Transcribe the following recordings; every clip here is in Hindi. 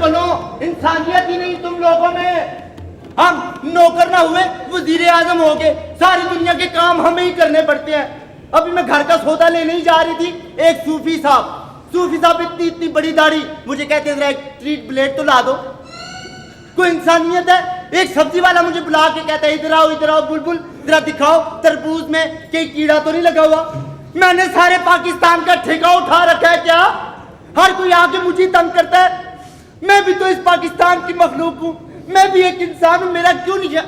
बनो, इंसानियत ही नहीं तुम लोगों में। हम नौकर ना हुए वजीर आजम हो गए, सारी दुनिया के काम हमें ही करने पड़ते हैं। अभी मैं घर का सौदा लेने ही जा रही थी, एक सूफी साहब इतनी इतनी बड़ी दाढ़ी, मुझे कहते हैं एक ट्रीट ब्लेड तो ला दो। कोई इंसानियत है? एक सब्जी वाला मुझे बुला के कहता है इधर आओ बुलबुल जरा दिखाओ तरबूज में कहीं कीड़ा तो नहीं लगा हुआ। मैंने सारे पाकिस्तान का ठेका उठा रखा है क्या? हर कोई आके मुझे तंग करता है। मैं भी तो इस पाकिस्तान की मखलूक हूं, मैं भी एक इंसान हूं, मेरा क्यों नहीं है?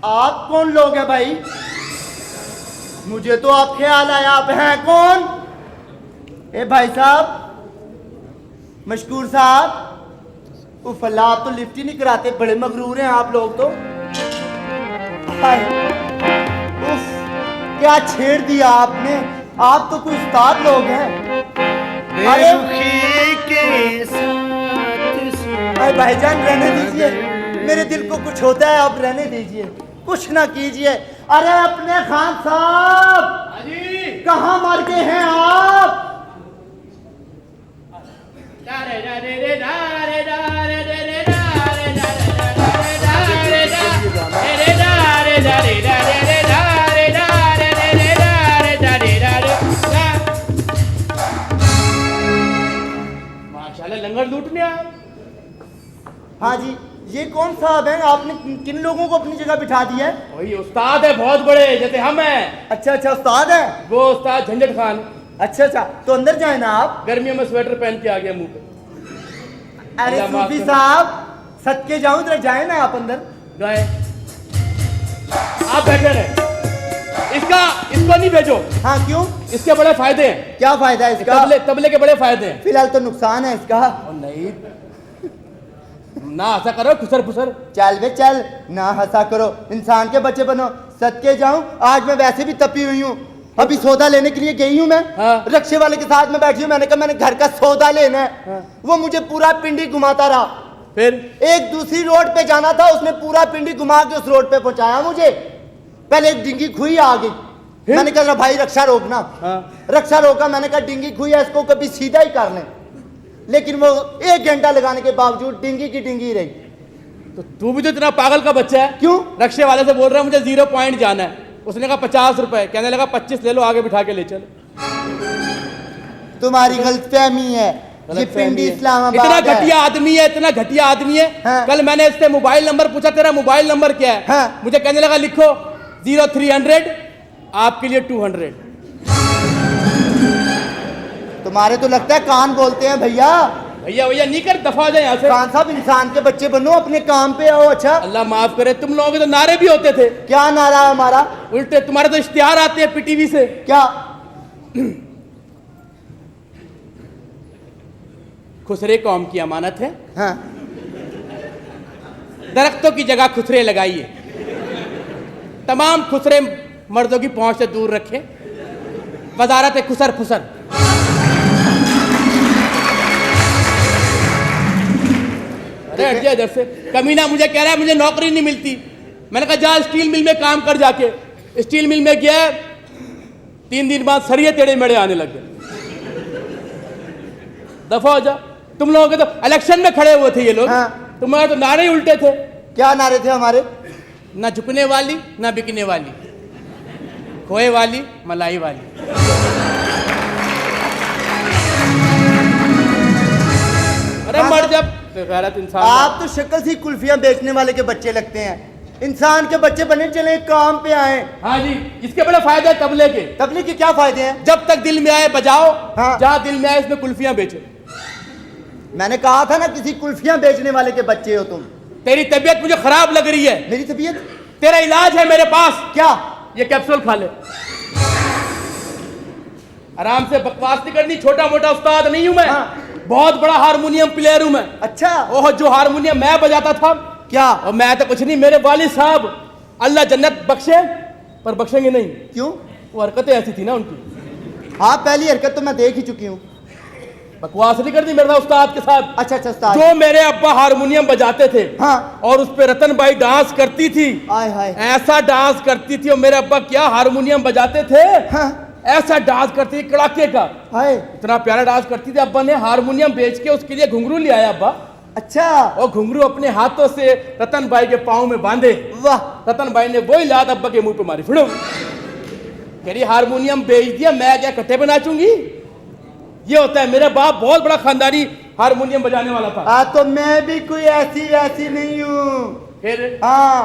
आप कौन लोग हैं भाई? मुझे तो आप ख्याल आया, आप हैं कौन? ए भाई साहब, मशकूर साहब, उफ अल्लाह, आप तो लिफ्ट ही नहीं कराते, बड़े मगरूर हैं आप लोग तो। हाय उफ, क्या छेड़ दिया आपने, आप तो कोई उस्ताद लोग हैं। अरे भाईजान रहने दीजिए, मेरे दिल को कुछ होता है, आप रहने दीजिए, कुछ ना कीजिए। अरे अपने खान साहब कहाँ मर गए हैं आप? माशाल्लाह लंगर लूटने आए। हाँ जी, ये कौन साहब हैं? आपने किन लोगों को अपनी जगह बिठा दिया है? वही उस्ताद है बहुत बड़े, जैसे हम हैं। अच्छा उस्ताद है वो उस्ताद झंझट खान। अच्छा, तो अंदर जाए ना आप। गर्मियों में स्वेटर पहन के आ गया मुंह पे। अरे सूफी साहब, सदके जाऊं, जरा जाए ना आप अंदर। गए, आप बैठे रहे। इसको नहीं भेजो। हाँ क्यों? इसके बड़े फायदे हैं। क्या फायदा है इसका? तबले के बड़े फायदे हैं। फिलहाल तो नुकसान है इसका। नहीं ना हंसा करो, खुसर फुसर। चल बे चल, ना हंसा करो, इंसान के बच्चे बनो। सदके जाऊं, आज मैं वैसे भी तपी हुई हूँ, अभी सौदा लेने के लिए गई हूँ मैं। हाँ। रक्शे वाले के साथ में बैठी हूँ, मैंने कहा मैंने घर का सौदा लेना है। हाँ। वो मुझे पूरा पिंडी घुमाता रहा। फिर एक दूसरी रोड पे जाना था, उसने पूरा पिंडी घुमा के उस रोड पे पहुंचाया मुझे। पहले एक डिंगी खुई आ गई, मैंने कहा भाई रक्षा रोकना। हाँ। रक्षा रोका, मैंने कहा डिंगी खुई है, इसको कभी सीधा ही कर लें। लेकिन वो 1 घंटा लगाने के बावजूद डिंगी की डिंगी रही। तो तू भी तो इतना पागल का बच्चा है। क्यों? रक्शे वाले से बोल रहा है मुझे 0 पॉइंट जाना है, उसने कहा 50 रुपए, कहने लगा 25 ले लो, आगे बिठा के ले चल। तुम्हारी गलतफहमी है, ये पिंडी इस्लामाबाद इतना है। घटिया आदमी है, इतना घटिया आदमी है। हाँ। कल मैंने इससे मोबाइल नंबर पूछा, तेरा मोबाइल नंबर क्या है? हाँ। मुझे कहने लगा लिखो 0300, आपके लिए 200। तुम्हारे तो लगता है कान बोलते हैं भैया। भैया नहीं कर, दफा हो जाए यहाँ से। खान साहब, इंसान के बच्चे बनो, अपने काम पे आओ। अच्छा, अल्लाह माफ करे, तुम लोगों के तो नारे भी होते थे। क्या नारा है हमारा? उल्टे तुम्हारे तो इश्तिहार आते हैं पीटीवी से। क्या? खुसरे कौम की अमानत है, हाँ। दरख्तों की जगह खुसरे लगाइए, तमाम खुसरे मर्दों की पहुंच से दूर रखें, वजारत खुसर फुसर। अरे हट जा इधर से। कमीना मुझे कह रहा है मुझे नौकरी नहीं मिलती। मैंने कहा जा स्टील मिल में काम कर जाके। स्टील मिल में गया, 3 दिन बाद सरिये टेढ़े मेढ़े आने लग गए। दफा हो जा। तुम लोगों के तो इलेक्शन में खड़े हुए थे ये लोग। हाँ। तुम्हारे तो नारे ही उल्टे थे। क्या नारे थे हमारे? ना झुकने वाली ना बिकने वाली, खोए वाली मलाई वाली। अरे मर जब गैरत इंसान। आप तो शक्ल से कुल्फियां बेचने वाले के बच्चे लगते हैं। इंसान के बच्चे बने, चले काम पे आए। हाँ जी, इसके बड़े फायदे हैं तबले के। तबले के क्या फायदे हैं? जब तक दिल में आए बजाओ। हाँ। जहाँ दिल में आए इसमें कुल्फियां बेचो। मैंने कहा था ना, किसी कुल्फियां बेचने वाले के बच्चे हो तुम। तेरी तबीयत मुझे खराब लग रही है। मेरी तबीयत? तेरा इलाज है मेरे पास। क्या? ये कैप्सूल खा ले, आराम से। बकवास नहीं करनी, छोटा मोटा उस्ताद नहीं हूं मैं। हाँ। बहुत बड़ा हारमोनियम प्लेयर हूं मैं। अच्छा। ओह, जो हारमोनियम मैं बजाता था। क्या? और मैं तो कुछ नहीं, मेरे वालिद साहब अल्लाह जन्नत बख्शे, पर बख्शेंगे नहीं। क्यों? वो हरकतें ऐसी थी ना उनकी। हाँ, पहली हरकत तो मैं देख ही चुकी हूँ। बकवास नहीं करती मेरे उस्ताद के साथ। अच्छा उस्ताद। जो मेरे अब्बा हारमोनियम बजाते थे। हाँ। और उस पे रतन बाई डांस करती थी। आय हाय। ऐसा डांस करती थी। और मेरे अब्बा क्या हारमोनियम बजाते थे। हाँ। ऐसा डांस करती थी कड़ाके का। हाय। इतना प्यारा डांस करती थी। अब्बा ने हारमोनियम बेच के उसके लिए घुंघरू ले आया अब्बा। अच्छा और घुंघरू अपने हाथों से रतन भाई के पाँव में बांधे। वाह रतन भाई ने वही लात अब्बा के मुंह पे मारी, फिड़ो। कह रही हारमोनियम बेच दिया, मैं क्या कट्टे पे नाचूंगी? ये होता है, मेरा बाप बहुत बड़ा खानदानी हारमोनियम बजाने वाला था। हाँ तो मैं भी कोई ऐसी वैसी नहीं हूँ। फिर हाँ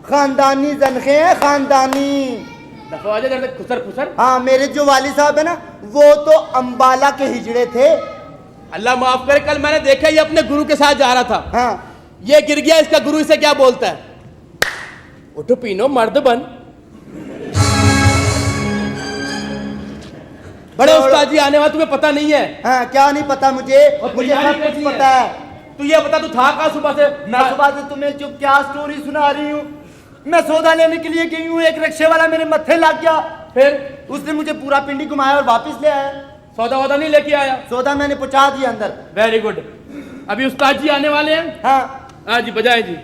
खानदानी जनखे हैं, खानदानी। दखवाजे जैसे खुसर खुसर। हाँ मेरे जो वाली साहब है ना, वो तो अंबाला के हिजड़े थे। अल्लाह माफ करे, कल मैंने देखा ये अपने गुरु के साथ जा रहा था। हाँ ये गिर गया, इसका गुरु इसे क्या बोलता है? उठो पीनो मर्द बन। बड़े उस्ताद जी आने वाले, तुम्हें पता नहीं है? हाँ क्या नहीं पता मुझे, और मुझे तैयारी सब कुछ कैसी पता है। तू ये बता, तू था कहाँ सुबह से? मैं सुबह से तुम्हें जो क्या स्टोरी सुना रही हूँ। मैं सौदा लेने के लिए गई हूँ, एक रिक्शे वाला मेरे मत्थे लग गया। फिर उसने मुझे पूरा पिंडी घुमाया और वापस ले आया। सौदा वौदा नहीं लेके आया? सौदा मैंने पहुंचा दिया अंदर। Very good. अभी उस्ताद जी आने वाले हैं। हाँ हाँ जी, बजाए जी।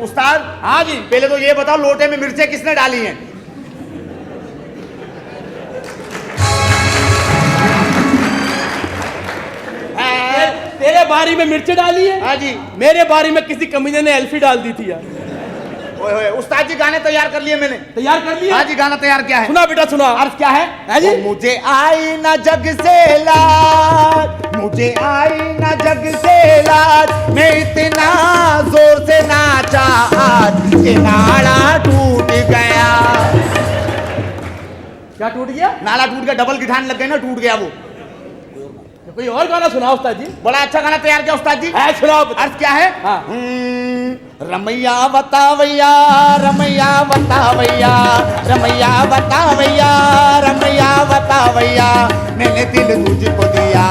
उस्ताद, हाँ जी। पहले तो ये बताओ लोटे में मिर्चें किसने डाली हैं? तेरे बारी में मिर्च डाली है? हाँ जी। मेरे बारी में किसी कमीने ने एल्फी डाल दी थी यार। ओए होए, उस्ताद जी गाने तैयार कर लिए मैंने। तैयार कर लिया? हाँ जी, गाना तैयार किया है। सुना बेटा सुना। अर्ज क्या है? है जी? मुझे आई ना जग से लाज, मुझे आई ना जग से लाज, मैं इतना जोर से नाचा आज कि नाला टूट गया। क्या टूट गया? नाला टूट गया, डबल गिठान लग गए ना, टूट गया वो। कोई और गाना सुना उस्ताद जी। बड़ा अच्छा गाना तैयार किया उस्ताद जी। है सुनाओ। अर्ज क्या है? हाँ। रमैया बतावैया, रमैया बतावैया, रमैया बतावैया, रमैया बतावैया, मैंने दिल तुझको दिया,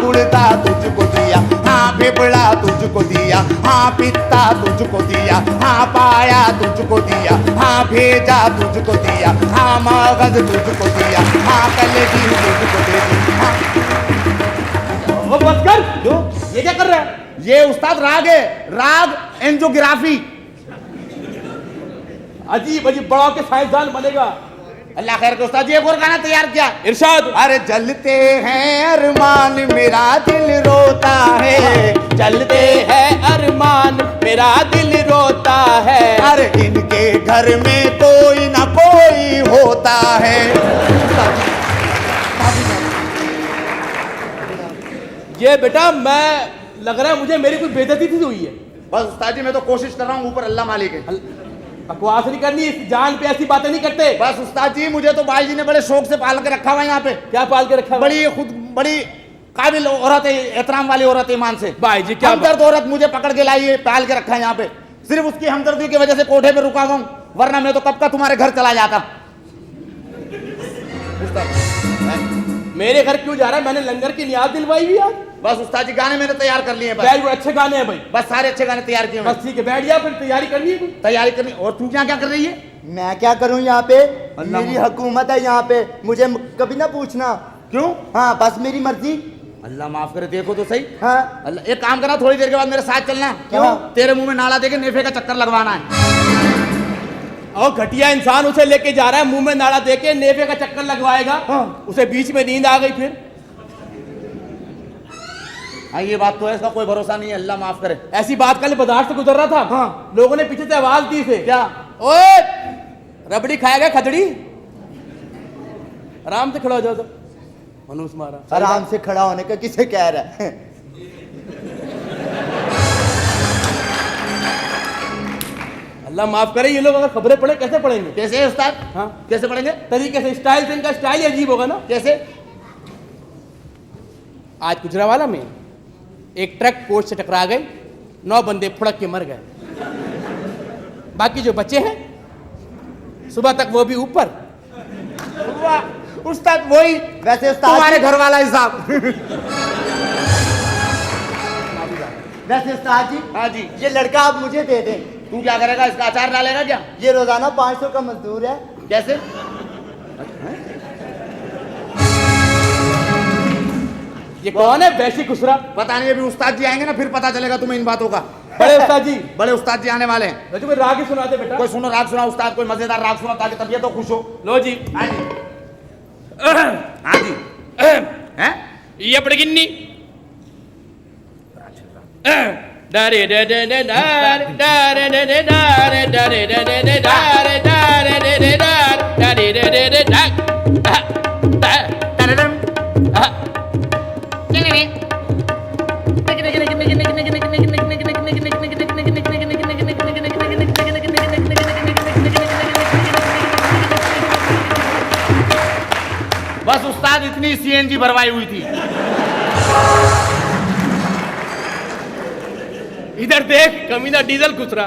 गुड़ता तुझको दिया, हाँ फेफड़ा तुझको दिया, हाँ पित्ता तुझको दिया, हाँ पाया तुझको दिया, हाँ भेजा तुझको दिया, हाँ मगज तुझको दिया, हाँ कलेजी तुझको दे दी। हाँ। वो बस कर। जो ये क्या कर रहा है? ये उस्ताद राग है, राग एंजियोग्राफी। अजीब अजीब, बड़ा के साइंसदान बनेगा। अल्लाह खैर के उस्ताद जी, एक और गाना तैयार किया। इरशाद। अरे जलते हैं अरमान मेरा दिल रोता है, चलते हैं अरमान मेरा दिल रोता है, अरे इनके घर में कोई ना कोई होता है। ये बेटा मैं लग रहा है मुझे मेरी कुछ बेइज्जती थी हुई है। बस उस्ताद जी मैं तो कोशिश कर रहा हूँ, ऊपर अल्लाह मालिक है। बकवास नहीं करनी, इस जान पे ऐसी बातें नहीं करते। बस उस्ताद जी मुझे तो भाई जी ने बड़े शौक से पाल के रखा हुआ है यहाँ पे। क्या पाल के रखा? बड़ी खुद बड़ी काबिल औरत है, एहतराम वाली औरत है ईमान से। भाई जी क्या हमदर्द औरत मुझे पकड़ के लाई है, पाल के रखा है यहाँ पे। सिर्फ उसकी हमदर्दी की वजह से कोठे पे रुका हुआ हूँ, वरना मैं तो कब का तुम्हारे घर चला जाता। मेरे घर क्यों जा रहा है? मैंने लंगर की नियाज दिलवाई हुई आज। बस उस्ताद जी गाने मैंने तैयार कर लिए हैं। वेरी गुड, अच्छे गाने हैं भाई। बस सारे अच्छे गाने तैयार किए हैं। बस ठीक है, बैठ जा, फिर तैयारी करनी है। तैयारी करनी। और तू क्या क्या कर रही है? मैं क्या करूं यहाँ पे? अल्लाह मेरी हुकूमत है यहाँ पे, मुझे कभी ना पूछना। क्यों? हाँ बस मेरी मर्जी। अल्लाह माफ करे, देखो तो सही। हाँ अल्लाह, एक काम करना, थोड़ी देर के बाद मेरे साथ चलना। क्यों? तेरे मुंह में नाला देके नेफे का चक्कर लगवाना है। और घटिया इंसान उसे लेके जा रहा है, मुंह में नाड़ा देके नेफे का चक्कर लगवाएगा। हाँ। उसे बीच में नींद आ गई फिर। हाँ ये बात तो है, इसका कोई भरोसा नहीं है, अल्लाह माफ करे। ऐसी बात कल बाजार से गुजर रहा था। हाँ। लोगों ने पीछे से आवाज दी से, क्या? ओए रबड़ी खाएगा खजड़ी? आराम से खड़ा हो जाओ। तो मनूस मारा। आराम से खड़ा होने का किसे कह रहा है? अल्लाह माफ करे, ये लोग अगर खबरें पढ़े कैसे पढ़ेंगे? कैसे है उस्ताद? हाँ कैसे पढ़ेंगे? तरीके से, स्टाइल से। इनका स्टाइल ही अजीब होगा ना। कैसे? आज गुजरावाला में एक ट्रक पोस्ट से टकरा गई, 9 बंदे फुड़क के मर गए। बाकी जो बचे हैं सुबह तक वो भी ऊपर। वाह उस्ताद, वही वैसे उस्ताद तुम्हारे घर वाला हिसाब। वैसे उस्ताद जी, हाँ जी। ये लड़का आप मुझे दे दें। तू क्या करेगा? इसका अचार डालेगा क्या? ये रोजाना 500 का मजदूर है। कैसे? ये कौन है? वैशी खुसरा। पता नहीं, अभी उस्ताद जी आएंगे ना फिर पता चलेगा तुम्हें इन बातों का। बड़े उस्ताद जी बड़े उस्ताद जी आने वाले हैं। बच्चों कोई राग ही सुनाते बेटा। कोई सुनो राग सुना उस्ताद, कोई मजेदार राग सुना ताकि तबीयत तो खुश हो। लो जी। हाँ जी हाँ जी हैं ये पड़गिन्नी डारे डे डे डे डारे डारे डे डे डारे डारे डे डे डे डारे डारे डे डे डारे डे डे डे डाक तररम बस उस्ताद इतनी सीएनजी भरवाई हुई थी। इधर देख कमीना डीजल खुसरा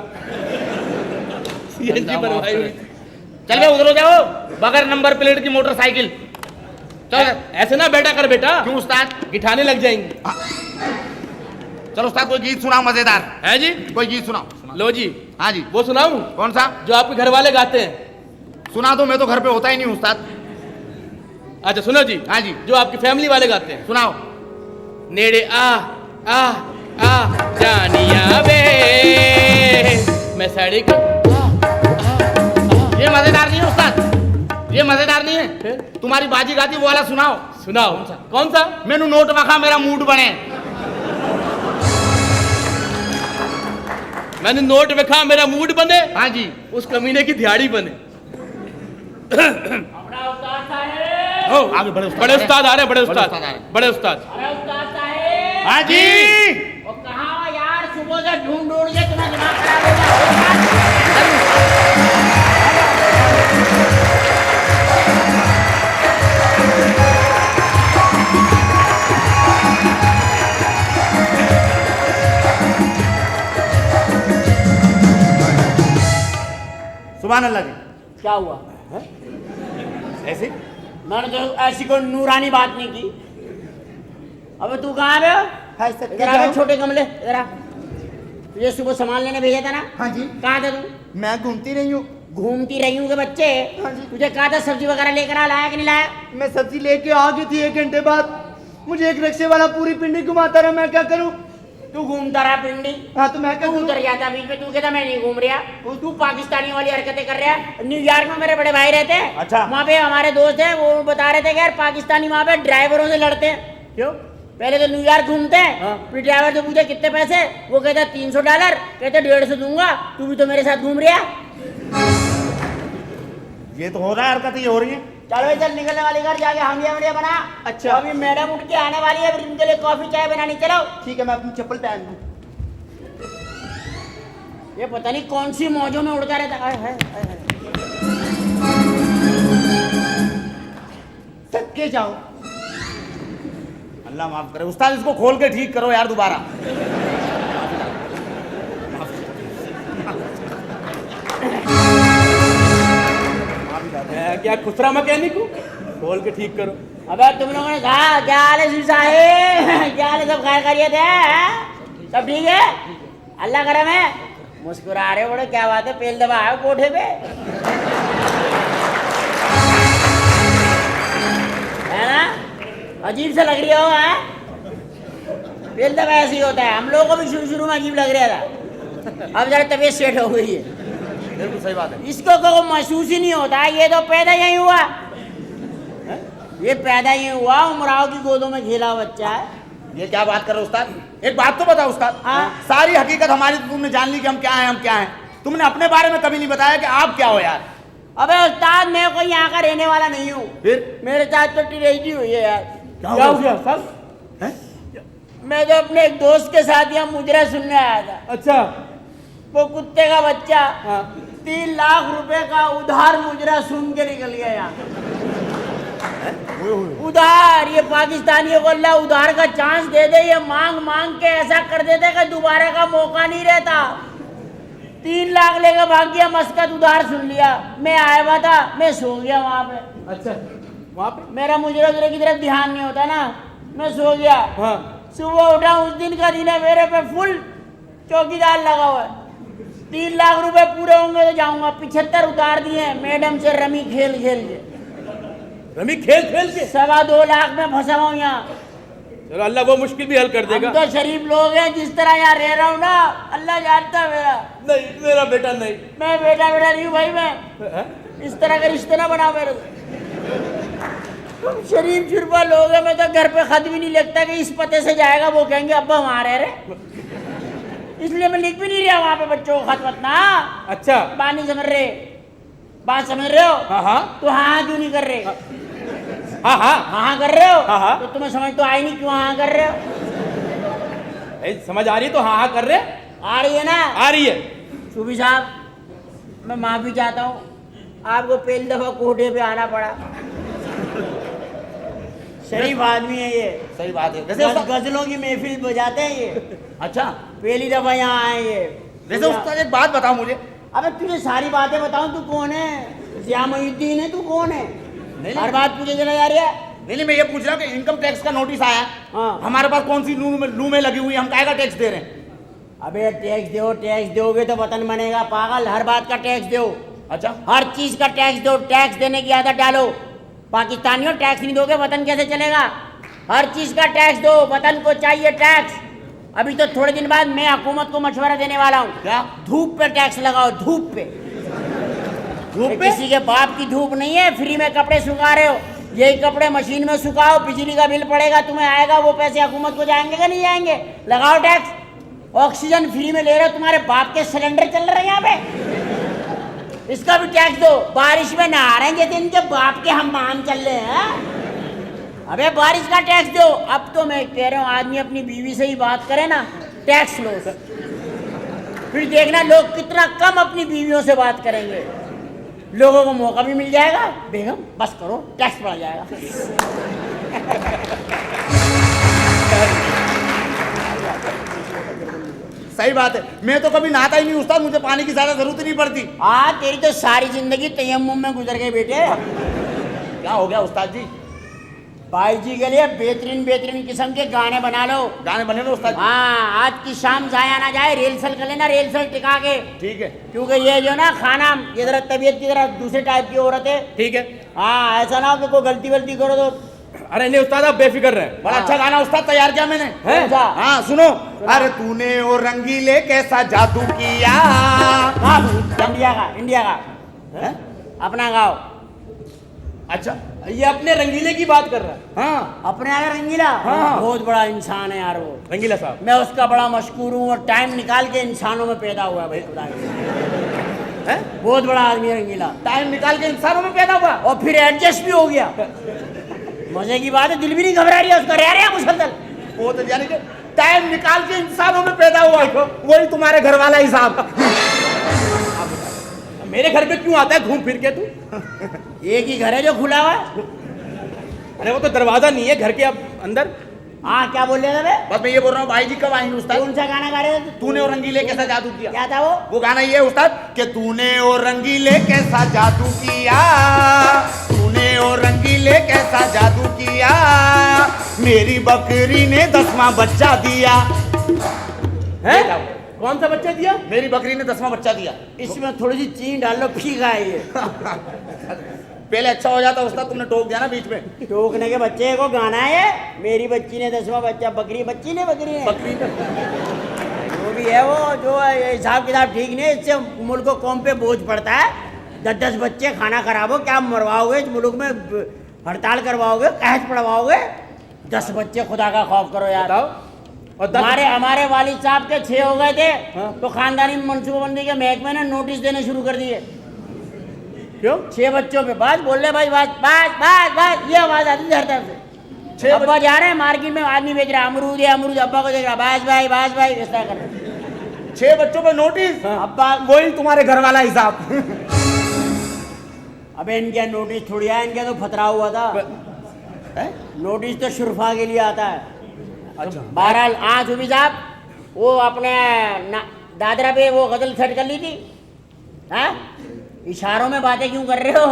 सीएनजी बनवाई हुई। चल बे उधर हो जाओ, बगैर नंबर प्लेट की मोटरसाइकिल। चल ऐसे ना बैठा कर बेटा, क्यों उस्ताद? गिठाने लग जाएंगे। चलो उस्ताद कोई गीत सुनाओ मजेदार, है जी। कोई गीत सुनाओ। लो जी, हाँ जी वो सुनाऊं कौन सा? जो आपके घर वाले गाते हैं। सुना दो, मैं तो घर पे होता ही नहीं हूँ उस्ताद। अच्छा सुनो जी। हाँ जी जो आपकी फैमिली वाले गाते हैं। सुनाओ। नेड़े आ आ आ जानिया वे मैं साड़ी को ये मजेदार नहीं है उस्ताद, ये मजेदार नहीं है। फिर? तुम्हारी बाजी गाती वो वाला सुनाओ। सुनाओ। कौन सा? मैनू नोट वखा मेरा मूड बने। मैंने नोट रखा मेरा मूड बने, हाँ जी उस कमीने की दिहाड़ी बने। ओ, आगे बड़े उस्ताद बड़े उस्ताद आ रहे हैं, बड़े उस्ताद, उस्ताद आ रहे हैं। बड़े उस्ताद। हाँ जी वो कहाँ हो यार, सुबह से ढूंढ ढूंढ के तुम्हारा दिमाग खराब हो गया। सुभान अल्लाह जी। क्या हुआ? ऐसे मैंने तो ऐसी कोई नूरानी बात नहीं की। अबे तू कहाँ पे हो? हाय सर इधर आ बे, छोटे गमले इधर आ। तुझे सुबह सामान लेने भेजा था ना? हाँ जी कहाँ था तू? मैं घूमती रही हूँ। घूमती रही हूँ के बच्चे। हाँ जी। तुझे कहा था सब्जी वगैरह लेकर आ, लाया कि नहीं लाया? मैं सब्जी लेके आ गई थी 1 घंटे बाद। मुझे एक रिक्शे वाला पूरी पिंडी घुमाता रहा, मैं क्या करूँ? तू घूमता रहा पिंडी। हाँ तो मैं क्या तू करूँ? उतर जाता बीच में, तू कहता मैं नहीं घूम रहा। तू पाकिस्तानी वाली हरकतें कर रहा है। न्यूयॉर्क में मेरे बड़े भाई रहते हैं। अच्छा। वहाँ पे हमारे दोस्त हैं, वो बता रहे थे कि यार पाकिस्तानी वहाँ पे ड्राइवरों से लड़ते हैं। क्यों? पहले तो न्यूयॉर्क घूमते हैं, फिर ड्राइवर से पूछे कितने पैसे, वो कहता $300, कहते 150 दूंगा। तू भी तो मेरे साथ घूम रहा। ये तो हो रहा है, हरकत ये हो रही है। चलो इधर निकलने वाली घर जाके हांडिया वंडिया बना। अच्छा। तो अभी मैडम उठ के आने वाली है, फिर उनके लिए कॉफी चाय बनानी। चलो। ठीक है, मैं अपनी चप्पल पहन लूँ। ये पता नहीं कौन सी मौजों में उड़ता रहता है। सदके जाओ। अल्लाह माफ करे उस्ताद, इसको खोल के ठीक करो यार दोबारा। क्या खुसरा मैकेनिक हूँ, खोल के ठीक करो। अबे तुम लोगों ने कहा क्या हाल है शीशा है? क्या हाल है? सब खैर खैरियत है? सब ठीक है? अल्लाह करम है। मुस्कुरा रहे हो बड़े, क्या बात है? पेल दबा है कोठे पे, है ना? अजीब सा लग रही हो। है पेल दबा ऐसे ही होता है। हम लोगों को भी शुरू शुरू में अजीब लग रहा था, अब जरा तबीयत सेट हो गई है। बिल्कुल सही बात है। इसको को महसूस ही नहीं होता। ये तो पैदा यही हुआ, ये पैदा यही हुआ, उमराव की गोदों में खेला बच्चा है। ये क्या बात कर रहे हो उस्ताद? एक बात तो बताओ उस्ताद। हाँ। सारी हकीकत हमारी तो तुमने जान ली कि हम क्या हैं, हम क्या हैं। तुमने अपने बारे में कभी नहीं बताया कि आप क्या हो यार। अबे उस्ताद, मैं कोई यहाँ का रहने वाला नहीं हूँ। फिर मेरे साथ तो ट्रेजेडी हुई है यार। क्या हो गया सब? मैं तो अपने एक दोस्त के साथ यहाँ मुजरा सुनने आया था। अच्छा। वो कुत्ते का बच्चा हाँ। 3 लाख रुपए का उधार मुजरा सुन के निकल गया यहाँ। उधार, ये पाकिस्तानियों को अल्लाह उधार का चांस दे दे, ये मांग मांग के ऐसा कर देते कि दोबारा का मौका नहीं रहता। 3 लाख लेकर भाग गया, मस्कत उधार सुन लिया। मैं आया हुआ था, मैं सो गया वहां पे। अच्छा, वहाँ पे? मेरा मुजरा उजरे की तरफ ध्यान नहीं होता ना, मैं सो गया। हाँ। सुबह उठा, उस दिन का दिन है, मेरे पे फुल चौकीदार लगा हुआ है। 3 लाख रुपए पूरे होंगे तो जाऊंगा। 75 उतार दिए मैडम से रमी खेल खेल के। रमी खेल खेल के? 2.25 लाख में फंसा हूँ यहाँ। चलो अल्लाह वो मुश्किल भी हल कर हम देगा। तो शरीफ लोग हैं, जिस तरह यहाँ रह रहा हूँ ना, अल्लाह जानता है मेरा। नहीं मेरा बेटा नहीं। मैं बेटा नहीं हूँ भाई, मैं हैं? इस तरह का रिश्ते ना बनाओ मेरे से। तुम शरीफ शुरबा लोग हैं, मैं तो घर पे खत भी नहीं लिखता कि इस पते से जाएगा, वो कहेंगे अब्बा वहाँ रह रहे, इसलिए मैं लिख भी नहीं रहा वहाँ पे बच्चों को खत वत ना। अच्छा बात नहीं समझ रहे, बात समझ रहे हो? हाँ हाँ तो हाँ क्यों नहीं कर रहे? हाँ हाँ हाँ कर रहे हो? हाँ। तो तुम्हें समझ तो आई नहीं क्यों हाँ कर रहे हो? समझ आ रही है तो हाँ हाँ कर रहे। आ रही है ना? आ रही है। सूफी साहब, मैं माफी चाहता हूँ, आपको पहली दफा कोठे पे आना पड़ा। शरीफ आदमी है ये, सही बात है। वैसे उस्ताद, गजलों की महफिल बजाते हैं ये, अच्छा पहली दफा यहाँ आए ये। वैसे उस्ताद एक बात बताओ मुझे। अबे तुझे सारी बातें बताऊं, तू कौन है? जिया मोहिउद्दीन है, तू कौन है? नहीं। हर बात पूछे चला जा रही है। नहीं मैं ये पूछ रहा हूँ कि इनकम टैक्स का नोटिस आया है, हाँ। हमारे पास कौन सी लू में लगी हुई है, हम काय का टैक्स दे रहे हैं? अबे टैक्स दो, टैक्स दोगे तो वतन बनेगा पागल। हर बात का टैक्स दो, अच्छा हर चीज का टैक्स दो, टैक्स देने की आदत डालो। पाकिस्तानियों टैक्स नहीं दोगे वतन कैसे चलेगा? हर चीज का टैक्स दो, वतन को चाहिए टैक्स। अभी तो थोड़े दिन बाद मैं हुकूमत को मशवरा देने वाला हूँ, क्या? धूप पे टैक्स लगाओ, धूप पे। धूप ये पे? किसी के बाप की धूप नहीं है, फ्री में कपड़े सुखा रहे हो। यही कपड़े मशीन में सुखाओ, बिजली का बिल पड़ेगा तुम्हें, आएगा वो पैसे हुकूमत को जाएंगे कि नहीं जाएंगे? लगाओ टैक्स। ऑक्सीजन फ्री में ले रहे हो, तुम्हारे बाप के सिलेंडर चल रहे हैं यहाँ पे, इसका भी टैक्स दो। बारिश में नहा रहे हैं जैसे इनके बाप के हम्माम चल रहे हैं। अबे बारिश का टैक्स दो। अब तो मैं कह रहा हूँ आदमी अपनी बीवी से ही बात करे ना, टैक्स लो, फिर देखना लोग कितना कम अपनी बीवियों से बात करेंगे। लोगों को मौका भी मिल जाएगा, बेगम बस करो, टैक्स बढ़ जाएगा। सही बात है, मैं तो कभी नहाता ही नहीं उस्ताद, मुझे पानी की ज्यादा जरूरत ही नहीं पड़ती। हाँ तेरी तो सारी जिंदगी तयम्मुम में गुजर गई बेटे। क्या हो गया उस्ताद जी? भाई जी के लिए बेहतरीन बेहतरीन किस्म के गाने बना लो। गाने बने ना उस्ताद जी? हाँ, आज की शाम जाया ना जाए, रेलसल कर लेना, रेलसल टिका के। ठीक है क्योंकि ये जो ना खाना, ये जरा तबीयत की तरह दूसरे टाइप की औरत है। ठीक है। हाँ, ऐसा ना हो कि कोई गलती वलती करो तो। अरे नहीं उस्ताद आप बेफिक्र रहे। बड़ा अच्छा गाना उस्ताद तैयार किया मैंने। हैं? जा। हाँ सुनो। अरे तूने ओ रंगीले कैसा जादू किया। हाँ, इंडिया का, इंडिया का हैं? अपना गाओ। अच्छा ये अपने रंगीले की बात कर रहा है। हाँ अपने आगे रंगीला, हाँ। बहुत बड़ा इंसान है यार वो। रंगीला साहब मैं उसका बड़ा मशकूर हूँ, और टाइम निकाल के इंसानों में पैदा हुआ है भाई, खुदा के। हैं? बहुत बड़ा आदमी है रंगीला, टाइम निकाल के इंसानों में पैदा हुआ। और फिर एडजस्ट भी हो गया। मजे की बात है, दिल भी नहीं घबरा रही है उसका, रह रहा है मुसलसल। वो तो यानी कि टाइम निकाल के इंसानों में पैदा हुआ, वही तुम्हारे घर वाला हिसाब। मेरे घर पे क्यों आता है घूम फिर के तू? एक ही घर है जो खुला हुआ है। अरे वो तो दरवाजा नहीं है घर के अब अंदर। हाँ, क्या बोल रहे थे बे? बस मैं ये बोल रहा हूँ भाई जी कब आएंगे उस्ताद? कौन सा गाना गा रहे थे? तूने और रंगीले कैसा जादू किया। क्या था वो? वो गाना ये है उस्ताद कि तूने और रंगीले कैसा जादू किया, तूने और रंगीले कैसा जादू किया, मेरी बकरी ने 10वां बच्चा दिया। हैं? कौन सा बच्चा दिया? मेरी बकरी ने 10वां बच्चा दिया। इसमें थोड़ी सी चीनी डाल लो, फीका है ये। पहले अच्छा हो जाता उस्ताद, तुमने टोक दिया ना बीच में। टोकने के बच्चे को गाना है, मेरी बच्ची ने 10वां बच्चा, बकरी बच्ची ने, बकरी ने, बकरी ने जो भी है वो, जो है हिसाब किताब ठीक नहीं है, इससे मुल्क को कौम पे बोझ पड़ता है। 10-10 बच्चे खाना खराब हो, क्या मरवाओगे इस मुल्क में? हड़ताल करवाओगे, कहत पड़वाओगे? 10 बच्चे, खुदा का खौफ करो यार। बताओ। और हमारे वालिद साहब के 6 हो गए थे, हाँ। तो खानदानी मनसूबाबंदी के महकमे ने नोटिस देने शुरू कर दिए। क्यों? 6 बच्चों पे बस बोल रहे भाई, बस बस बस बस, ये आवाज आती थी हर तरफ से। 6 अब्बा जा रहे हैं मार्केट में, आदमी बेच रहा है अमरूद है, अमरूद, अब्बा को देख रहा, बस भाई बस भाई, इस तरह कर रहे। 6 बच्चों पे नोटिस। अब्बा, वही तुम्हारे घर वाला हिसाब। अबे इनके नोटिस थोड़ी आया, इनके तो फतरा हुआ था। नोटिस तो शुरफा के लिए आता है। अच्छा बहरहाल आज हुबी साहब, वो अपने दादरा पे वो गजल सेट कर ली थी। हाँ, इशारों में बातें क्यों कर रहे हो?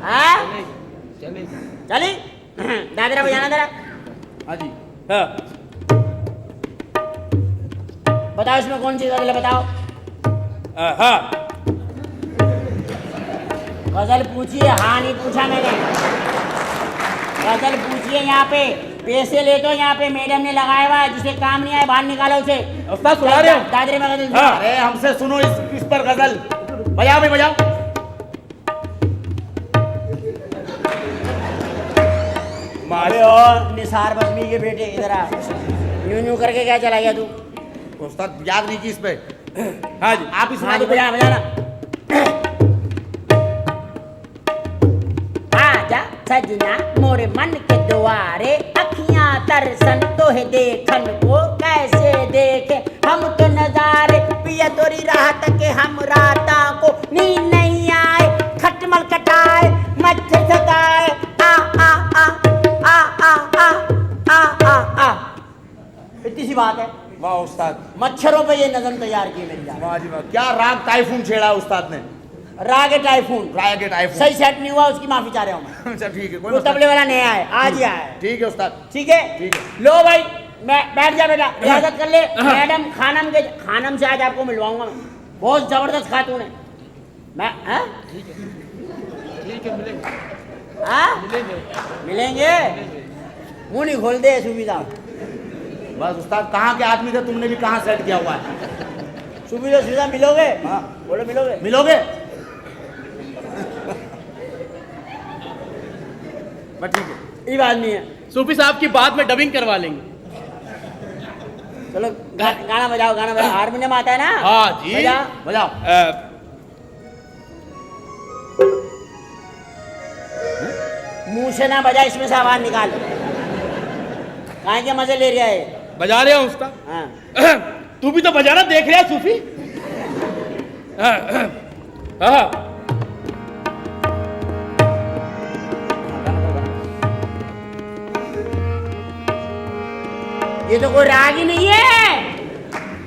हाँ चली दादरा पे जाना जरा। हाँ जी। हाँ। बताओ इसमें कौन सी गजल है, बताओ। हाँ। गजल पूछिए, हाँ नहीं पूछा मैंने, गजल पूछिए यहाँ पे। पैसे ले तो यहाँ पे मैडम ने लगाया हुआ है, जिसे काम नहीं आए बाहर निकालो उसे। उस्ताद सुना रहे हो? दादरे में गजल हाँ। अरे हमसे सुनो इस पर गजल। बजाओ भाई बजाओ। अरे और निसार बजमी के बेटे इधर आ। यूं यूं करके क्या चला गया तू? उस्ताद याद नहीं की इस पे। हाँ जी। आप ही सुना हाँ दो। जी, बजा बजा ना। आजा सजना मोरे मन के द्वारे, अखियां तरसन तो है देखन को, कैसे देखे हम तो नजारे, पिया तोरी राहत के हम राता को, नींद नहीं आए खटमल कटाए मच्छर सताए, आ आ आ आ आ आ आ आ आ। इतनी सी बात है। वाह उस्ताद, मच्छरों पे ये नज़म तैयार की मेरी जान। वाह जी वाह, क्या राग टाइफून छेड़ा उस्ताद ने। राग टाइफून राग टाइफून। सही सेट नहीं हुआ, उसकी माफी चाह रहा हूँ मैं। अच्छा ठीक है, कोई वो मसला तबले वाला नया है, आज ही आया है। नहीं। ठीक है उस्ताद। ठीक है ठीक है। लो भाई, मैं बैठ जा बेटा, इजाजत कर ले। मैडम खानम से आज आपको मिलवाऊंगा मैं, बहुत जबरदस्त खातून है। मैं मिलेंगे। मुंह नहीं खोलते सूफी साहब। बस उस्ताद, कहाँ के आदमी थे, तुमने भी कहाँ सेट किया हुआ है। सूफी साहब मिलोगे? हाँ। बोलो मिलोगे? मिलोगे? बस ठीक है। ये बात नहीं है। सूफी साहब की बात में डबिंग करवा लेंगे। चलो गाना बजाओ, गाना बजाओ। हारमोनियम आता है ना? हाँ जी। बजा। बजाओ। मुंह से ना बजा, इसमें से आवाज निकाल। कहाँ के मजे ले रहा है? बजा रहे हो उस्ताद? हाँ। तू भी तो बजाना देख रहा है सूफी। हाँ। ये तो कोई राग ही नहीं है।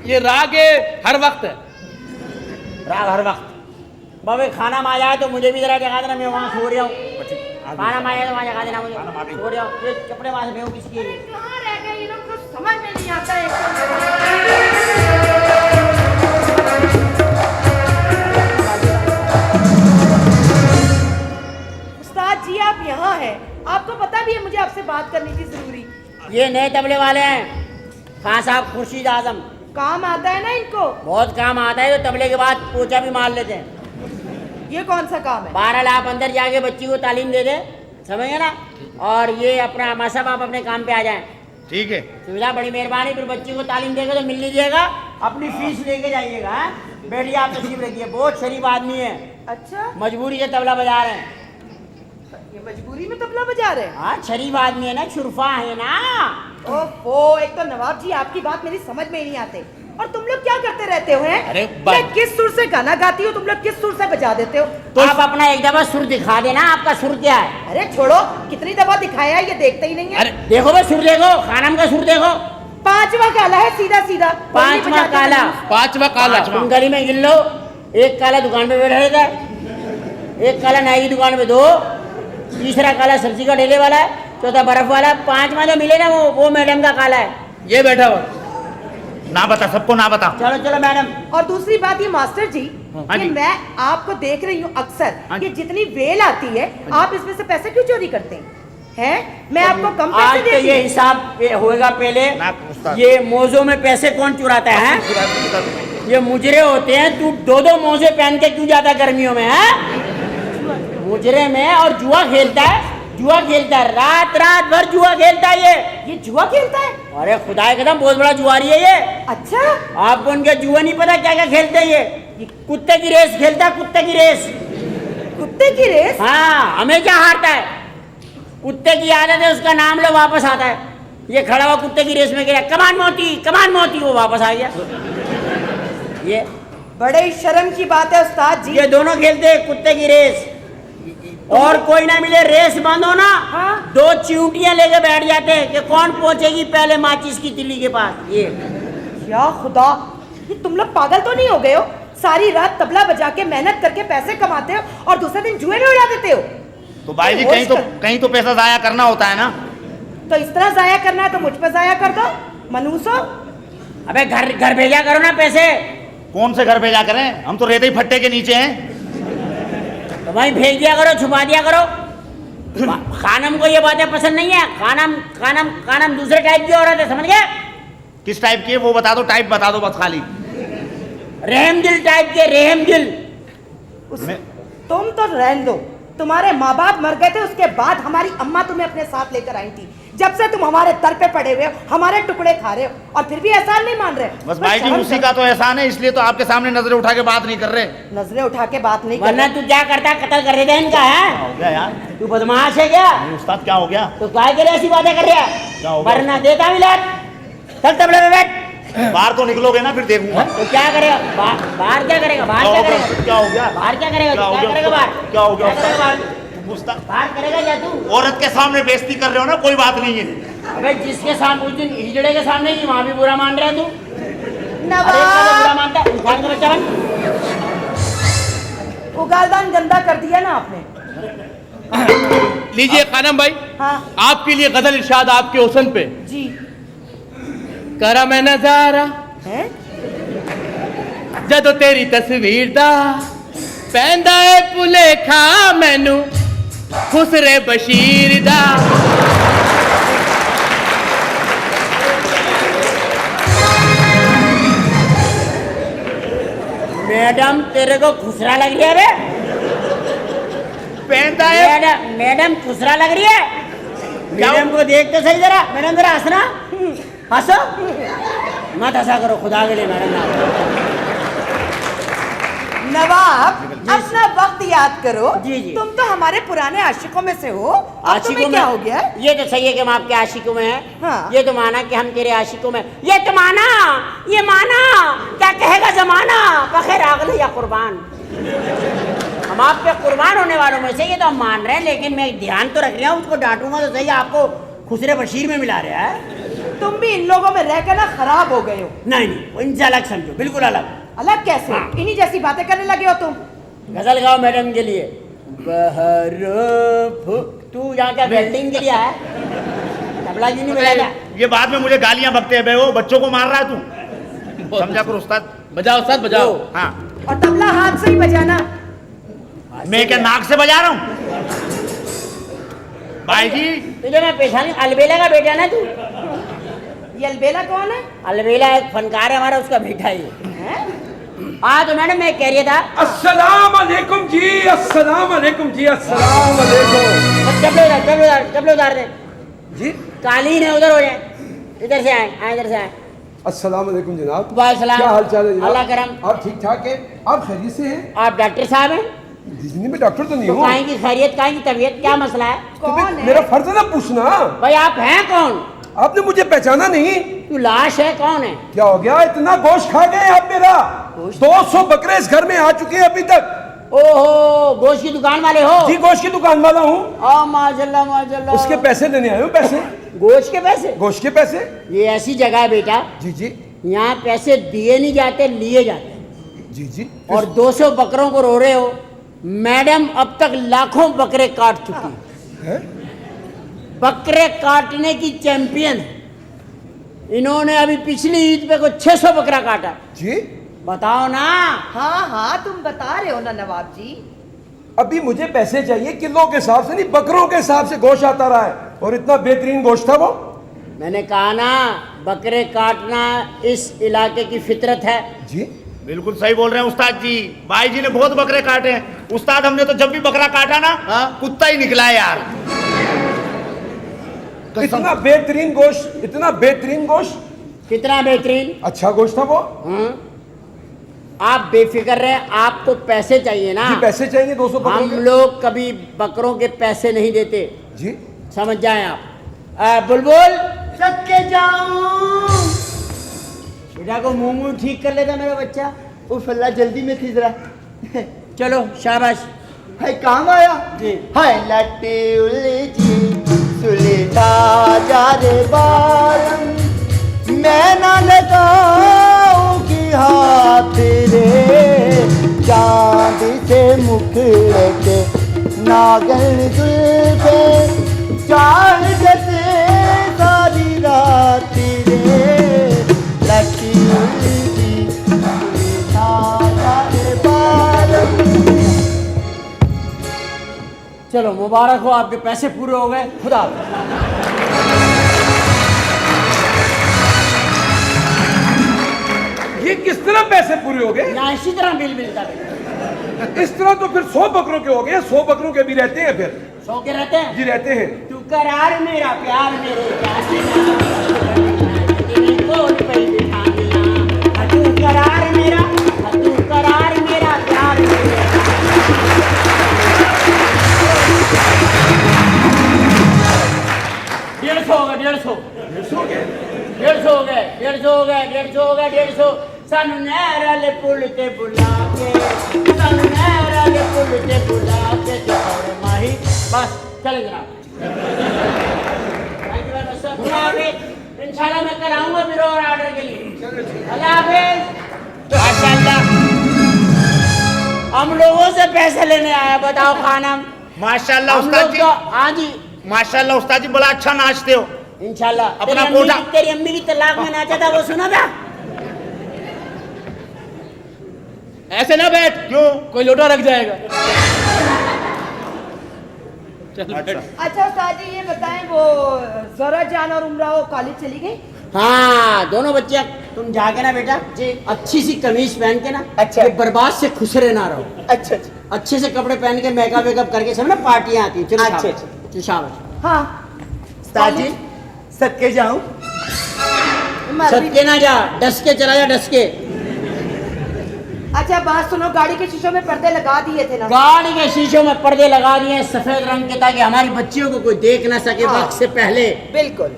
ये राग है, हर वक्त है। राग हर वक्त। बाबे खाना में आ जाए तो मुझे भी जरा जगा देना, मैं वहाँ सो रहा हूँ। खाना में आ जाए तो वहाँ जगा देना मुझे, सो रहा हूँ। ये कपड़े वहाँ से भेजो किसके लिए? कहाँ रह गए ये लोग, कुछ समझ में नहीं आता है। उस्ताद जी आप यहाँ हैं, आपको पता भी है मुझे आपसे बात करनी थी जरूरी। ये नए तबले वाले हैं, खान साहब खुर्शीद आजम। काम आता है ना इनको? बहुत काम आता है, तो तबले के बाद पोछा भी मार लेते हैं। ये कौन सा काम है? 12 लाख अंदर जाके बच्ची को तालीम दे दे, समझे ना? और ये अपना मासाब आप अपने काम पे आ जाएं। ठीक है। सुविधा बड़ी मेहरबानी। फिर बच्ची को तालीम देगा तो मिल लीजिएगा, अपनी फीस लेके जाइएगा। हाँ? बैठिए, आप तशरीफ रखिए। बहुत शरीफ आदमी है, अच्छा, मजबूरी से तबला बजा रहे हैं। ये मजबूरी में तबला बजा रहे हैं? हाँ, शरीफ आदमी है ना, शुरफा है ना। ओहो, एक तो नवाब जी आपकी बात मेरी समझ में ही नहीं आते। और तुम लोग क्या करते रहते हो हैं? अरे मैं किस सुर से गाना गाती हूँ, तुम लोग किस सुर से बजा देते हो? तो आप अपना एक दफा सुर दिखा देना, आपका सुर क्या है? अरे छोड़ो, कितनी दफा दिखाया है, ये देखते ही नहीं है। अरे देखो भाई, सुर देखो, खानम का सुर देखो। 5वां काला है, सीधा सीधा। 5वां काला। 5वां काला। तुम गली में गिन लो, एक काला दुकान पे बैठा रहता है, एक काला नाई की दुकान पे 2, तीसरा काला सब्जी का ठेले वाला है, चौथा बर्फ वाला, 5वां जो मिले ना वो मैडम का काला है। ये बैठा हुआ। ना बता, सबको ना बता। चलो चलो मैडम। और दूसरी बात ये मास्टर जी, हाँ कि जी। मैं आपको देख रही हूँ अक्सर, हाँ ये जितनी वेल आती है आप इसमें से पैसे क्यों चोरी करते हैं? हैं? मैं आपको कम आज पैसे तो देती ये हूँ। हिसाब होएगा पहले। ना, उस्ताद। ये मोजों में पैसे कौन चुराता है? ये मुजरे होते हैं। तू 2-2 मोजे पहन के क्यों जाता है गर्मियों में? है मुजरे में। और जुआ खेलता है, जुआ खेलता है, रात रात भर जुआ खेलता है ये जुआ खेलता है? अरे खुदा के कसम, बहुत बड़ा जुआरी है ये। अच्छा, आपको उनके जुआ नहीं पता क्या क्या खेलते हैं ये कुत्ते की रेस खेलता है, कुत्ते की रेस। कुत्ते की रेस? हाँ, हमेशा हारता है। कुत्ते की आदत है, उसका नाम लो वापस आता है। ये खड़ा हुआ कुत्ते की रेस में गिरा, कमान मोती, कमान मोती, वो वापस आ गया। ये बड़े ही शर्म की बात है उस्ताद जी। ये दोनों खेलते हैं कुत्ते की रेस। और कोई ना मिले, रेस बंद हो ना, हाँ। 2 चिंटियां लेके बैठ जाते हैं कि कौन पहुंचेगी पहले माचिस की तिल्ली के पास। ये या खुदा, ये तुम लोग पागल तो नहीं हो गए हो? सारी रात तबला बजा के मेहनत करके पैसे कमाते हो और दूसरे दिन जुए में उड़ा देते हो। तो भाई जी, होश कर। कहीं तो पैसा जाया करना होता है ना। तो इस तरह जाया करना है तो मुझ पर जाया कर दो, मनूसो। अबे घर घर भेजा करो ना पैसे। कौन से घर भेजा करें, हम तो रेते ही फट्टे के नीचे हैं। तो वहीं भेज दिया करो, छुपा दिया करो। खानम को ये बातें पसंद नहीं है। खानम खानम खानम दूसरे टाइप की औरत है, समझ गए? किस टाइप की है वो बता दो, टाइप बता दो बस खाली। रहम दिल टाइप के, रहम दिल। तुम तो रहने दो, तुम्हारे माँ बाप मर गए थे, उसके बाद हमारी अम्मा तुम्हें अपने साथ लेकर आई थी। जब से तुम हमारे दर पे पड़े हुए हो, हमारे टुकड़े खा रहे हो, और फिर भी एहसान नहीं मान रहे। बस भाई जी उसी का तो एहसान है, इसलिए तो आपके सामने नजरें उठा के बात नहीं कर रहे। नजरें उठा के बात नहीं कर वरना रहे। तू क्या करता, कत्ल कर देता इनका है? हो गया यार, तू बदमाश है क्या? उस्ताद क्या हो गया? तो काय के लिए ऐसी बातें कर रहा क्या है? हो गया? वरना देता मिलाद। चल तबले पे बैठ। बाहर तो निकलोगे ना, फिर देखूंगा। तो क्या करेगा? बाहर क्या करेगा? बाहर क्या करेगा? क्या हो गया? बाहर क्या करेगा? क्या हो क्या गया? करेगा बाहर? क्या हो गया? क्या करेगा बाहर? उस्ताद बाहर करेगा क्या तू? औरत के सामने बेइज्जती कर रहे हो ना, कोई बात नहीं है। अबे जिसके सामने उस दिन हिजड़े के सामने ही वहां भी बुरा मान रहा है तू। अरे इसका तो नवाब, बुरा मानता है, इंसान का बच्चा बन। उगालदान गंदा कर दिया ना आपने। लीजिए खानम भाई, हाँ आपके लिए गजल इरशाद आपके हुस्न पे। जी करा मैं नजारा है। जदों तेरी तस्वीर दा पैंदा है भुलेखा मैनू खुसरे बशीर दा। मैडम तेरे को खुसरा लग रही है बे? पहनता है मैडम खुसरा लग रही है? मैडम को देख तो सही जरा। मैडम जरा हंसना, हंसो। मत हंसा करो खुदा के लिए मैडम ना। नवाब, अपना वक्त याद करो। जी, जी। तुम तो हमारे पुराने आशिकों में से हो। अब आशिकों तुम्हें में क्या हो गया? ये तो सही है कि हम आपके आशिकों में हैं। हाँ। ये तो माना कि हम तेरे आशिकों में। ये तो माना, ये माना क्या कहेगा जमाना, बखैर आगले या कुर्बान। हम आपके कुर्बान होने वालों में से, ये तो हम मान रहे हैं, लेकिन मैं ध्यान तो रख रहा हूँ, उसको डांटूंगा तो सही। आपको खुसरे बशीर में मिला रहा है। तुम भी इन लोगों में रहकर ना खराब हो गए हो। नहीं नहीं, वो इनसे अलग समझो, बिल्कुल अलग। अलग कैसे? हाँ। इन्हीं जैसी बातें करने लगे हो तुम। गजल गाओ मैडम के लिए। तू यहाँ क्या वेल्डिंग के लिए आया? तबला जी नहीं बजाता? ये बाद में मुझे गालियां बकते हैं बे, वो बच्चों को मार रहा है तू। समझा करो उस्ताद। बजाओ उस्ताद बजाओ। हाँ, और तबला हाथ से ही बजाना। मैं क्या नाक से बजा रहा हूँ? भाई जी तुझे मैं पेशानी, अलबेला का बेटा ना तू? ये अलबेला कौन है? अलबेला एक फनकार है हमारा, उसका बेटा ही है। हाँ तो मैडम मैं कह रहा था। अस्सलाम वालेकुम जी, अस्सलाम वालेकुम जी, अस्सलाम वालेकुम चपले उतार दे जी। कालीन है, उधर हो जाए। इधर से आए, इधर से आए। अस्सलाम वालेकुम जनाब। वालेकुम। क्या हाल चाल है जनाब? अल्लाह करम। आप ठीक ठाक हैं? आप खैरियत से हैं? आप डॉक्टर साहब हैं? जिंदगी में डॉक्टर तो नहीं तो हूँ। काहे की खैरियत, काहे की तबीयत, क्या मसला है? तो कौन भी है? मेरा फर्ज है ना पूछना। भाई आप हैं कौन? आपने मुझे पहचाना नहीं? तू लाश है, कौन है? क्या हो गया? इतना गोश्त खा गए आप मेरा। 200 बकरे इस घर में आ चुके हैं अभी तक। ओहो, गोश्त की दुकान वाले हो? जी गोश्त की दुकान वाला हूँ। माशाल्लाह माशाल्लाह। उसके पैसे लेने आए हूँ। पैसे? गोश्त के पैसे? गोश्त के पैसे? ये ऐसी जगह है बेटा, जी जी यहाँ पैसे दिए नहीं जाते, लिए जाते हैं। जी जी। और 200 बकरों को रो रहे हो। मैडम अब तक लाखों बकरे काट चुकी है? बकरे काटने की चैंपियन है। इन्होंने अभी पिछली ईद पे को 600 बकरा काटा। जी बताओ ना। हाँ हाँ, तुम बता रहे हो ना नवाब जी। अभी मुझे पैसे चाहिए, किलो के हिसाब से नहीं, बकरों के हिसाब से गोश्त आता रहा है, और इतना बेहतरीन गोश्त था वो। मैंने कहा ना, बकरे काटना इस इलाके की फितरत है। जी बिल्कुल सही बोल रहे हैं उस्ताद जी। भाई जी ने बहुत बकरे काटे हैं उस्ताद। हमने तो जब भी बकरा काटा ना, कुत्ता ही निकला है यार। इतना बेहतरीन गोश्त, इतना बेहतरीन गोश्त। कितना बेहतरीन। अच्छा गोश्त था वो। आप बेफिक्र रहे, आपको पैसे चाहिए ना? जी पैसे चाहिए 200 बकरों हम के। लोग कभी बकरों के पैसे नहीं देते, जी समझ जाएं आप। बुलबुल सद के जाऊं। बेटा को मुंह ठीक कर लेता मेरा बच्चा। उफ अल्लाह, जल्दी में थी जरा। चलो शाबाश। हाय काम आया जी। हाय लट्टे उलझी सुलेखा जा रे बालम, मैं ना लगाऊं कि हाथ रे चांद से मुखड़े के नागन जुल्फे चार जैसे सारी रात रे लट्टी उलझी सुलेखा जा रे बालम। चलो मुबारक हो, आपके पैसे पूरे हो गए। खुदा हाफिज। ये किस तरह पैसे पूरे हो गए? यहाँ इसी तरह बिल मिलता है। इस तरह तो फिर 100 बकरों के हो गए। 100 बकरों के भी रहते हैं फिर? 100 के रहते हैं? जी रहते हैं। तू करार मेरा प्यार मेरे प्यासे कोल पे बिठानिया, तू करार मेरा, तू करार मेरा प्यार मेरे। 150 हो गए, 150 150 के? 150 हो गए, 150 हो गए, 150 हो गए, 150। सानू नहर वाले पुल ते बुला के, सानू नहर वाले पुल ते बुला के ते और माही बस चले जनाब। Thank you very much sir. अल्लाह हाफिज। इंशाल्लाह मैं कल आऊंगा फिर और ऑर्डर के लिए। अल्लाह हाफिज। माशाल्लाह हम लोगों से पैसे लेने आया, बताओ खाना। माशाल्लाह हम उस्ताद लोग जी, तो हाँ जी माशाल्लाह उस्ताद जी, बड़ा अच्छा नाचते हो। इंशाल्लाह। अपना तेरी अम्मी की तलाक में नाचा था, वो सुना था? ऐसे ना बैठ, क्यों? कोई लोटा रख जाएगा। चल बैठ। अच्छा उस्ताद जी ये बताएं, वो जरा जान और उमराव कॉलेज चली गई? हाँ दोनों बच्चे। तुम जाके ना बेटा जी अच्छी सी कमीज पहन के ना, अच्छा। ये बर्बाद से खुसरे ना रहो। अच्छा अच्छा अच्छे से कपड़े पहन के मेकअप वेकअप करके सब ना पार्टियां आती हैं। चलो अच्छा, शाबाश। अच्छा। चलो शाबाश। हाँ उस्ताद जी सदके जाऊं? सदके ना जा, डस के चला जा, डस के। अच्छा बात सुनो, गाड़ी के शीशों में पर्दे लगा दिए थे ना? गाड़ी के शीशों में पर्दे लगा दिए सफेद रंग के, ताकि हमारी बच्चियों को कोई देख ना सके। हाँ। वक्त से पहले, बिल्कुल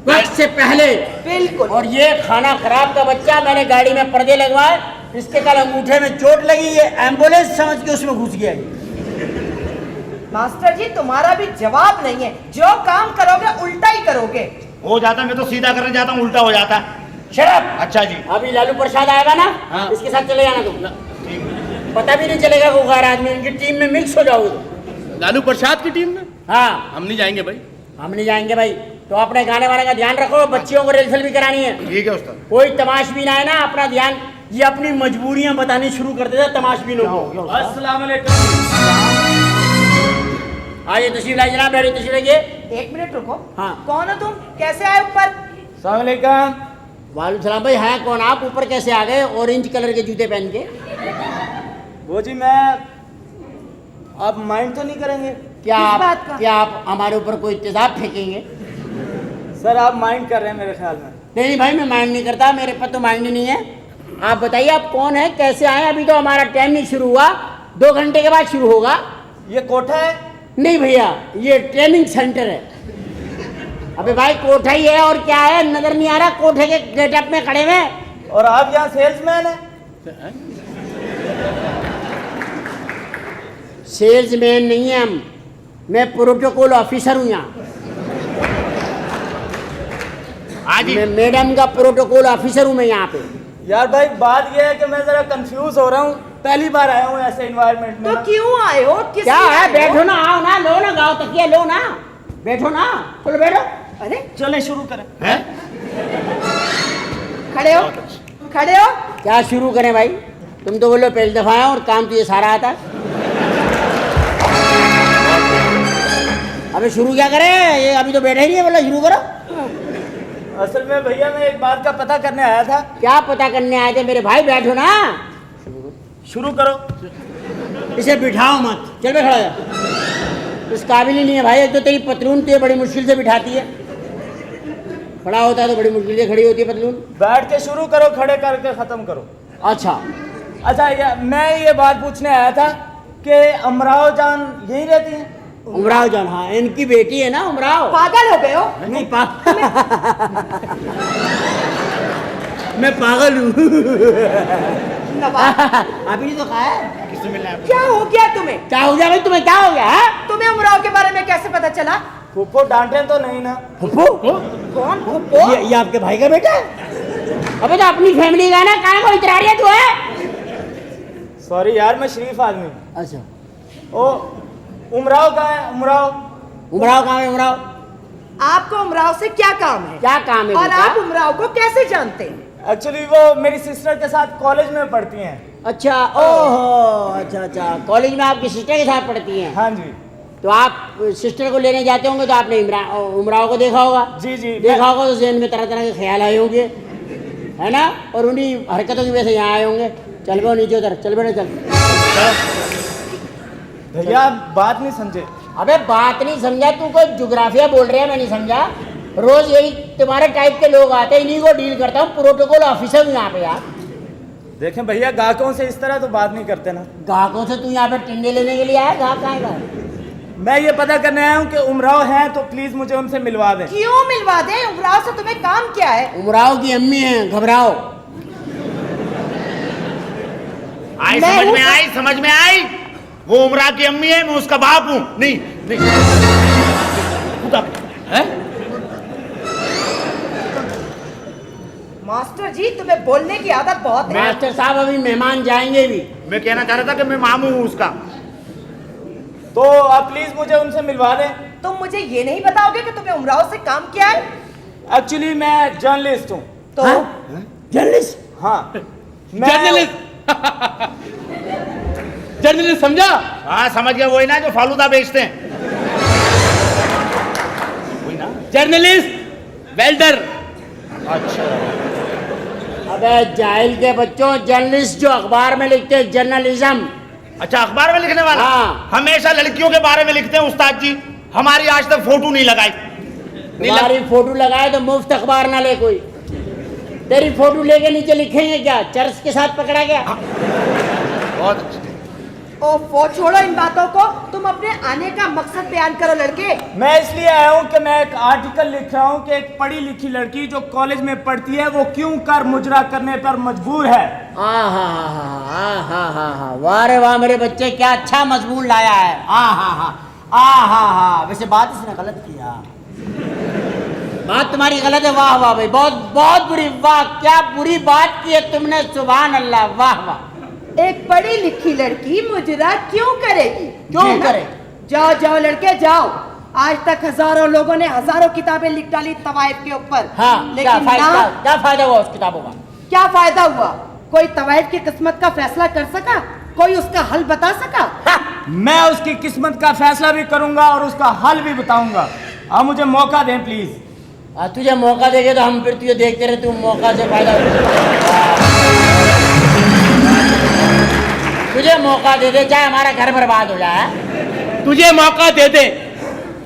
वक्त से पहले। बिल्कुल। और ये खाना खराब का बच्चा, मैंने गाड़ी में पर्दे लगवाए, इसके कल अंगूठे में चोट लगी, ये एम्बुलेंस समझ के उसमें घुस गया। मास्टर जी तुम्हारा भी जवाब नहीं है, जो काम करोगे उल्टा ही करोगे। हो जाता, मैं तो सीधा करने जाता हूँ, उल्टा हो जाता। शराब। अच्छा जी। अभी लालू प्रसाद आएगा ना, हाँ। इसके साथ चले जाना तुम। पता भी नहीं चलेगा वो गैर आदमी, इनकी टीम में मिक्स हो जाओगे। लालू प्रसाद की टीम में हाँ हम नहीं जाएंगे भाई। हम नहीं जाएंगे भाई। तो अपने गाने वाने का ध्यान रखो, बच्चियों को रिहर्सल भी करानी है। ठीक है उस्ताद। कोई तमाशबीन आए ना, अपना ध्यान, ये अपनी मजबूरियां बतानी शुरू कर देता तमाशबीनों को। अस्सलाम वालेकुम। आइए तशरीफ लाइए जनाब, बैठिए, तशरीफ लाइए। एक मिनट रुको। हाँ। कौन हो तुम, कैसे आए ऊपर? वालेकुम सलाम भाई। है कौन आप? ऊपर कैसे आ गए ऑरेंज कलर के जूते पहन के? वो जी मैं, आप माइंड तो नहीं करेंगे? क्या किस आप, बात का? क्या आप हमारे ऊपर कोई तेजाब फेंकेंगे? सर आप माइंड कर रहे हैं मेरे ख्याल में। नहीं भाई मैं माइंड नहीं करता, मेरे पास तो माइंड ही नहीं है। आप बताइए आप कौन है, कैसे आए? अभी तो हमारा टाइम नहीं शुरू हुआ, 2 घंटे के बाद शुरू होगा। ये कोठा है? नहीं भैया, ये ट्रेनिंग सेंटर है। अबे भाई कोठा ही है और क्या है, नजर नहीं आ रहा? कोठे के गेटअप में खड़े हुए। और आप यहाँ सेल्समैन हैं? सेल्समैन नहीं है हम, मैं प्रोटोकॉल ऑफिसर हूँ यहाँ। हाँ जी। मैं मैडम का प्रोटोकॉल ऑफिसर हूँ मैं यहाँ पे। यार भाई बात ये है कि मैं जरा कंफ्यूज हो रहा हूँ, पहली बार आया हूँ ऐसे एनवायरनमेंट में तो ना। क्यों आए हो, किस क्या लिए है, आए हो? बैठो ना, आओ ना, लो ना, गाओ तकिया लो ना, बैठो ना, चलो बैठो। अरे चले शुरू करें। हैं? खड़े हो, खड़े हो। क्या शुरू करें भाई? तुम तो बोलो पहली दफा है और काम तो ये सारा आता। अबे शुरू क्या करें, ये अभी तो बैठे ही नहीं है, बोलो शुरू करो। असल में भैया मैं एक बात का पता करने आया था। क्या पता करने आए थे मेरे भाई? बैठो ना, शुरू करो। इसे बिठाओ मत, चल बे खड़ा जा। इस काबिल ही नहीं है भाई, एक तो तेरी पतलून तो ये बड़ी मुश्किल से बिठाती है, खड़ा होता है तो बड़ी मुश्किल से खड़ी होती है पतलून। बैठ के शुरू करो, खड़े करके खत्म करो। अच्छा अच्छा मैं ये बात पूछने आया था कि अमराव जान यहीं रहती हैं? उमराव जान, हाँ इनकी बेटी है ना उमराव। पागल हो गए हो? नहीं मैं पागल हूँ। नवाब अभी तो कहा है। किससे मिलना है? क्या हो गया तुम्हें? क्या हो गया भाई, तुम्हें क्या हो गया है? तुम्हें उमराव के बारे में कैसे पता चला? फूफो डांटे तो नहीं ना? फुप्पू? कौन फूफो? ये आपके भाई का बेटा है? अबे तो अपनी फैमिली का ना, कहाँ को इतरा रही है तू है? सॉरी यार मैं शरीफ आदमी हूँ। अच्छा ओ उमराव कहाँ है? उमराव उमराव कहाँ है? उमराव आपको उमराव से क्या काम है? क्या काम है और बेटा? आप उमराव को कैसे जानते हैं? एक्चुअली वो मेरी सिस्टर के साथ कॉलेज में पढ़ती हैं। अच्छा ओहो, अच्छा अच्छा, कॉलेज में आपकी सिस्टर के साथ पढ़ती हैं? हाँ जी। तो आप सिस्टर को लेने जाते होंगे तो आपने उमराव को देखा होगा। जी, जी। देखा होगा तो जहन में तरह तरह के ख्याल आए होंगे, है ना, और उन्हीं हरकतों की वजह से यहाँ आए होंगे। चल बो नीचे उधर, चल बेटे चल। भैया आप बात नहीं समझे। अबे बात नहीं समझा, तू कोई ज्योग्राफिया बोल रहा है, मैं नहीं समझा। रोज यही तुम्हारे टाइप के लोग आते हैं, इन्हीं को डील करता हूँ, प्रोटोकॉल ऑफिसर हूँ यहाँ पे यार। देखें भैया, ग्राहकों से इस तरह तो बात नहीं करते ना। ग्राहकों से तू यहाँ पे टिंडे लेने के लिए आया? ग्राहक कहाँ का? मैं ये पता करने आया हूँ कि उमराव हैं तो प्लीज मुझे उनसे मिलवा दें। क्यों मिलवा दे? उमराव से तुम्हें काम क्या है? उमराव की अम्मी है, घबराओ। आई मैं समझ हूँ में आई, समझ में आई। वो उमरा की अम्मी है, मैं उसका बाप हूँ। नहीं नहीं खुदा। हैं? मास्टर जी तुम्हें बोलने की आदत बहुत है। मास्टर साहब अभी मेहमान जाएंगे भी। मैं कहना चाह रहा था कि मैं मामू हूँ उसका। तो आप प्लीज मुझे उनसे मिलवा दें। तुम मुझे ये नहीं बताओगे कि तुम्हें उमराव से काम क्या है? एक्चुअली मैं जर्नलिस्ट हूँ। तो जर्नलिस्ट? हाँ जर्नलिस्ट जर्नलिस्ट समझा? हाँ समझ गया, वही ना जो फालूदा बेचते हैं। वही ना। Journalist welder. अच्छा अबे जाहिल के बच्चों, जर्नलिस्ट जो अखबार में लिखते हैं, जर्नलिज्म। अच्छा, अखबार में लिखने वाला। हाँ। हमेशा लड़कियों के बारे में लिखते हैं उस्ताद जी। हमारी आज तक फोटो नहीं लगाई। तुम्हारी फोटो लगाए तो मुफ्त अखबार ना ले कोई। तेरी फोटो लेके नीचे लिखेंगे क्या? चर्च के साथ पकड़ा गया। बहुत अच्छा। ओफो, छोड़ो इन बातों को, तुम अपने आने का मकसद बयान करो लड़के। मैं इसलिए आया हूँ कि मैं एक आर्टिकल लिख रहा हूँ कि एक पढ़ी लिखी लड़की जो कॉलेज में पढ़ती है वो क्यों कर मुजरा करने पर मजबूर है। वाह रे वाह मेरे बच्चे, क्या अच्छा मजमून लाया है। वैसे बात इसने गलत किया, बात तुम्हारी गलत है। वाह वाह भाई, बहुत बहुत बुरी। वाह क्या बुरी बात की है तुमने, सुभान अल्लाह। वाह वाह। एक पढ़ी लिखी लड़की मुजरा क्यों करेगी? क्यों करे? जाओ जाओ लड़के जाओ। आज तक हजारों लोगों ने हजारों किताबें लिख डाली तवाइफ के ऊपर। हाँ, क्या लेकिन फायदा हुआ उस किताबों का? क्या फायदा हुआ? कोई तवाइफ की किस्मत का फैसला कर सका? कोई उसका हल बता सका? मैं उसकी किस्मत का फैसला भी करूंगा और उसका हल भी बताऊंगा। आप मुझे मौका दें प्लीज। तुझे मौका देंगे तो हम फिर तुझे देखते रहे, तू मौका से फायदा। तुझे मौका दे दे, चाहे हमारा घर बर्बाद हो जाए। तुझे मौका दे दे,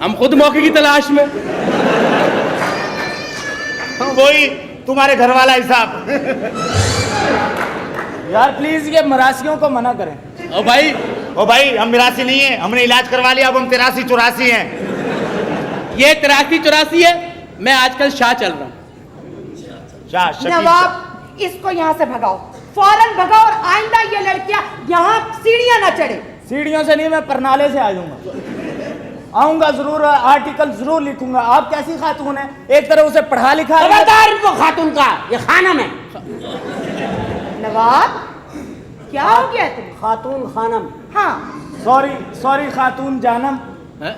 हम खुद मौके की तलाश में। वही तुम्हारे घर वाला हिसाब। यार प्लीज ये मरासियों को मना करें। ओ भाई, ओ भाई, हम मिरासी नहीं है, हमने इलाज करवा लिया, अब हम 83-84 हैं। ये 83-84 है। मैं आजकल शाह चल रहा हूँ। शाह शकील। नवाब, इसको यहाँ से भगाओ, फौरन भगाओ, और आइंदा ये लड़कियां यहाँ सीढ़ियां ना चढ़े। सीढ़ियों से नहीं, मैं परनाले से आ जाऊंगा। आऊंगा जरूर, आर्टिकल जरूर लिखूंगा। आप कैसी खातून है? एक तरह उसे पढ़ा लिखा है। खबरदार इनको खातून का, ये खानम है। नवाब क्या हो गया तुम्हें? खातून खानम। हाँ, सॉरी खातून जानम। हैं?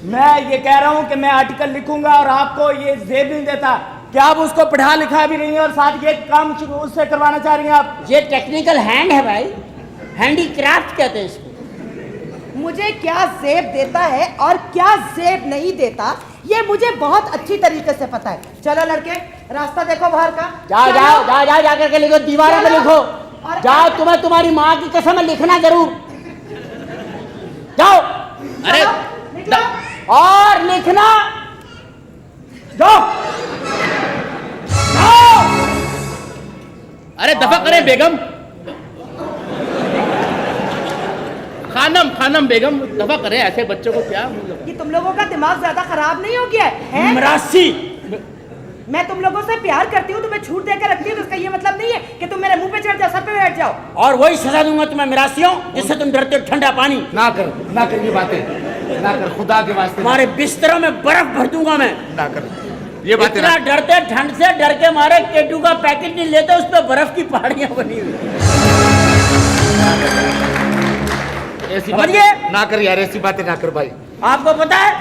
मैं ये कह रहा हूँ कि मैं आर्टिकल लिखूंगा और आपको ये जेब नहीं देता कि आप उसको पढ़ा लिखा भी नहीं है और साथ ये काम उससे करवाना चाह रही हैं आप। ये टेक्निकल हैंड है भाई, हैंडीक्राफ्ट कहते हैं इसको। मुझे क्या जेब देता है और क्या जेब नहीं देता ये मुझे बहुत अच्छी तरीके से पता है। चलो लड़के, रास्ता देखो बाहर का। जाओ चलो। जाओ जाओ जाओ, जाकर के लिखो, दीवारों पे चलो। लिखो। और- जाओ, तुम्हें तुम्हारी माँ की कसम है, लिखना जरूर। जाओ अरे चलो, निकलो। और लिखना। जाओ जाओ। अरे दफा करें बेगम। खानम बेगम, दफा करें। ऐसे बच्चों को क्या कि तुम लोगों का दिमाग ज्यादा खराब नहीं हो गया है? मरासी। मैं तुम लोगों से प्यार करती हूँ, तुम्हें छूट देकर रखती हूँ, तो इसका ये मतलब नहीं है कि तुम मेरे मुंह पे चढ़ जाओ, सर पे बैठ जाओ। और वही सजा दूंगा तुम्हें मिरासियों, जिससे तुम डरते हो। ठंडा पानी ना कर ये बातें, ना कर, खुदा के वास्ते तुम्हारे बिस्तरों में बर्फ भर दूंगा मैं। ना कर ये बातें। इतना डरते, ठंड से डर के मारे केटू का पैकेट नहीं लेते, उस पर बर्फ की पहाड़ियां बनी हुई। ऐसी समझिए? बातें ना कर यार, ऐसी बातें ना कर भाई। आपको पता है,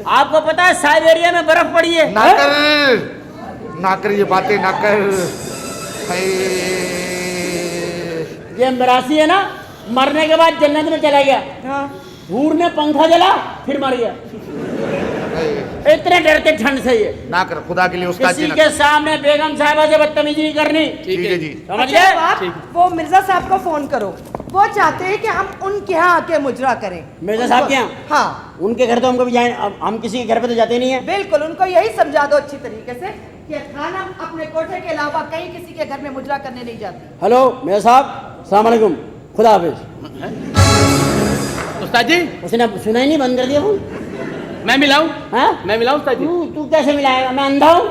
आपको पता है साइबेरिया में बर्फ पड़ी है? ना कर ये बातें, ना कर। हाय। ये मरासी है ना, मरने के बाद जन्नत में चला गया। हाँ हूर ने पंखा जला फिर मर गया। इतने डरते ठंड से ये। ना कर खुदा के लिए उसका किसी के सामने बेगम साहिबा से बदतमीजी नहीं करनी। ठीक है जी। समझ अच्छा गए? बाप, वो मिर्जा साहब को फोन करो, वो चाहते हैं कि हम उनके यहाँ आके मुजरा करें। मिर्जा साहब के यहाँ? हाँ उनके घर तो हमको भी जाए, अब हम किसी के घर पे तो जाते नहीं है। बिल्कुल, उनको यही समझा दो अच्छी तरीके से कि खाना अपने कोठे के अलावा कहीं किसी के घर में मुजरा करने नहीं जाती। हेलो मिर्जा साहब, अस्सलाम वालेकुम, खुदा हाफिज। उस्ताद जी उसने सुना ही नहीं, बंद कर दिया फोन। मैं मिलाऊं? हाँ? मैं मिलाऊं उस्ताद जी? तू कैसे मिलाएगा? मैं अंधा हूँ?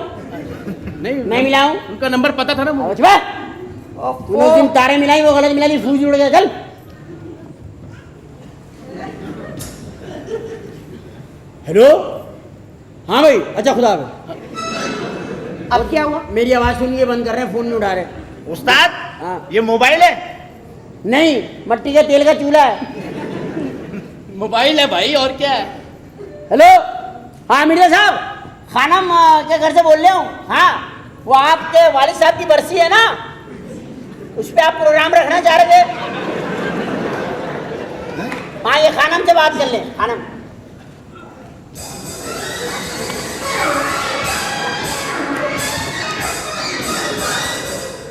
नहीं मैं मिलाऊं? उनका नंबर पता था ना मुझे। तूने उस दिन तारे मिलाई, वो गलत मिलाई, फ्यूज उड़ गया। चल हेलो, हाँ भाई, अच्छा खुदा हाफिज। अब क्या हुआ? मेरी आवाज सुन के बंद कर रहे हैं, फोन नहीं उठा रहे। उस्ताद हाँ। ये मोबाइल है? नहीं, मट्टी के तेल का चूल्हा है। मोबाइल है भाई, और क्या है? हेलो, हाँ मिर्जा साहब, खानम के घर से बोल रहे हूँ। हाँ, वो आपके वालिद साहब की बरसी है ना, उस पे आप प्रोग्राम रखना चाह रहे थे। हाँ, ये खानम से बात कर लें। खानम,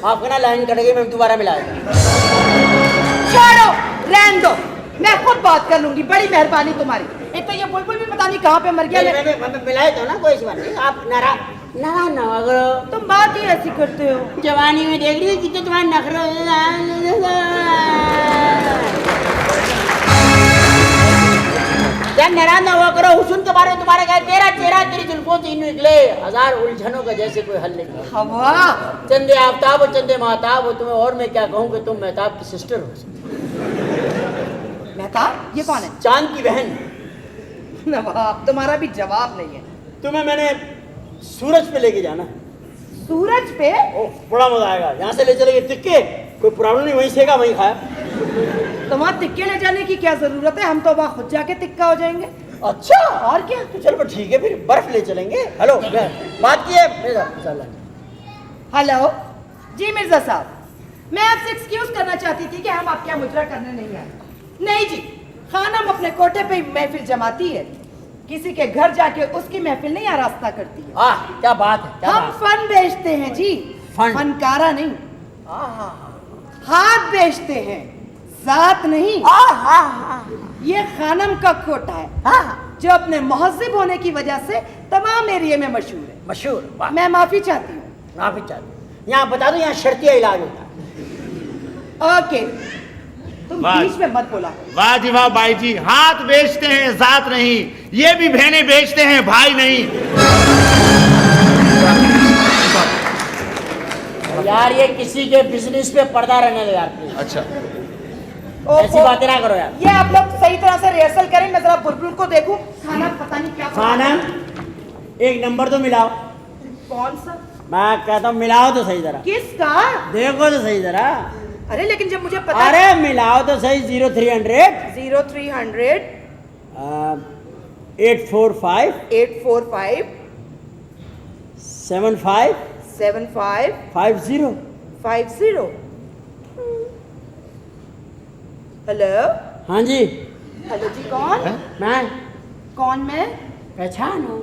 आपका ना लाइन कट गई, मैं दोबारा मिलाऊंगा। छोड़ो, रहने दो, मैं खुद बात कर लूंगी। बड़ी मेहरबानी तुम्हारी। एक तो ये बुलबुल भी पता नहीं कहाँ पे मर गया। मैं मिलाए तो ना, कोई बात नहीं। आप नाराज ना करो। तुम बात ही ऐसी करते हो। जवानी में देख रही हो कितने तुम्हारे नखरे। नाराज ना हुआ करो। हुस्न के बारे में तुम्हारे कहा, तेरा चेहरा तेरी जुल्फों से निकले हजार उलझनों का जैसे कोई हल नहीं। हवा चंदे आफ्ताब और चंदे महताब हो तुम्हें, और मैं क्या कहूँ कि तुम महताब की सिस्टर हो। मेहताब, ये कौन है? चांद की बहन। नवाब, तुम्हारा भी जवाब नहीं है। तुम्हें मैंने सूरज पे लेके जाना। सूरज पे? ओह, बड़ा मजा आएगा। यहाँ से ले चलेंगे तिक्के, कोई प्रॉब्लम नहीं, वहीं सेका वहीं खाया। तुम्हारा तिक्के ले जाने की क्या जरूरत है? हम तो वहाँ खुद जाके तिक्का हो जाएंगे। अच्छा, और क्या? तो चलो ठीक है, फिर बर्फ ले चलेंगे। हेलो, बात की है हेलो जी मिर्जा साहब, मैं आपसे एक्सक्यूज करना चाहती थी कि हम आपके यहाँ मुजरा करने नहीं आए। नहीं जी, खानम अपने कोठे पे ही महफिल जमाती है, किसी के घर जाके उसकी महफिल नहीं आरास्ता करती है। क्या बात है, क्या हम बात? फन बेचते हैं जी, फन? फनकारा नहीं। हाथ बेचते हैं, जात नहीं। ये खानम का कोटा है जो अपने महजिब होने की वजह से तमाम एरिया में मशहूर है। मशहूर, वाह। मैं माफी चाहती हूँ। माफी चाहती हूँ। यहाँ बता दो, यहाँ शर्तिया इलाज होता है। ओके, तुम वाह। बीच में मत बोला। वाह जी वाह भाई जी, हाथ बेचते हैं जात नहीं, ये भी बहनें बेचते हैं भाई नहीं। यार ये किसी के बिजनेस पे पर्दा रहने लगा। अच्छा, ऐसी बातें ना करो यार। ये आप लोग सही तरह से रिहर्सल करें, मैं जरा बुलबुल को देखूं। खाना पता नहीं क्या खाना, एक नंबर तो मिलाओ। कौन सा? मैं कहता हूँ मिलाओ तो सही जरा, किसका? देखो तो सही जरा। अरे लेकिन जब मुझे पता अरे मिलाओ तो सही। 0300 0300 845 845 75 75 50। 50। हेलो, हाँ जी, हेलो जी, कौन? मैं कौन मैं? पहचानो।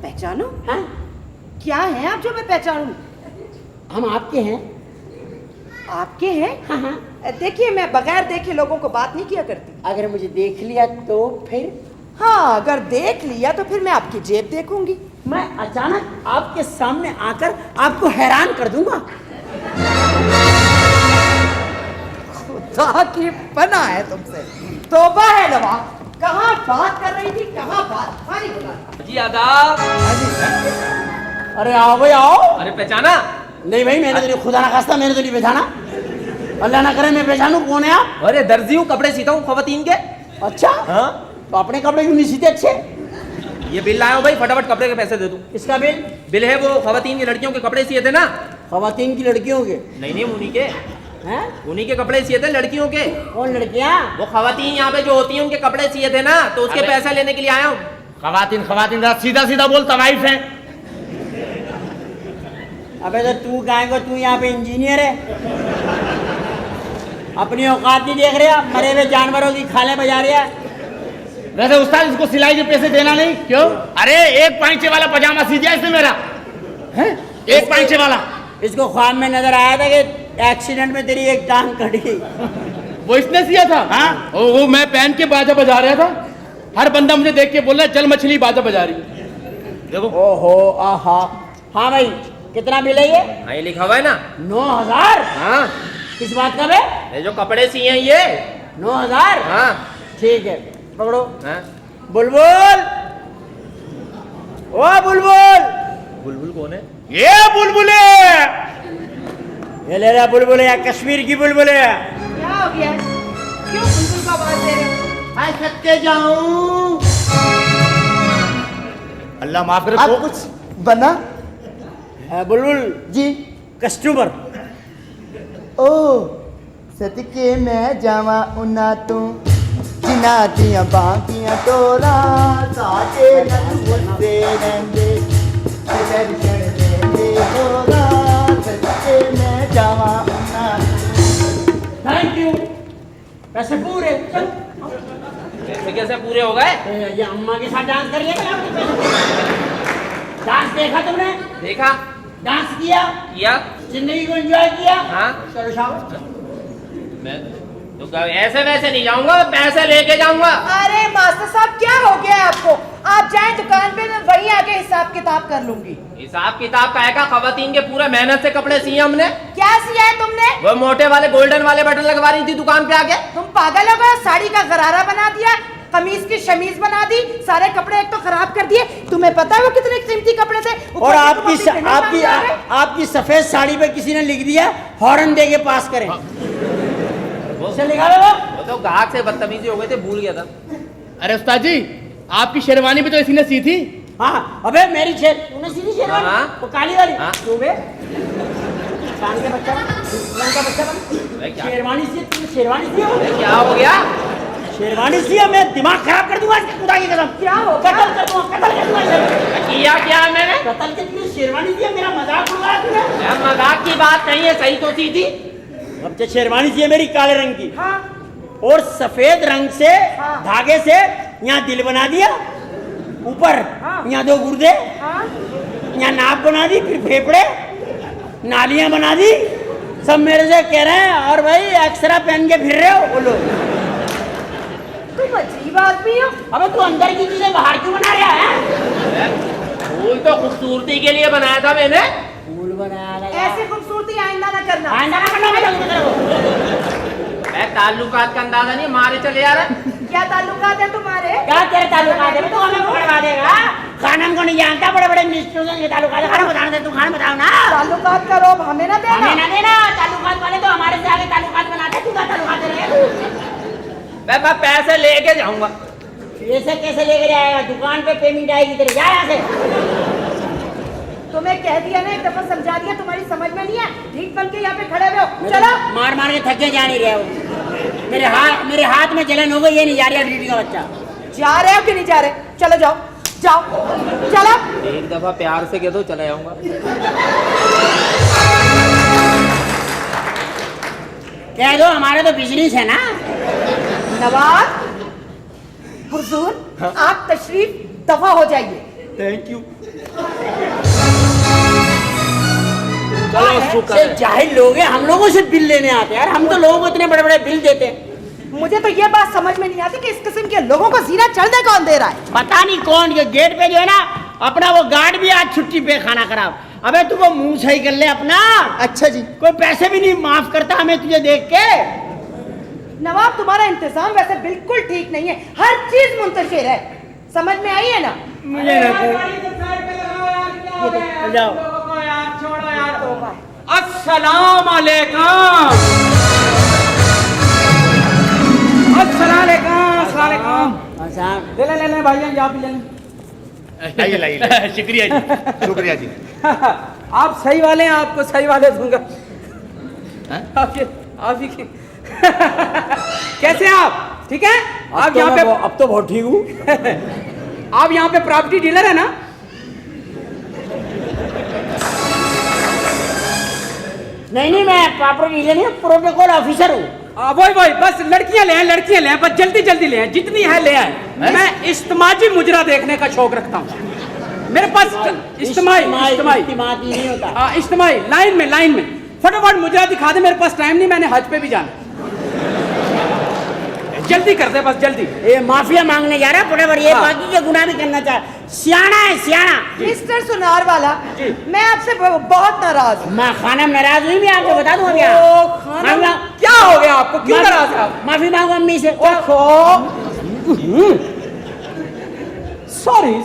पहचानो? हाँ, क्या है आप जो मैं पहचानूं? हम आपके हैं। आपके हैं? हाँ हाँ। देखिए, मैं बगैर देखे लोगों को बात नहीं किया करती। अगर मुझे देख लिया तो फिर? हाँ, अगर देख लिया तो फिर मैं आपकी जेब देखूंगी। मैं अचानक आपके सामने आकर आपको हैरान कर दूंगा। खुदा की पना है तुमसे। तौबा है नवाब, कहाँ बात कर रही थी, कहाँ बात। पानी बुला। जी आदाब। अरे आओ भाई आओ। अरे पहचाना? नहीं भाई, मैंने तो नहीं, खुदा ना खास्ता मैंने तो नहीं पहचाना। अल्लाह ना करे मैं पहचानूं। कौन है आप? अरे दर्जी हूँ, कपड़े सीता हूँ खवातीन के। अच्छा, हाँ, तो अपने कपड़े क्यों नहीं सीते अच्छे? ये बिल लाया हूँ भाई, फटाफट कपड़े के पैसे दे दूँ। किसका बिल? बिल है वो खवातीन की लड़कियों के कपड़े सिए थे ना। खवातीन की लड़कियों के? नहीं नहीं, उन्हीं के, हैं? उन्हीं के कपड़े सिए थे लड़कियों के। कौन लड़कियां? वो खवातीन यहाँ पे जो होती हैं उनके कपड़े सिए थे ना, तो उसके पैसे लेने के लिए आया हूँ। खवातीन खवातीन सीधा सीधा बोल, तवाइफ है। अबे तो तू कहेंगे, तू यहाँ पे इंजीनियर है? अपनी औकात नहीं देख रहे आप, मरे हुए जानवरों की खाले बजा रहे हैं। वैसे उस्ताद इसको सिलाई के पैसे देना नहीं? क्यों? अरे एक पाइंचे वाला पजामा सी दिया इसने मेरा है, एक पाइंचे वाला। इसको ख्वाब में नजर आया था कि एक्सीडेंट में तेरी एक टांग कट गई। वो इसने सिया था? हाँ। वो मैं पहन के बाजा बजा रहा था, हर बंदा मुझे देख के बोल रहा है चल मछली बाजा बजा रही है। देखो ओहो आहा। हाँ भाई कितना बिल है ये? हाँ, ये लिखा हुआ है ना। 9,000। हाँ, किस बात का बे? ये जो कपड़े सिए हैं ये। 9,000। हाँ। ठीक है पकड़ो। हाँ। बुलबुल, ओ बुलबुल। बुलबुल कौन है? ये बुलबुले। ये ले रहा बुलबुल है, कश्मीर की बुलबुल है। क्या हो गया? क्यों बुलबुल का आवाज दे रहे हो? हाय सत्य जाऊं। अल्लाह माफ करे। आप कुछ बना बुलबुल जी? कस्टमर। ओ सदके मैं जावा उना तू जिना दिया बाकियां टोला साजे नलुते रहंदे दर्शन देंदे होगा सदके मैं जावा उना तू। Thank you. पैसे पूरे। चल। कैसे कैसे पूरे हो गए? ये अम्मा के साथ डांस करिए क्या? डांस देखा तुमने? देखा? डांस किया? किया? जिंदगी को एंजॉय किया? हाँ। चलो शाबाश। मैं तो ऐसे वैसे नहीं जाऊंगा, पैसे लेके जाऊंगा। अरे मास्टर साहब क्या हो गया है आपको? आप जाएं दुकान पे, मैं वहीं आके हिसाब किताब कर लूंगी। हिसाब किताब का है का? खवातीन के पूरे मेहनत से कपड़े सिए हमने। क्या सिया है तुमने? वो मोटे वाले गोल्डन वाले बटन लगवा रही थी दुकान पे आके। तुम पागल हो गए? साड़ी का गरारा बना दिया, कमीज की शमीज बना दी, सारे कपड़े एक तो खराब कर दिए। तुम्हें पता है वो कितने कीमती कपड़े थे? और आपकी सफेद साड़ी पे किसी ने लिख दिया हॉर्न दे के पास करें। उसे लिखा हुआ वो तो गाहक से बदतमीजी हो गई थी, भूल गया था। अरे उस्ताद जी, आपकी शेरवानी भी तो इसी ने सी थी। हाँ अबे मेरी तूने सीधी शेरवानी? हाँ। वो काली वाली? हाँ। तू बे कान के बच्चा बन, का बच्चा बन। क्या? शेरवानी सी तूने शेरवानी सी हो? क्या हो गया? शेरवानी सी है, मैं दिमाग खराब कर दूंगा इसके खुदा की कसम। क्या हो? कत्ल कर दूंगा, कत्ल कर दूंगा। किया क्या मैंने? कत्ल के तूने शेरवानी सी है, मेरा मजाक उड़ाया तूने। मजाक की बात नहीं है, सही तो सी थी। अब तो शेरवानी सी है मेरी काले रंग की, हाँ। और सफेद रंग से हाँ। धागे से यहाँ दिल बना दिया, ऊपर हाँ। यहाँ 2 गुर्दे, हाँ? यहाँ नाक बना दी, फिर फेफड़े, नालियां बना दी। सब मेरे से कह रहे हैं और भाई एक्सरा पहन के फिर रहे हो। बोलो तुम अजीब आदमी हो। अबे तू अंदर की चीजें बाहर क्यों बना रहा है? फूल तो खूबसूरती के लिए बनाया था मैंने। फूल बनाया ऐसी खूबसूरती आइंदा ना करना। आइंदा ना करना बेटा। मैं ताल्लुकात का अंदाजा नहीं, मारे चले जा रहे। क्या ताल्लुकात है तुम्हारे? क्या तेरे ताल्लुकात है? तू हमें पकड़वा देगा? खानन को नहीं जानता, बड़े बड़े मिनिस्टरों के ताल्लुकात है। खाना बताना दे, तू खाना बताओ ना। ताल्लुकात का रोब हमें ना देना। हमें ना देना, ताल्लुकात वाले तो हमारे से आगे ताल्लुकात बनाते, तू क्या ताल्लुकात दे रहे है? मैं पैसे लेके जाऊंगा। ऐसे कैसे लेके जाएगा? दुकान पे पेमेंट आएगी तेरे, जा यहाँ से। तुम्हें कह दिया ना, एक दफा समझा दिया, तुम्हारी समझ में नहीं है। ठीक बन के यहाँ पे खड़े हुए हो। चलो। मार मार के थके जा नहीं रहे हो। मेरे हाथ में जलन हो गई, ये नहीं जा रहा ड्यूटी का बच्चा। जा रहे हो कि नहीं जा रहे? चलो जाओ जाओ चलो। एक दफा प्यार से कह दो, चला जाऊंगा। कह दो हमारा तो बिजनेस है ना। नवाज हुजूर, आप तशरीफ दफा हो जाइए। Thank you. जाहिल लोग हैं, हम लोगों से बिल लेने आते हैं यार। हम तो लोगों को इतने बड़े बड़े बिल देते हैं। मुझे तो ये बात समझ में नहीं आती कि इस किस्म के लोगों को जीना चढ़ने कौन दे रहा है। पता नहीं कौन, ये गेट पे जो है ना अपना वो गार्ड भी आज छुट्टी पे, खाना खराब। अबे तू वो मुंह सही कर ले अपना। अच्छा जी। कोई पैसे भी नहीं माफ करता हमें तुझे देख के। नवाब तुम्हारा इंतजाम वैसे बिल्कुल ठीक नहीं है, हर चीज मुंतशिर है। समझ में आई है ना? मुझे जाओ। अस्सलाम वालेकुम। अस्सलाम वालेकुम। ले ले ले ले भाई, आप भी ले ले। लाइए शुक्रिया जी। शुक्रिया जी। आप सही वाले हैं, आपको सही वाले दूंगा। आप ही कैसे हैं आप? ठीक है? आप यहाँ पे अब तो बहुत ठीक हूँ। आप यहाँ पे प्रॉपर्टी डीलर है ना? नहीं मैं प्रॉपर्टी डीलर नहीं, प्रोटोकॉल ऑफिसर हूँ। वही बस लड़कियां ले आए बस जल्दी ले आए, जितनी है ले आए। मैं इस्तेमाजी मुजरा देखने का शौक रखता हूँ, मेरे पास इस्तेमाई नहीं होता। इस्तेमाई लाइन में फटाफट मुजरा दिखा दे, मेरे पास टाइम नहीं, मैंने हज पे भी जाना। जल्दी कर दे बस जल्दी। ये माफिया मांगने जा रहा है फटाफट, ये बाकी के गुनाह भी करना चाहे। सियाना है सियाना। मिस्टर सुनार वाला, मैं आपसे बहुत नाराज हूँ। मैं खाना नाराज हुई, मैं आपको बता दूं। क्या हो गया आपको, क्यों नाराज है आप? माफी मांगो अम्मी से।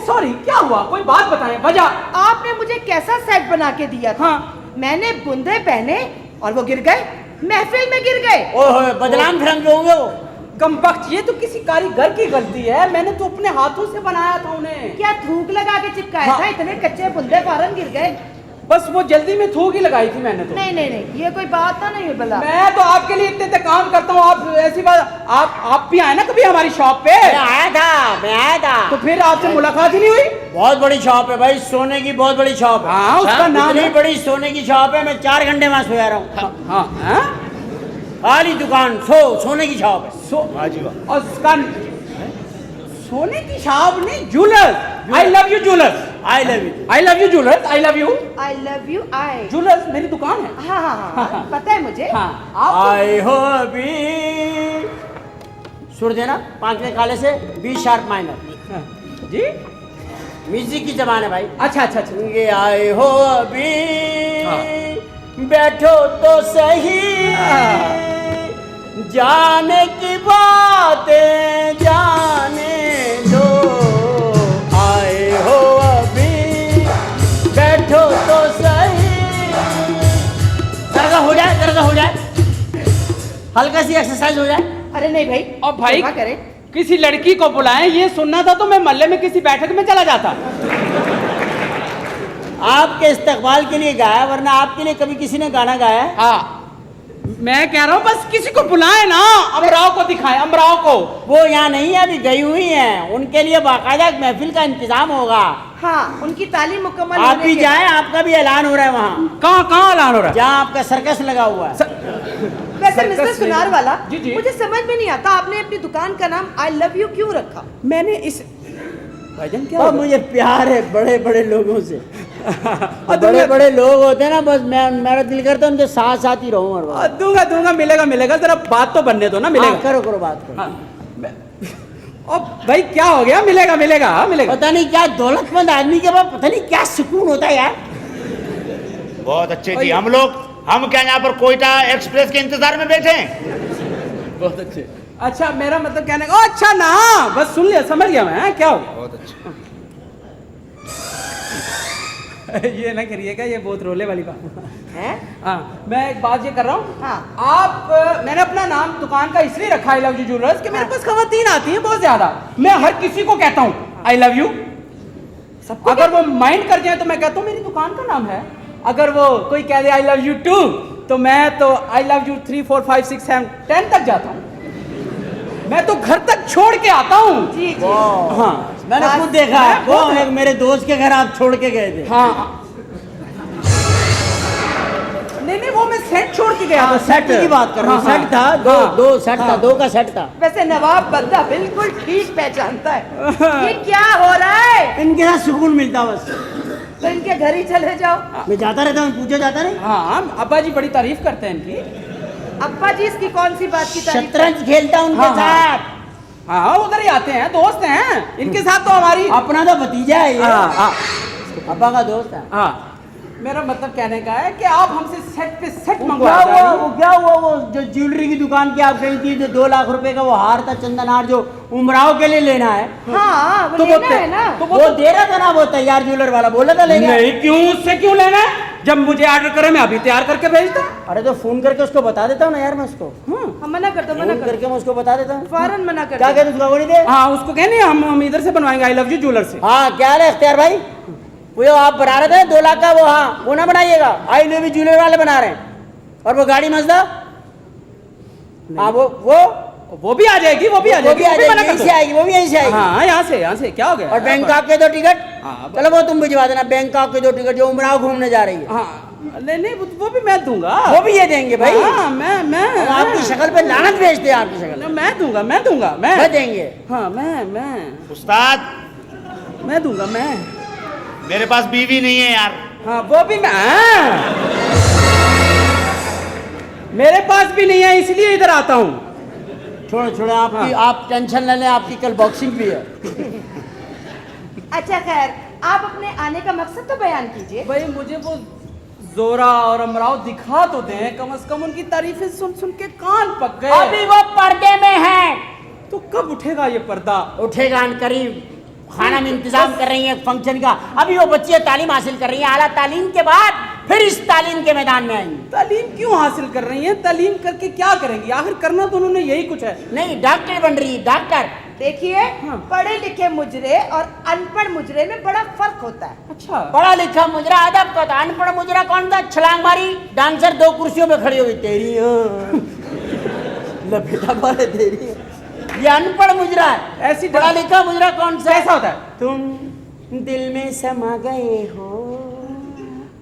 सॉरी क्या हुआ, कोई बात बताएं वजह। आपने मुझे कैसा सेट बना के दिया था? मैंने बुंदे पहने और वो गिर गए, महफिल में गिर गए। ओए बदनाम फिरंग जो होंगे वो। कमबख्त, ये तो किसी कारीगर की गलती है, मैंने तो अपने हाथों से बनाया था उन्हें। क्या थूक लगा के चिपकाया था? इतने कच्चे बुंदे फौरन गिर गए। बस वो जल्दी में थूक ही लगाई थी मैंने तो। नहीं, ये कोई बात ना नहीं है भला। मैं तो आपके लिए इतने काम करता हूँ, आप ऐसी बात, आप भी आए ना कभी हमारी शॉप पे? मैं आया था। तो फिर आपसे मुलाकात ही नहीं हुई? बहुत बड़ी शॉप है भाई, सोने की बहुत बड़ी शॉप है। हाँ, उसका नाम इतनी है? बड़ी सोने की शॉप है, मैं 4 घंटे वहां सोया रहा हूँ। हाँ, खाली दुकान, सोने की शॉप है। और उसका सोने की शॉप नहीं, jewellers. I love you jewellers. I love you. I love you jewellers. I love you jewellers, मेरी दुकान है। हाँ, पता है मुझे। आई हो बी, सुर देना 5वें काले से 20 शार्प माइनर। जी म्यूजिक की जबान है भाई। अच्छा। ये आई हो अभी बैठो तो सही, जाने की बातें जाने दो। आए हो अभी बैठो तो सही। जरा हो जाए, हल्का सी एक्सरसाइज हो जाए। अरे नहीं भाई, और भाई क्या करें? किसी लड़की को बुलाएं, ये सुनना था तो मैं मोहल्ले में किसी बैठक में चला जाता। आपके इस्तकबाल के लिए गाया, वरना आपके लिए कभी किसी ने गाना गाया है? हाँ, मैं कह रहा हूँ बस किसी को बुलाए ना, अमराव को दिखाएं, अमराव को। वो यहाँ नहीं है, अभी गई हुई हैं, उनके लिए बाकायदा एक महफिल का इंतजाम होगा। हाँ, उनकी तालीम मुकम्मल आप होने भी के जाएं, आपका भी ऐलान हो रहा है वहाँ। कहाँ ऐलान हो रहा है? जहाँ आपका सर्कस लगा हुआ है। वैसे मिस्टर सुनार वाला, जी। मुझे समझ में नहीं आता आपने अपनी दुकान का नाम आई लव यू क्यों रखा? मैंने इस भाईजान क्या और मुझे प्यार है बड़े लोगों से। बड़े लोग होते हैं ना, बस मेरा दिल करता है उनके साथ ही रहूं हर वक्त। दूंगा, मिलेगा, जरा बात तो बनने दो ना। मिलेगा। करो बात करो। अब भाई क्या हो गया? मिलेगा। पता नहीं क्या दौलतमंद आदमी के पास पता नहीं क्या सुकून होता है यार। बहुत अच्छे जी। हम क्या यहाँ पर कोयटा एक्सप्रेस के इंतजार में बैठे हैं? बहुत अच्छे। अच्छा, मेरा मतलब कहने का, अच्छा ना, बस सुन लिया, समझ गया मैं। क्या हो गया? बहुत अच्छा। ये ना करिएगा, ये बहुत रोले वाली बात है। हाँ, मैं एक बात ये कर रहा हूँ। हाँ। मैंने अपना नाम दुकान का इसलिए रखा आई लव यू जूलर्स कि मेरे पास खवातीन आती हैं बहुत ज्यादा। मैं हर किसी को कहता हूँ आई लव यू। अगर वो माइंड कर जाए तो मैं कहता हूँ मेरी दुकान का नाम है। अगर वो कोई कह दे आई लव यू टू, तो मैं तो आई लव यू 3 4 5 6 7 10 तक जाता हूँ। मैं तो घर तक छोड़ के आता हूँ। जी। हाँ, मैंने खुद देखा है। वो एक मेरे दोस्त के घर आप छोड़ के गए थे। हाँ, नहीं, वो मैं सेट छोड़ के गया। सेट की बात कर रहा हूँ। सेट था, दो सेट था, 2 का सेट था। वैसे नवाब बंदा बिल्कुल ठीक पहचानता है। ये क्या हो रहा है? इनके साथ सुकून मिलता बस। तो इनके घर ही चले जाओ। मैं जाता रहता हूँ, पूछा जाता नहीं। हाँ, अब्बा जी बड़ी तारीफ करते हैं इनकी। अब्बा जी इसकी कौन सी बात की तारीफ? शतरंज खेलता उनके साथ। हाँ, उधर ही आते हैं, दोस्त हैं इनके साथ। तो हमारी अपना तो भतीजा है ये। अब्बा का दोस्त है। हाँ, मेरा मतलब कहने का है कि आप हमसे सेट पे सेट मंगवा क्या हुआ वो जो ज्वेलरी की दुकान की आप गई थी, जो 2 लाख रुपए का वो हार था, चंदन हार, जो उमराव के लिए लेना है। हाँ, वो तो लेना है ना। तो वो दे रहा था ना, वो तैयार ज्वेलर वाला बोला था लेगा। नहीं, क्यों उससे क्यों लेना है? जब मुझे ऑर्डर करे मैं अभी तैयार करके भेजता। अरे तो फोन करके उसको बता देता हूँ ना यार, मैं उसको हम मना करते, मना फोन कर। करके मैं उसको बता देता हूँ। फौरन मना कर। क्या कहते उसका वो नहीं दे। हाँ, उसको कहने हम इधर से बनवाएंगे आई लव यू ज्वेलर से। हाँ, क्या है इख्तियार भाई, वो आप बना रहे थे 2 लाख का, वो हाँ वो ना बनाइएगा, आई लव यू ज्वेलर वाले बना रहे हैं। और वो गाड़ी मजदा, हाँ वो भी आ जाएगी, वो भी आ जाएगी, यहीं से आएगी, वो भी यहीं से आएगी। हाँ, यहाँ से क्या हो गया? और बैंकॉक के 2 टिकट, हाँ, चलो वो तुम भिजवा देना। बैंकॉक के 2 टिकट जो उमराव घूमने जा रही है। हाँ, नहीं नहीं वो भी मैं दूंगा। वो भी ये देंगे भाई। हाँ मैं आपकी शक्ल पे लानत भेजते हैं, आपकी शक्ल मैं दूंगा मैं देंगे। हाँ मैं उस्ताद दूंगा मैं। मेरे पास बीवी नहीं है यार। हाँ वो भी मैं। मेरे पास भी नहीं है, इसलिए इधर आता हूँ। छोड़ो आपकी, आप टेंशन न लें, आपकी कल बॉक्सिंग भी है। अच्छा खैर, आप अपने आने का मकसद तो बयान कीजिए। भाई मुझे वो जोरा और अमराव दिखा तो दें, कम से कम उनकी तारीफें सुन सुन के कान पक गए। अभी वो पर्दे में है। तो कब उठेगा ये पर्दा? उठेगा करीब। खाना में इंतजाम कर रही है फंक्शन का। अभी वो बच्चियां तालीम हासिल कर रही हैं, आला तालीम के बाद फिर इस तालीम के मैदान में आएंगी। तालीम क्यों हासिल कर रही हैं? तालीम करके क्या करेंगी? आखिर करना तो उन्होंने यही कुछ है। नहीं, डॉक्टर बन रही है, डॉक्टर। देखिए, पढ़े लिखे मुजरे और अनपढ़ मुजरे में बड़ा फर्क होता है। अच्छा, पढ़ा लिखा मुजरा अदब का था, अनपढ़ मुजरा कौन था? छलांग मारी डांसर 2 कुर्सियों पे खड़ी हुई, तेरी लपेटा मारे तेरी। ये अनपढ़ मुजरा है। ऐसी पढ़ा लिखा मुजरा कौन सा? कैसा होता है? तुम दिल में समा गए हो,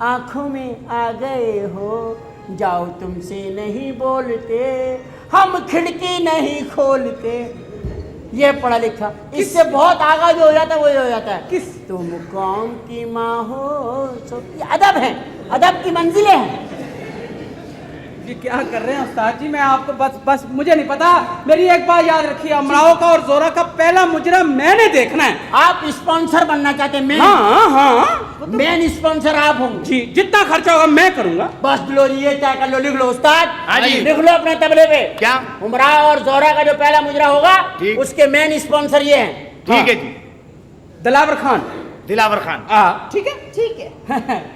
आंखों में आ गए हो, जाओ तुमसे नहीं बोलते, हम खिड़की नहीं खोलते। ये पढ़ा लिखा। इससे बहुत आगा जो हो जाता है वही हो जाता है। किस? तुम कौन की माँ हो सो। ये अदब है, अदब की मंजिलें हैं। ये क्या कर रहे हैं उस्ताद जी? मैं आपको बस मुझे नहीं पता। मेरी एक बात याद रखिए, अमराव का और जोरा का पहला मुजरा मैंने देखना है। आप स्पॉन्सर बनना चाहते हैं? मैं हाँ मेन स्पॉन्सर आप होंगे जी, जितना खर्चा होगा मैं करूंगा। बस लो जी, ये तय कर लो, लिख लो उस्ताद। हाँ जी। लिख लो अपने तबले पे। क्या? उमराव और जोरा का जो पहला मुजरा होगा, ठीक। उसके मेन स्पॉन्सर ये हैं। ठीक है जी। दिलावर खान। दिलावर खान। ठीक है ठीक है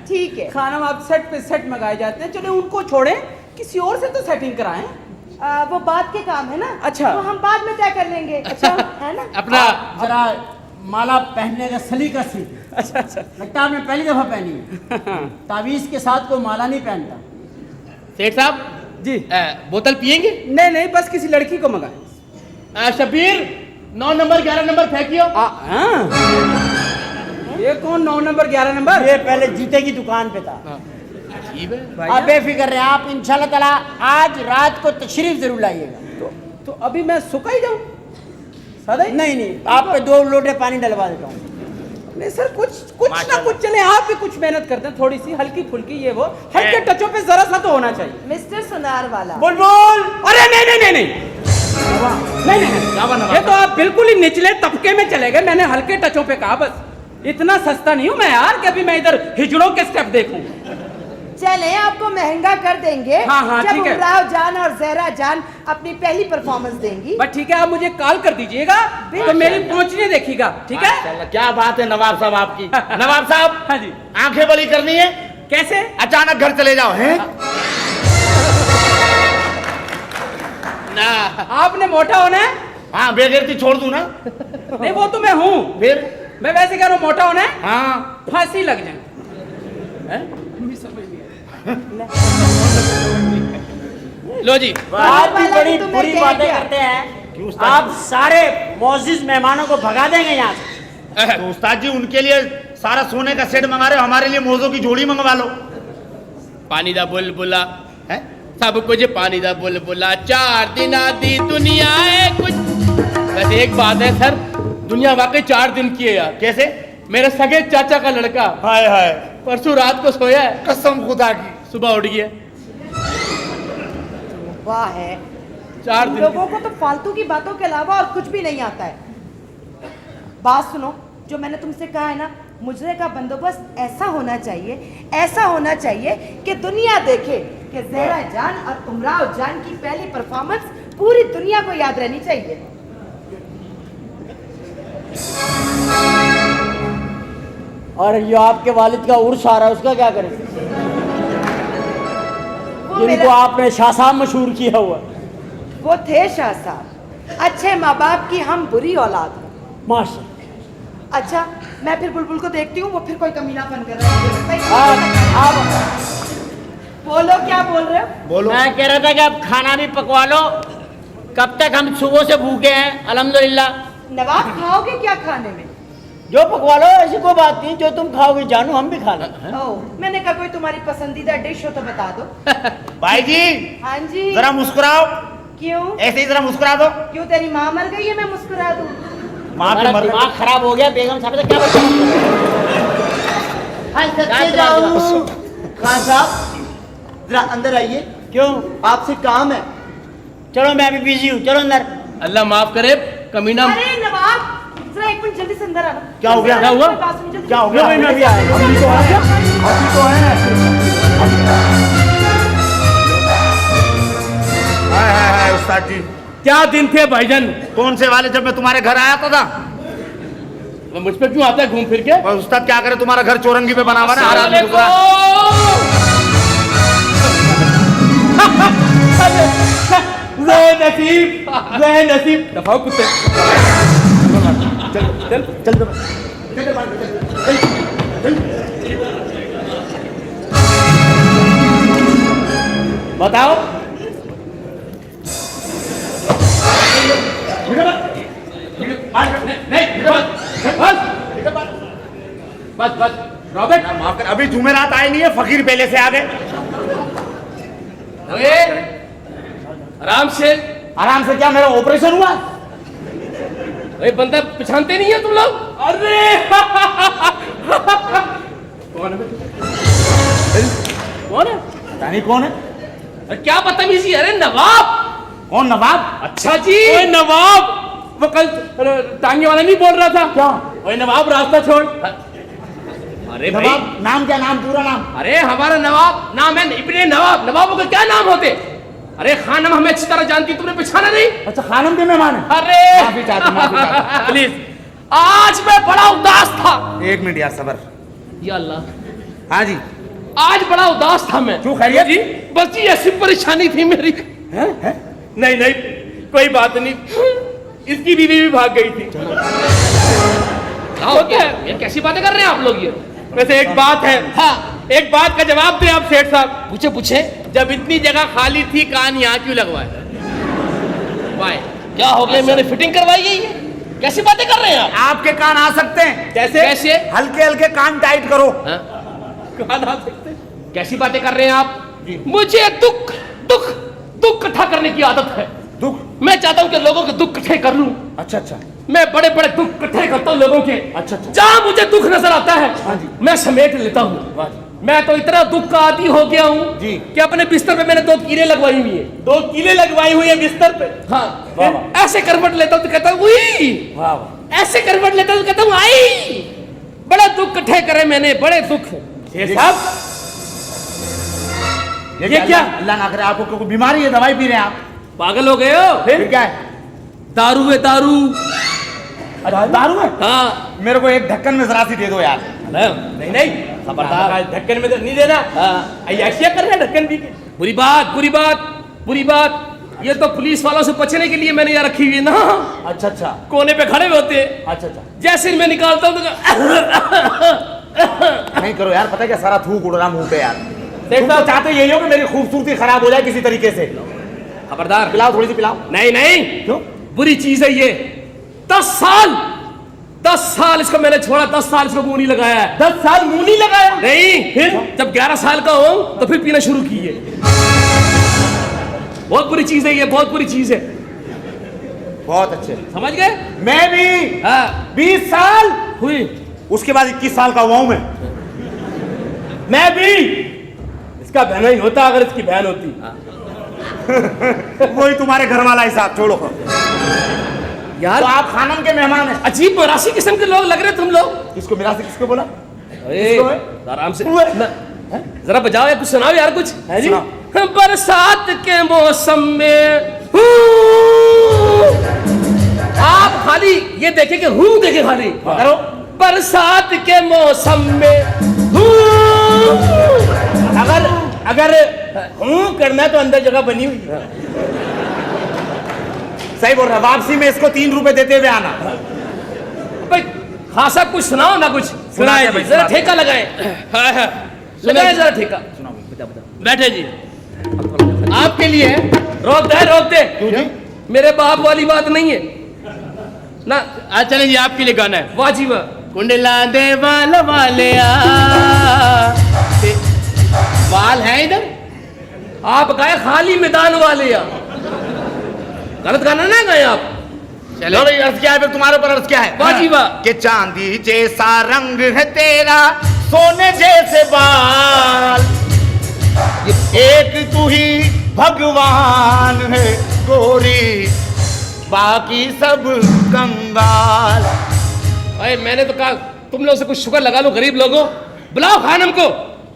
ठीक है। खाना आप सेट पे सेट मंगाए जाते हैं। चले उनको छोड़ें, किसी और से तो सेटिंग कराएं। वो बात के काम है ना। अच्छा। वो हम बाद में तय कर लेंगे। अच्छा है ना। अपना जरा माला पहनने का सलीका सीख। अच्छा लगता है आपने पहली दफा पहनी है। तावीज के साथ कोई माला नहीं पहनता। सेठ साहब जी। बोतल पियेंगे? नहीं बस किसी लड़की को मंगाए। शबीर 9 नंबर 11 नंबर फेंकियो। ये कौन 9 नंबर 11 नंबर? ये पहले जूते की दुकान पे था। अजीब है। आप बेफिक्र रहे, आप इंशाल्लाह ताला आज रात को तशरीफ जरूर लाइएगा। तो अभी मैं सुखा ही जाऊं? सादा ही? नहीं, आप पे 2 लोटे पानी डलवा देता हूँ। नहीं सर, कुछ ना कुछ चले। आप भी कुछ मेहनत करते हैं, थोड़ी सी हल्की फुल्की, ये वो हल्के टचों पे जरा सा तो होना चाहिए। मिस्टर सुनार वाला। बुलबुल। अरे नहीं ये तो आप बिल्कुल ही निचले तबके में चले गए। मैंने हल्के टचों पे कहा, बस इतना सस्ता नहीं हूं मैं यार कि अभी मैं इधर हिजड़ों के स्टेप देखूं। चले आपको महंगा कर देंगे। हाँ, जब ठीक है। उमराव जान और जहरा जान अपनी पहली परफॉर्मेंस देंगी। बस ठीक है, आप मुझे कॉल कर दीजिएगा तो मेरी पहुंचने देखिएगा। ठीक है? क्या बात है नवाब साहब आपकी। नवाब साहब, हाँ जी। आंखें बड़ी करनी है। कैसे? अचानक घर चले जाओ हैं? ना आपने मोटा होना है? हाँ, बेगैरती छोड़ दूं ना। नहीं वो तो मैं हूँ। फिर मैं वैसे कह रहा हूँ, मोटा होना है, हाँ, फांसी लग जाए। लो जी। आप भी वाला बड़ी भी तुम्हें बुरी कह बातें दिया। करते हैं। आप सारे मोअज़्ज़िज़ मेहमानों को भगा देंगे यहाँ से। तो उस्ताद जी उनके लिए सारा सोने का सेट मंगा रहे हो, हमारे लिए मोजों की जोड़ी मंगवा लो। पानी दा बुलबुला है? सब कुछ पानी दा बुलबुला, 4 दिन आधी दुनिया है कुछ। वैसे एक बात है सर, दुनिया वाकई 4 दिन की है यार। कैसे? मेरे सगे चाचा का लड़का हाय हाय, परसों रात को सोया है, कसम खुदा की। सुबह उठ गया। वाह है। 4 तुम दिन लोगों को तो फालतू की बातों के अलावा और कुछ भी नहीं आता है। बात सुनो, जो मैंने तुमसे कहा है ना, मुजरे का बंदोबस्त ऐसा होना चाहिए कि दुनिया देखे कि जहरा जान और उमराव जान की पहली परफॉर्मेंस पूरी दुनिया को याद रहनी चाहिए। और जो आपके वालिद का उर्स आ रहा है, उसका क्या करें? वो जिनको मेरा- आपने शाह साहब मशहूर किया हुआ। वो थे शाह साहब, अच्छे माँ बाप की हम बुरी औलाद हैं। माशा अच्छा, मैं फिर बुलबुल को देखती हूँ, वो फिर कोई कमीनापन कर रहा है। आप बोलो, क्या बोल रहे हो? बोलो। मैं कह रहा था कि अब खाना भी पकवा लो। कब तक हम सुबह से भूखे हैं? अल्हम्दुलिल्लाह। नवाब खाओगे क्या खाने में? जो पकवा लो, ऐसी कोई बात नहीं, जो तुम खाओगे जानू हम भी खा लें। ओ, मैंने कहा कोई तुम्हारी पसंदीदा डिश हो तो बता दो। भाई जी हाँ जी। जरा मुस्कुराओ, क्यों? ऐसे ही जरा मुस्कुरा दो। क्यों तेरी माँ मर गई है मैं मुस्कुरा दूं? माँ भी हमारा मर दिमाग खराब हो गया, बेगम साहब से क्या हाँ सच्चे जाऊं खान साहब जरा अंदर आइए, क्यों? आपसे काम है। चलो मैं अभी बिजी हूँ, चलो अंदर। अल्लाह माफ करे कमीना। अरे नवाब जरा एक मिनट जल्दी से अंदर आना। क्या हो गया? क्या हुआ? क्या हो गया? मैं भी आया। अभी तो है, अभी तो है। हाय उस्ताद जी, क्या दिन थे भाईजान? कौन से वाले? जब मैं तुम्हारे घर आया था मुझ पे क्यों आता है घूम फिर के? और उस्ताद क्या करे, तुम्हारा घर चौरंगी पे बना हुआ ना, हर आदमी घुस रहा है। नसीब दफाओ कुत्ते। चल चल चल बताओ। बस बस रॉबर्ट, माफ कर, अभी जुमेरात आए नहीं है, फकीर पहले से आ गए। आराम से। आराम से क्या, मेरा ऑपरेशन हुआ? अरे बंदा पहचानते नहीं है तुम लोग? अरे कौन है? कौन है? पता नहीं कौन है। अरे क्या बदतमीजी है? अरे नवाब। कौन नवाब? अच्छा जी, ओए नवाब, वो कल टांगे वाला नहीं बोल रहा था क्या? ओए नवाब रास्ता छोड़। अरे भाई, नवाब नाम क्या? नाम पूरा नाम? अरे हमारा नवाब नाम है इब्ने नवाब। नवाबों के क्या नाम होते? अरे खानम हमें अच्छी तरह जानती, तुमने पहचाना नहीं? अच्छा, खानम के मेहमान है। अरे माफी चाहता प्लीज, आज मैं बड़ा उदास था। एक मिनट यार, सबर। या अल्लाह, हाँ जी, आज बड़ा उदास था मैं। क्यों, खैरियत? जी बस जी ऐसी परेशानी थी मेरी। है? नहीं नहीं कोई बात नहीं, इसकी बीवी भी भाग गई थी। क्या ये कैसी बातें कर रहे हैं आप लोग? ये वैसे एक बात है। हाँ, एक बात का जवाब दें आप सेठ साहब। पूछे पूछे। जब इतनी जगह खाली थी, कान यहाँ क्यों लगवाए? वाई? क्या हो गया? मैंने फिटिंग करवाई है ये? कैसी बातें कर रहे हैं आप? आपके कान आ सकते हैं। कैसे? कैसे? हल्के हल्के कान टाइट करो। हाँ? कान आ सकते? कैसी बातें कर रहे हैं आप? मुझे दुख दुख दुख इकट्ठा करने की आदत है। दुख? मैं चाहता हूँ कि लोगों के दुख इकट्ठे कर लूं। अच्छा अच्छा मैं बड़े बड़े दुख इकट्ठे करता हूँ लोगों के। अच्छा अच्छा। जहाँ मुझे दुख नजर आता है, हाँ जी। मैं समेट लेता हूँ। वाह जी। मैं तो इतना दुख का आदी हो गया हूँ जी। कि अपने बिस्तर पे मैंने 2 कीलें लगवाई हुई है। 2 कीलें लगवाई हुई है बिस्तर पे? हाँ, वाह, वाह। ऐसे करवट लेता हूँ तो कहता हूँ उई, वाह वाह। ऐसे करवट लेता हूँ तो कहता हूँ आई। बड़ा दुख इकट्ठे करे मैंने, बड़े दुख। सेठ साहब, ये क्या? अल्लाह ना करे आपको कोई बीमारी है, दवाई पी रहे हैं आप? पागल हो गए हो? फिर क्या है? दारू है दारू। अच्छा, दारू है? हाँ, मेरे को एक ढक्कन में जरा सी दे दो यार। नहीं नहीं, खबरदार, ढक्कन में तो नहीं देना। अय्याशियां कर रहे हैं ढक्कन भी के। बुरी बात बुरी बात बुरी बात। ये तो पुलिस वालों से बचने के लिए मैंने यहाँ रखी हुई है ना। अच्छा अच्छा कोने पे खड़े हुए होते, अच्छा अच्छा। जैसे मैं निकालता हूँ तो नहीं करो यार, पता है क्या, सारा थूक उड़ रहा मुंह पे यार। सेठ तुम तो साहब, चाहते यही हो कि मेरी खूबसूरती खराब हो जाए किसी तरीके से। खबरदार। पिलाओ, थोड़ी सी पिलाओ। नहीं नहीं, क्यों? बुरी चीज है ये। 10 साल इसको मैंने छोड़ा, 10 साल इसको मुंह नहीं लगाया है। 10 साल मुंह नहीं लगाया? नहीं, फिर जब 11 साल का हो तो फिर पीना शुरू किए। बहुत बुरी चीज है ये, बहुत बुरी चीज है। बहुत अच्छे। समझ गए? मैं भी हाँ 20 साल हुई। उसके बाद 21 साल का हुआ हूं मैं। मैं भी। इसका बहन ही होता अगर इसकी बहन होती। वही तुम्हारे घर वाला हिसाब, छोड़ो। यार तो आप खानम के मेहमान हैं। अजीब मरासी किस्म के लोग लग रहे तुम लोग। किसको मिरासी, किसको बोला? अरे किसको है? आराम से हुए। जरा बजाओ या कुछ सुनाओ यार कुछ। है जी? सुनाओ। बरसात के मौसम में आप खाली ये देखे कि हूँ देखे खाली करो। बरसात के मौसम में अगर अगर हूँ करना तो अंदर जगह बनी हुई है। सही बोल रहा है। वापसी में इसको 3 रुपए देते हुए आना। भाई खासा कुछ सुनाओ ना कुछ। सुनाए भाई, जरा सुनाते। ठेका लगाए। लगाए जरा ठेका। बैठे जी, आपके लिए है। रोक दे। क्यों जी? मेरे बाप वाली बात नहीं है ना। आज चले जी, आपके लिए गाना है। वाह जी वाह। कुंडला दे बाल वाले बाल है इधर, आप गाए खाली मैदान वाले गलत गाना ना गाए आप। चलो भाई, अर्थ क्या है फिर तुम्हारे ऊपर? अर्थ क्या है? वाह जी वाह। कि चांदी जैसा रंग है तेरा, सोने जैसे बाल, एक तू ही भगवान है गोरी, बाकी सब कंगाल। अरे मैंने तो कहा तुम लोग से कुछ शुक्र लगा लो, गरीब लोगों बुलाओ खानम को।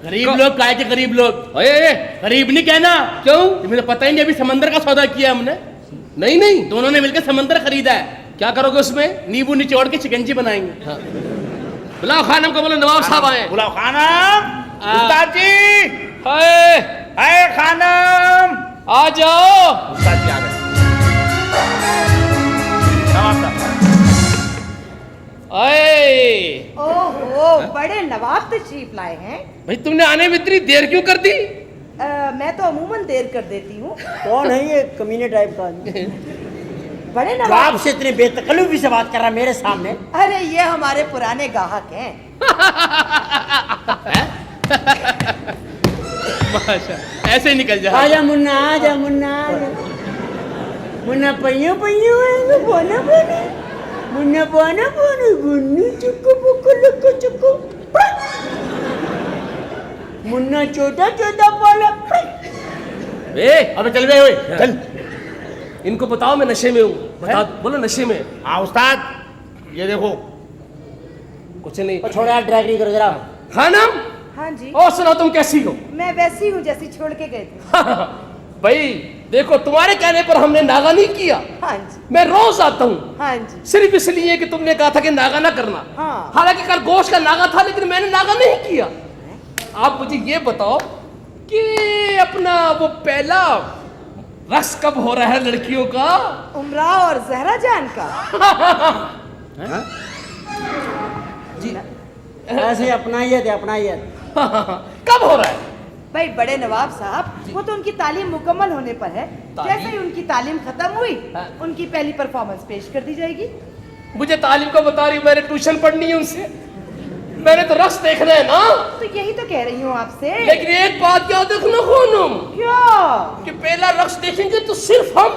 गरीब लोग काहे के गरीब लोग? अरे गरीब नहीं कहना। क्यों? मुझे पता ही नहीं, अभी समंदर का सौदा किया हमने, नहीं नहीं, दोनों ने मिलकर समंदर खरीदा है। क्या करोगे उसमें? नींबू निचोड़ के चिकंजी बनाएंगे। बुलाओ खानम को, बोलो नवाब साहब आए। बुलाओ खानम। उस्ताद जी, हाय है खानम। आ जाओ। उस्ताद जी आ गए। नवाब साहब। अये ओहो, बड़े नवाब तशरीफ लाए हैं। भाई तुमने आने में इतनी देर क्यों कर दी? मैं तो अमूमन देर कर देती हूँ। कौन है ये कमीने टाइप का? बड़े जो नवाब, आपसे इतने बेतकल्लुफी से बात कर रहा है मेरे सामने। अरे ये हमारे पुराने ग्राहक हैं। माशा, ऐसे ही निकल जा। आजा मुन्ना, आजा मुन्ना, आजा मुन्ना, पहियो पहियो है बोना बोना, मुन्ना बोना बोना, गुन्नू चुक्कू पुक्कू लुक्कू चुक्कू, मुन्ना छोटा छोटा बोला। अबे चल बे, ओए चल। इनको बताओ मैं नशे में हूँ, बता बोलो नशे में। हाँ उस्ताद, ये देखो। कुछ नहीं। छोड़ यार, ड्रैग नहीं करो जरा। खानम, हाँ जी, और सुनाओ तुम कैसी हो? मैं वैसी हूँ जैसी छोड़ के गए थे। भाई देखो, तुम्हारे कहने पर हमने नागा नहीं किया। हाँ जी, मैं रोज आता हूँ हाँ जी, सिर्फ इसलिए कि तुमने कहा था कि नागा ना करना। हाँ। हालांकि कल गोश्त का नागा था, लेकिन मैंने नागा नहीं किया। आप मुझे ये बताओ कि अपना वो पहला रक्स कब हो रहा है लड़कियों का? उमराव और जहरा जान का। ऐसे अपनाइए थे, अपनाइए। कब हो रहा है? भाई बड़े नवाब साहब, वो तो उनकी तालीम मुकम्मल होने पर है। जैसे ही उनकी तालीम खत्म हुई, उनकी पहली परफॉर्मेंस पेश कर दी जाएगी। मुझे तालीम का बता रही हूँ, मैंने ट्यूशन पढ़नी है उनसे, मैंने तो रक्स देखना है ना। तो यही तो कह रही हूँ आपसे। लेकिन एक बात क्या देखना खानम, क्या? कि पहला रक्स देखेंगे तो सिर्फ हम,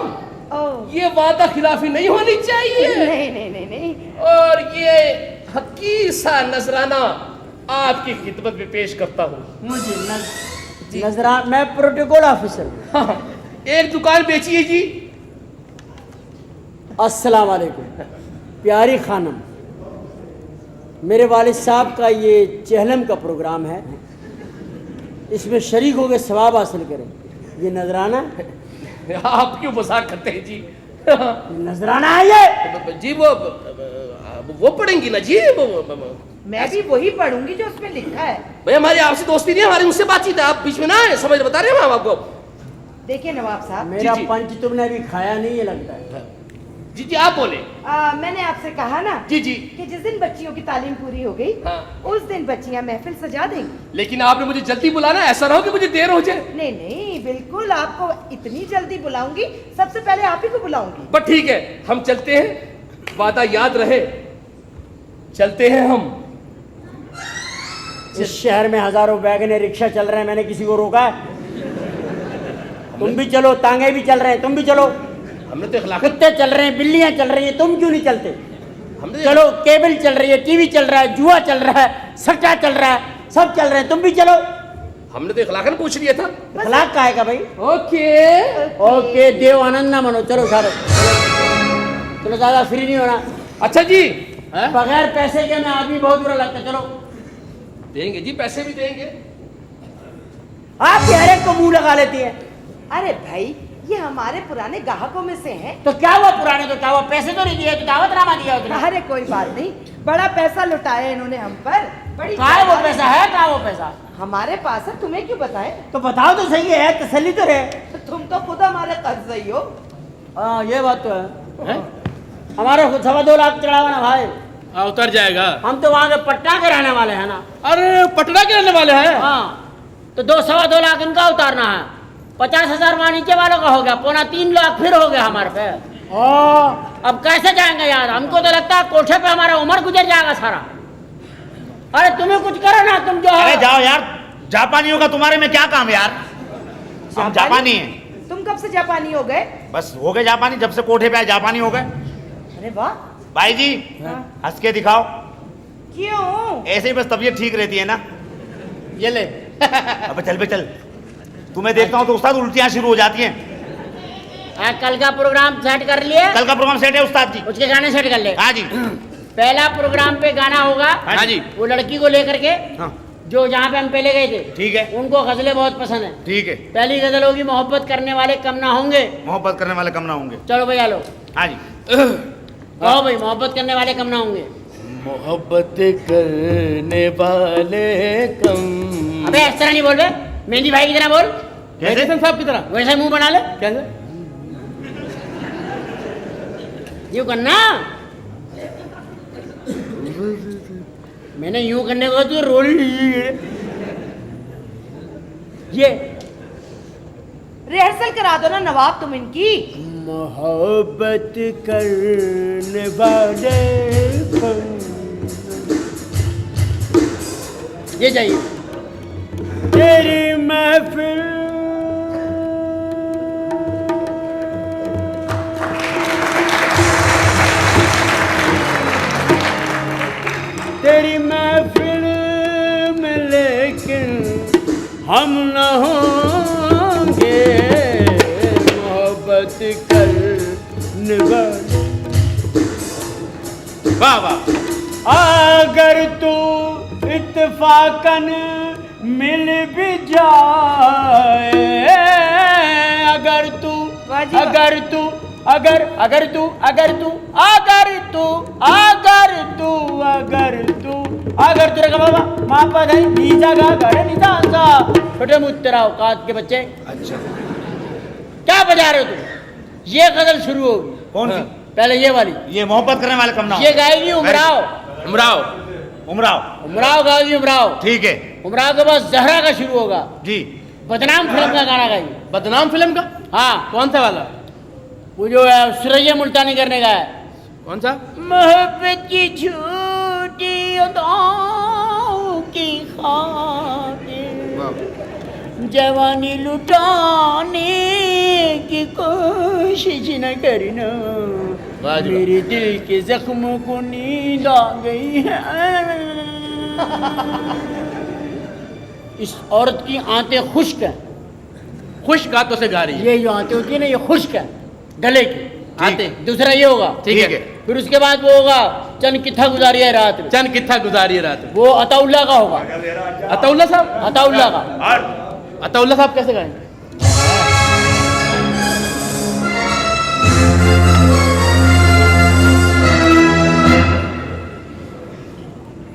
ओह, ये वादा खिलाफी नहीं होनी चाहिए। नहीं नहीं नहीं नहीं। और ये हकीर सा नजराना आपकी खिदमत में पेश करता हूँ। मुझे नजरा, मैं प्रोटोकॉल ऑफिसर। हाँ, एक दुकान बेचिए जी। अस्सलाम वालेकुम प्यारी खानम, मेरे वालिद साहब का ये चहलम का प्रोग्राम है, इसमें शरीक होकर सवाब हासिल करें। ये नजराना, आप क्यों मजाक करते हैं जी? नजराना है ये। जी वो पढ़ेंगी ना जी। मैं भी वही पढ़ूंगी जो उसमें लिखा है। भाई हमारी आपसे दोस्ती नहीं है, हमारी उससे बातचीत है, आप बीच में ना आए, समझ बता रहे हैं हम आपको। देखिए नवाब साहब, मेरा जी। पंच तुमने अभी खाया नहीं है लगता है। जी जी आप बोले। मैंने आपसे कहा ना जी जी। कि जिस दिन बच्चियों की तालीम पूरी हो गई, हाँ। उस दिन बच्चियां महफिल सजा देंगी। लेकिन आपने मुझे जल्दी बुलाना, ऐसा ना हो कि मुझे देर हो जाए। नहीं नहीं, बिल्कुल आपको इतनी जल्दी बुलाऊंगी, सबसे पहले आप ही को बुलाऊंगी। पर ठीक है, हम चलते हैं, वादा याद रहे, चलते हैं हम। इस शहर में हजारों वैगन रिक्शा चल रहे हैं, मैंने किसी को रोका है? तुम भी चलो, तांगे भी चल रहे हैं, तुम भी चलो। हमने तो इखलाक, कुत्ते चल रहे हैं, बिल्लियां चल रही हैं, तुम क्यों नहीं चलते? हमने चलो, केबल चल रही है, टीवी चल रहा है, जुआ चल रहा है, सट्टा चल रहा है, सब चल रहे हैं, तुम भी चलो। हमने तो इखलाकन पूछ लिया था। अखलाक का है का भाई? ओके ओके, देव आनंद ना मनो, चलो सारे चलो, ज्यादा फ्री नहीं होना। अच्छा जी। बगैर पैसे के मैं आदमी बहुत बुरा लगता है। चलो, देंगे जी, पैसे भी देंगे। आप हर एक को मुंह लगा लेती है। अरे भाई, ये हमारे पुराने ग्राहकों में से हैं। तो क्या हुआ पुराने, तो क्या हुआ? पैसे तो नहीं दिए, तो दावतनामा दिया उसने। अरे कोई बात नहीं, बड़ा पैसा लुटाया इन्होंने हम पर। बड़ी कहाँ है वो पैसा? है कहाँ वो पैसा? हमारे पास है, तुम्हें क्यों बताएं? तो बताओ तो सही है, तसल्ली तो रहे। तुम तो खुद हमारे कर्ज हो। हाँ ये बात तो है। हमारे खुद 2.25 लाख चढ़ावा ना भाई। उतर जाएगा। हम तो वहाँ के पटना के रहने वाले हैं ना। अरे पटना के रहने वाले हैं? हाँ, तो 2.25 लाख इनका उतारना है, 50,000 वहाँ नीचे वालों का हो गया, 3.25 लाख फिर हो गया हमारे पे। अब कैसे जाएंगे यार? हमको तो लगता है कोठे पे हमारा उम्र गुजर जाएगा सारा। अरे तुम्हें कुछ करो ना, तुम जो अरे हो। जाओ यार, जापानियों का तुम्हारे में क्या काम यार? हम जापानी हैं। तुम कब से जापानी हो गए? बस हो गए जापानी, जब से कोठे पे आए जापानी हो गए। अरे वाह। भाई जी हंस के दिखाओ। क्यों? ऐसे ही बस तबीयत ठीक रहती है ना। ये ले। अबे चल बे चल, तुम्हें देखता हूँ तो उस्ताद उल्टियाँ शुरू हो जाती हैं। कल का प्रोग्राम सेट कर लिए? कल का प्रोग्राम सेट है उस्ताद जी। उसके गाने सेट कर ले। हाँ जी। पहला प्रोग्राम पे गाना होगा। हाँ जी। वो लड़की को लेकर के हाँ जो जहाँ पे हम पहले गए थे, ठीक है। उनको गजलें बहुत पसंद है। ठीक है। पहली गजल होगी मोहब्बत करने वाले कम ना होंगे। मोहब्बत करने वाले कम ना होंगे। चलो भैया लो। हाँ जी। कहो भाई, मोहब्बत करने वाले कम ना होंगे। मोहब्बत करने वाले कम। अबे इस तरह नहीं बोल बे, मेहंदी भाई की तरह बोल। कैसे? एडिसन साहब की तरह। वैसे मुंह बना ले। कैसे? यूं करना। मैंने यूं करने को तो रोल ये रिहर्सल करा दो ना नवाब तुम इनकी। मोहब्बत करने वाले ये चाहिए। तेरी महफिल तेरी महफिल में लेकिन हम न होंगे मोहब्बत करने वाले। वाह वाह। अगर तू इत्तेफाकन मिल भी जाए, अगर तू वाह जी वाह। अगर तू अगर अगर तू अगर तू अगर तू अगर तू अगर तू अगर तू रखा बाबा मापा गई नीचा गा गड़े नीचा सा छोटे मुत्तरा औकात के बच्चे। अच्छा क्या बजा रहे हो तुम? ये गजल शुरू होगी। कौन सी? पहले ये वाली। ये मोहब्बत करने वाले कम ना ये गाएगी उमराव। उमराव। उमराव उमराव गाएगी उमराव। ठीक है उमराव के बाद जहरा का शुरू होगा। जी। बदनाम फिल्म का गाना गाएगी। बदनाम फिल्म का? हाँ, कौन सा वाला? वो जो है सुरैया मुल्तानी करने का है। कौन सा? मोहब्बत की झूठी अदाओं की खातिर जवानी लुटाने की कोशिश न करना, वाह जी वाह। मेरे दिल के जख्मों को नींद आ गई है। इस औरत की आंतें खुश्क हैं। खुश गातों से गा रही है। ये जो आंतें होती है ना, ये खुश्क है गले की आते। दूसरा ये होगा। ठीक है। फिर उसके बाद वो होगा चंद कित्था गुजारी है रात में। चंद कित्था गुजारी है रात में। वो अताउल्ला का होगा। अताउल्ला साहब? अताउल्ला का। अताउल्ला साहब कैसे गाएंगे?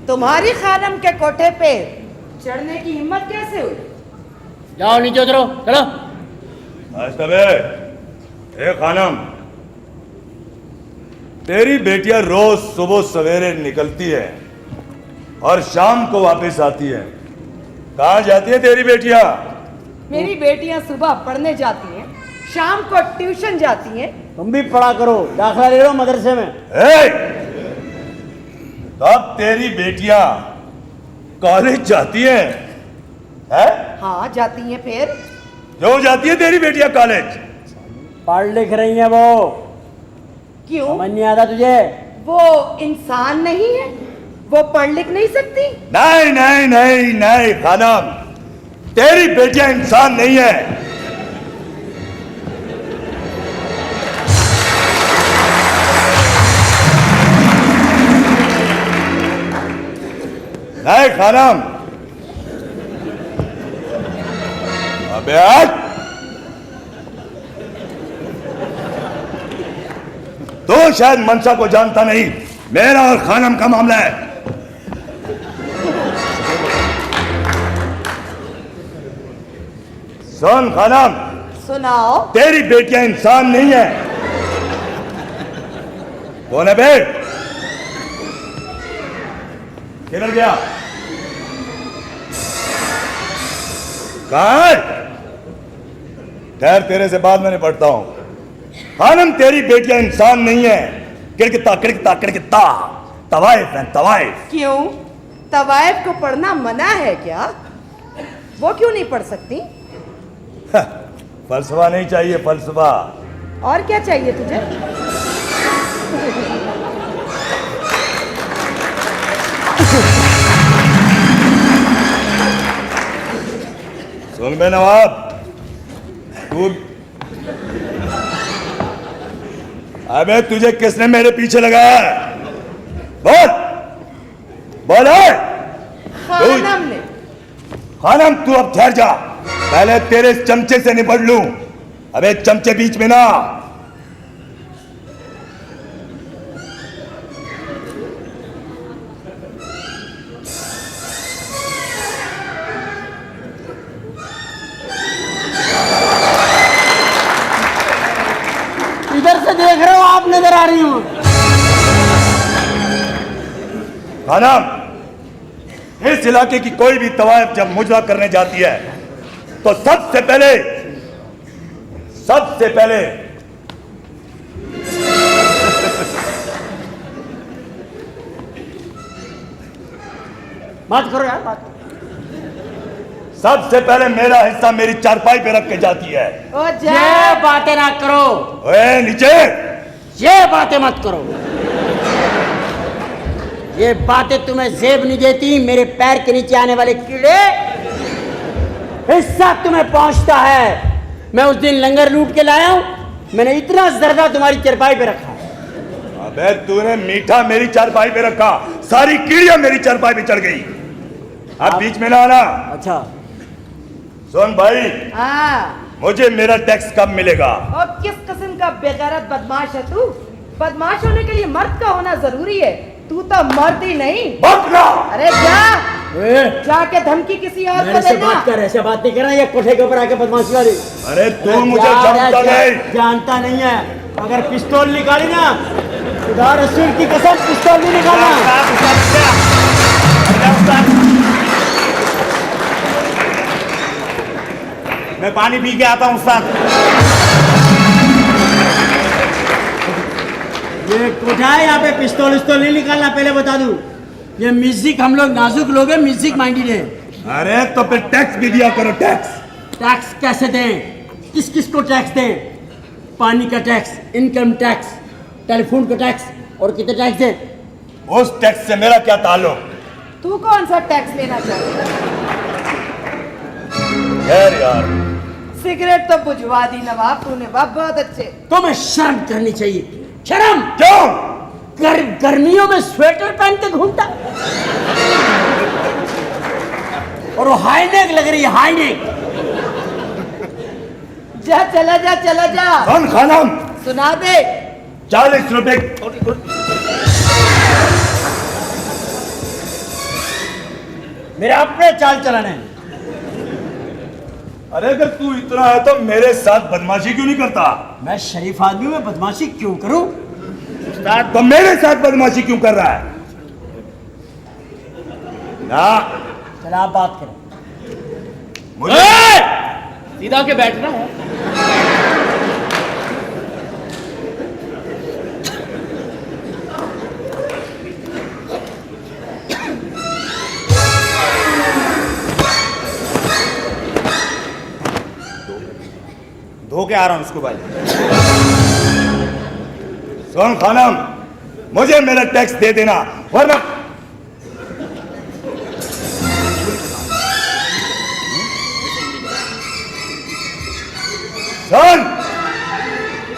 तुम्हारी खानम के कोठे पे चढ़ने की हिम्मत कैसे हुई? जाओ नीचे उतरो, चलो। ए खानम, तेरी बेटियां रोज सुबह सवेरे निकलती है और शाम को वापस आती है। कहाँ जाती है तेरी बेटियां? मेरी बेटियां सुबह पढ़ने जाती हैं, शाम को ट्यूशन जाती हैं। तुम भी पढ़ा करो, दाखिला ले लो मदरसे में। तब तेरी बेटियां कॉलेज जाती हैं? है? हाँ जाती हैं। फिर क्यों जाती है तेरी बेटियां कॉलेज? पढ़ लिख रही है वो। क्यों? समझ नहीं आता तुझे? वो इंसान नहीं है, वो पढ़ लिख नहीं सकती। नहीं नहीं नहीं नहीं खानम, तेरी बेटियां इंसान नहीं है। नहीं खानम, अबे आज तो शायद मनसा को जानता नहीं, मेरा और खानम का मामला है। सुन खानम, सुनाओ। तेरी बेटियां इंसान नहीं है। कौन है बे? किधर गया? कहाँ है? खैर तेरे से बाद में निपटता हूं। खानम, तेरी बेटियां इंसान नहीं है। किड़किता किड़किता किड़किता तवाइफ है तवाइफ। क्यों? तवायफ को पढ़ना मना है क्या? वो क्यों नहीं पढ़ सकती? फलसफा नहीं चाहिए, फलसफा। और क्या चाहिए तुझे? सुन बे नवाब, तू अबे तुझे किसने मेरे पीछे लगाया है? बोल बोल है। खानम ने। खानम तू अब ठहर जा, पहले तेरे इस चमचे से निपट लूं। अबे चमचे बीच में ना। इधर से देख रहे हो आप, नजर आ रही हूं। खानम, इस इलाके की कोई भी तवायफ जब मुजरा करने जाती है तो सबसे पहले बात करो यार, बात। सबसे पहले मेरा हिस्सा मेरी चारपाई पे रख के जाती है। ओ जा। ये बातें ना करो, ओए नीचे, ये बातें मत करो। ये बातें तुम्हें जेब नहीं देती। मेरे पैर के नीचे आने वाले कीड़े, हिस्सा तुम्हें पहुंचता है। मैं उस दिन लंगर लूट के लाया हूं, मैंने इतना जर्दा तुम्हारी चरपाई पे रखा। अबे तूने मीठा मेरी चारपाई पे रखा, सारी कीड़ियां मेरी चारपाई पे चढ़ गई। अब बीच में ना आना। अच्छा सुन भाई, हाँ। मुझे मेरा टैक्स कब मिलेगा? और किस किस्म का बेगैरत बदमाश है तू? बदमाश होने के लिए मर्द का होना जरूरी है। तू तो मर्द ही नहीं। बकरा! अरे जा, जाके धमकी किसी और को देना। ऐसे बात नहीं करना, ये कोठे के ऊपर आके बदमाशी वाली। अरे तू मुझे जानता नहीं। जानता नहीं है। अगर पिस्तौल निकाली ना, खुदा रसूल की कसम, पिस्तौल नहीं निकालना। मैं पानी पी के आता हूँ उस्ताद। ये कोठा है, यहाँ पे पिस्तौल उस्तौल नहीं निकालना, पहले बता दूं। ये म्यूजिक, हम लोग नाजुक लोग हैं, म्यूजिक माइंडेड है। अरे तो फिर टैक्स भी दिया करो। टैक्स टैक्स कैसे दें? किस किस को टैक्स दें? पानी का टैक्स, इनकम टैक्स, टेलीफोन का टैक्स, और कितने टैक्स दें? उस टैक्स से मेरा क्या ताल्लुक? तू कौन सा टैक्स लेना चाहता? खैर यार, सिगरेट तो बुझवा दी नवाब तूने, वाह बहुत अच्छे। तुम्हें शर्म करनी चाहिए। शर्म क्यों? गर्मियों में स्वेटर पहन के घूमता, और वो हाईनेक लग रही है, हाईनेक। जा, चला जा, चला जा। कौन खानम? सुना दे। 40 रुपए। मेरे अपने चाल चलन है। अरे अगर तू इतना है तो मेरे साथ बदमाशी क्यों नहीं करता? मैं शरीफ आदमी में बदमाशी क्यों करूं? तो मेरे साथ बदमाशी क्यों कर रहा है? ना, चल आप बात करो। मुझे सीधा के बैठना है। धो के आ रहा हूँ उसको भाई। सुन खानम, मुझे मेरा टैक्स दे देना वरना। सुन,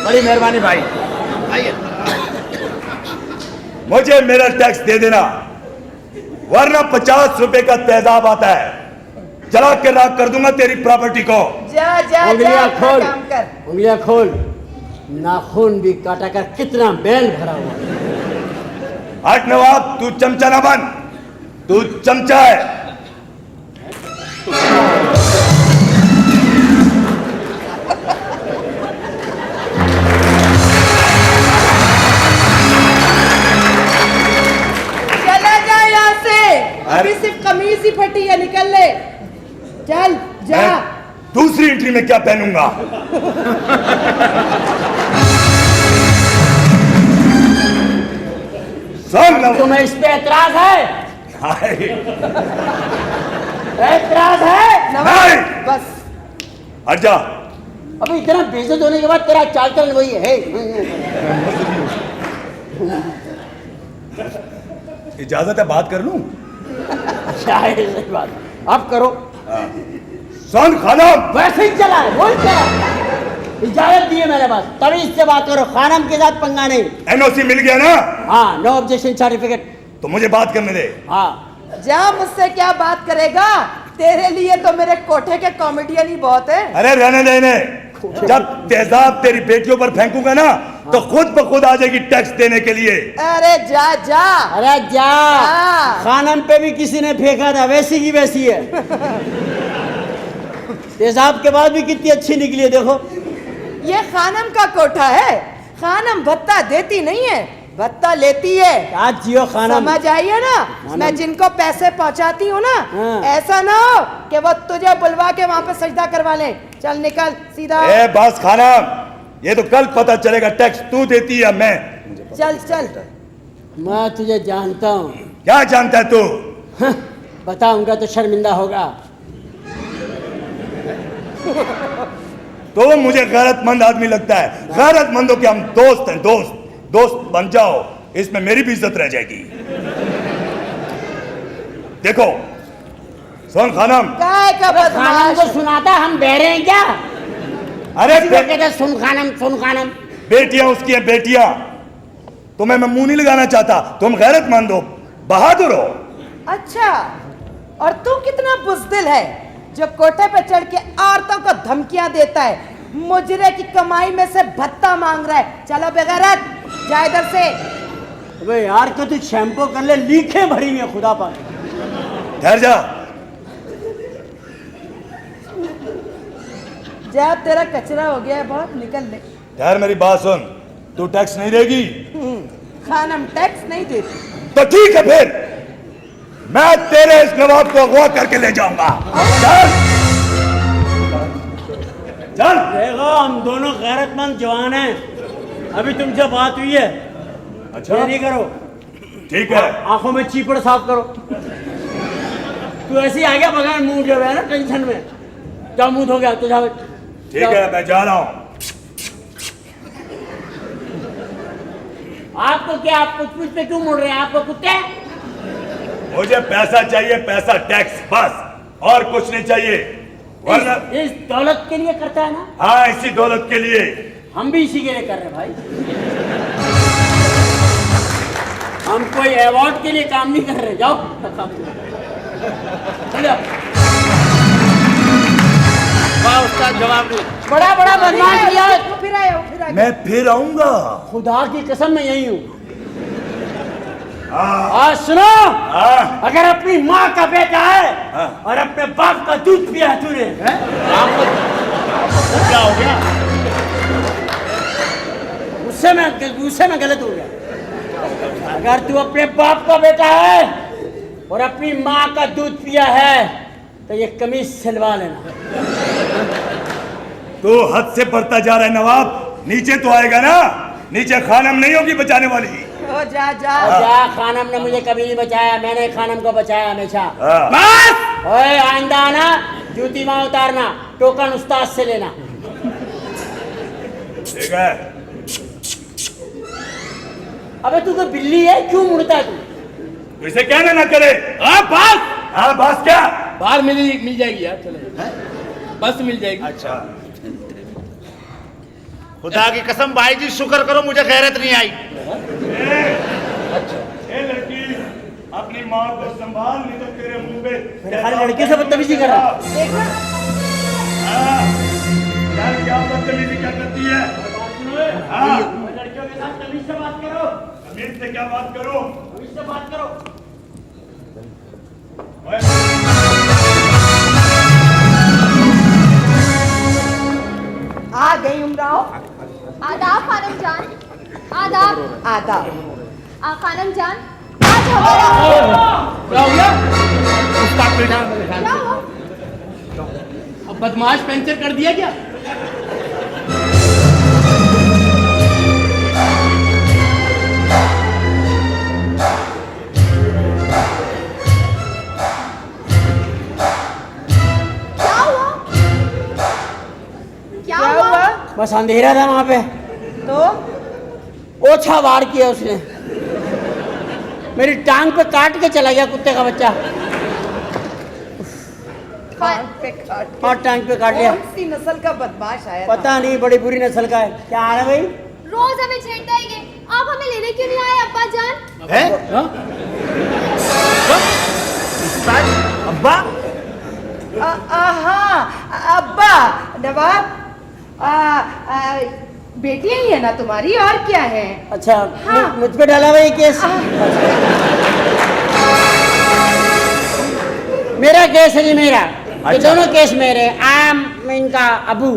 बड़ी मेहरबानी भाई। मुझे मेरा टैक्स दे देना वरना 50 रुपए का तेजाब आता है, जला के राख कर दूंगा तेरी प्रॉपर्टी को। जा जा जा, उंगलियां अपना खोल, काम कर। उंगलियां खोल। नाखून भी काटा कर कितना बैल भरा हुआ। हट नवाब, तू चमचा ना बन, तू चमचा है। चला जा यहाँ से। अभी सिर्फ कमीज ही फटी है, निकल ले। चल जा। मैं दूसरी एंट्री में क्या पहनूंगा? सुन तुम्हें इस पे एतराज है? हाय एतराज है? नहीं बस हट जा। अबे इतना बेइज्जत होने के बाद तेरा चाल चलन वही है। इजाजत है बात कर लूं? क्या है सही बात? अब करो। सुन खानम, वैसे ही चला है, बोल क्या? इजाजत दी है मेरे पास, तभी इससे बात करो। खानम के साथ पंगा नहीं। एनओसी मिल गया ना? हाँ, नो ऑब्जेक्शन सर्टिफिकेट। तो मुझे बात करने दे। हाँ, जा, मुझसे क्या बात करेगा? तेरे लिए तो मेरे कोठे के कॉमेडियन ही बहुत है। अरे रहने दे इन्हें। जब तेजाब तेरी बेटियों पर फेंकूंगा ना तो खुद ब खुद आ जाएगी टैक्स देने के लिए। अरे जा जा। अरे जा। हाँ। खानम पे भी किसी ने फेंका था, वैसी की वैसी है। तेजाब के बाद भी कितनी अच्छी निकली है, देखो। ये खानम का कोठा है। खानम भत्ता देती नहीं है, भत्ता लेती है। क्या जियो खानम। समझ आइए ना? मैं जिनको पैसे पहुंचाती हूँ ना, हाँ। ऐसा ना हो कि वो तुझे बुलवा के वहाँ पे सजदा करवा लें। चल निकल सीधा। ए बस खानम, ये तो कल पता चलेगा टैक्स तू देती है मैं। चल चल। मैं तुझे जानता हूँ। क्या जानता है तू? बताऊंगा तो शर्मिंदा होगा। तो मुझे गैरतमंद आदमी लगता है। गैरतमंदों के हम दोस्त हैं, दोस्त। दोस्त बन जाओ, इसमें मेरी भी इज्जत रह जाएगी। देखो सुन खानम। काय का खानम बदमाश। को सुनाता, हम बहरे हैं क्या? अरे कहते सुन खानम, सुन खानम। बेटियां उसकी हैं, बेटियां। तुम्हें मैं मुंह नहीं लगाना चाहता। तुम गैरतमंद हो, बहादुर हो। अच्छा, और तू कितना बुज़दिल है जो कोठे पे चढ़ के औरतों को धमकियां देता है, मुजरे की कमाई में से भत्ता मांग रहा है। चलो बेगैरत, जा इधर से। अबे यार, तो तू शैम्पू कर ले, लीखें भरी हुई है खुदा पर। ठहर जा। जा, तेरा कचरा हो गया है बहुत, निकल ले। ठहर, मेरी बात सुन। तू टैक्स नहीं देगी? खानम टैक्स नहीं देती। तो ठीक है फिर, मैं तेरे इस नवाब को अगवा करके ले जाऊंगा। चल चल। देखो, हम दोनों गैरतमंद जवान हैं। अभी तुमसे बात हुई है। अच्छा, ये नहीं करो। ठीक है। आंखों में चीपड़ साफ करो। तू ऐसे ही आ गया बगैर मुंह जो है ना, टेंशन में। क्या मुंह हो गया तो जाओ। ठीक है, मैं जा रहा हूं। आपको क्या, आप कुछ पे क्यों मुड़ रहे हैं? आपको कुत्ते? मुझे पैसा चाहिए, पैसा, टैक्स, बस, और कुछ नहीं चाहिए। वरना इस दौलत के लिए करता है ना? हाँ, इसी दौलत के लिए। हम भी इसी के लिए कर रहे हैं भाई। हम कोई अवार्ड के लिए काम नहीं कर रहे। जाओ चलो। वाह उस्ताद, जवाब दो। बड़ा बड़ा बदमाश लिया। फिर आए, फिर आए। मैं फिर आऊंगा। खुदा की कसम मैं यही हूँ। हाँ आज सुनो, हाँ अगर अपनी माँ का बेटा है हाँ। और अपने बाप का दूध पिया है तूने, क्या हो गया? उससे मैं गलत हो गया। अगर तू अपने बाप का बेटा है और अपनी माँ का दूध पिया है तो ये कमीज सिलवा लेना। तू हद से बढ़ता जा रहा है नवाब। नीचे तो आएगा ना? नीचे खानम नहीं होगी बचाने वाली। ओ जा जा। जा, खानम ने मुझे कभी नहीं बचाया, मैंने खानम को बचाया हमेशा। हाँ। बस ओए, आइंदा आना, जूती वहां उतारना, टोकन उस्ताद से लेना। ठीक है। अबे तू तो बिल्ली है, क्यों मुड़ता है तू? तो इसे कहना ना करे। हाँ बस क्या? बाहर मिल जाएगी यार, चलो बस मिल जाएगी। अच्छा, खुदा की कसम भाई जी, शुक्र करो मुझे गैरत नहीं आई। ये लड़की अपनी माँ को संभाल, नहीं तो तेरे मुंह पे मेरे खाली लड़की से बदतमीजी कर रहा। देखना। हाँ, यार क्या बदतमीजी क्या करती है? हाँ, लड़कियों के साथ तमीज से बात करो। तमीज से क्या बात करो? तमीज से बात करो। आ गई उमराव। आदाब खानम जान, आदाब। आदाब। खानम जान, आज हमारा क्या हो गया? क्या हुआ? अब बदमाश पंचर कर दिया क्या? बस अंधेरा था वहां पे, तो ओछा वार किया उसने, मेरी टांग पे काट के चला गया कुत्ते का बच्चा। और टांग पे काट लिया। कौन सी नस्ल का बदमाश आया? पता नहीं, बड़ी बुरी नस्ल का है। क्या हाल है भाई? रोज हमें छेड़ता ही है, आप हमें लेने क्यों नहीं आए अब्बा जान? अब्बा हाँ अब्बा, नवाब, बेटी ही है ना तुम्हारी, और क्या है? अच्छा, हाँ। मुझ पे डाला भाई केस? मेरा केस है जी, मेरा। ये दोनों केस मेरे। आम इनका अबू।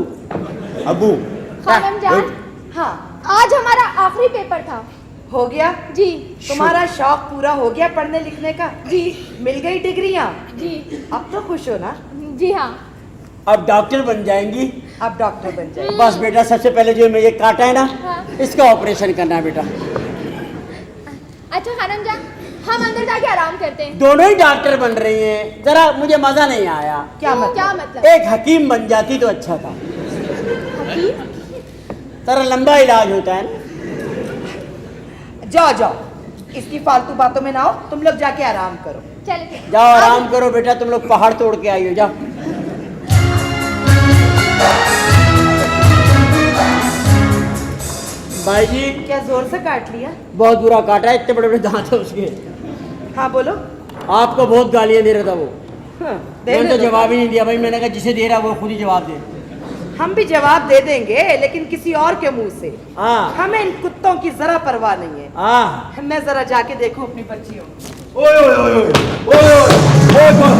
अबू खानम जान, हाँ, आज हमारा आखिरी पेपर था। हो गया? जी तुम्हारा शौक पूरा हो गया पढ़ने लिखने का? जी मिल गई डिग्रियां? जी अब तो खुश हो ना? जी हाँ। अब डॉक्टर बन जाएंगी। अब डॉक्टर बन जाए। बस बेटा, सबसे पहले जो मैं ये काटा है ना, हाँ। इसका ऑपरेशन करना है बेटा। अच्छा खानम जान, हम अंदर जाके आराम करते हैं। दोनों ही डॉक्टर बन रही हैं, जरा मुझे मजा नहीं आया। क्या मतलब? क्या मतलब? एक हकीम बन जाती तो अच्छा था। हकीम? जरा लंबा इलाज होता है ना। जाओ जाओ, इसकी फालतू बातों में ना आओ, तुम लोग जाके आराम करो। चले फिर। जाओ आराम करो बेटा, तुम लोग पहाड़ तोड़ के आई हो, जाओ। भाई जी, क्या जोर से काट लिया? बहुत बुरा काटा है, इतने बड़े बड़े दांत है उसके। हाँ बोलो। आपको बहुत गालियां दे रहा था वो। हाँ, मैंने देने तो दो। जवाब ही नहीं दिया भाई। मैंने कहा जिसे दे रहा वो खुद ही जवाब दे। हम भी जवाब दे देंगे, लेकिन किसी और के मुंह से। हाँ हमें इन कुत्तों की जरा परवाह नहीं है। हाँ। मैं जरा जाके देखूं अपनी बच्चियों को। ओए ओए ओए ओए ओए ओए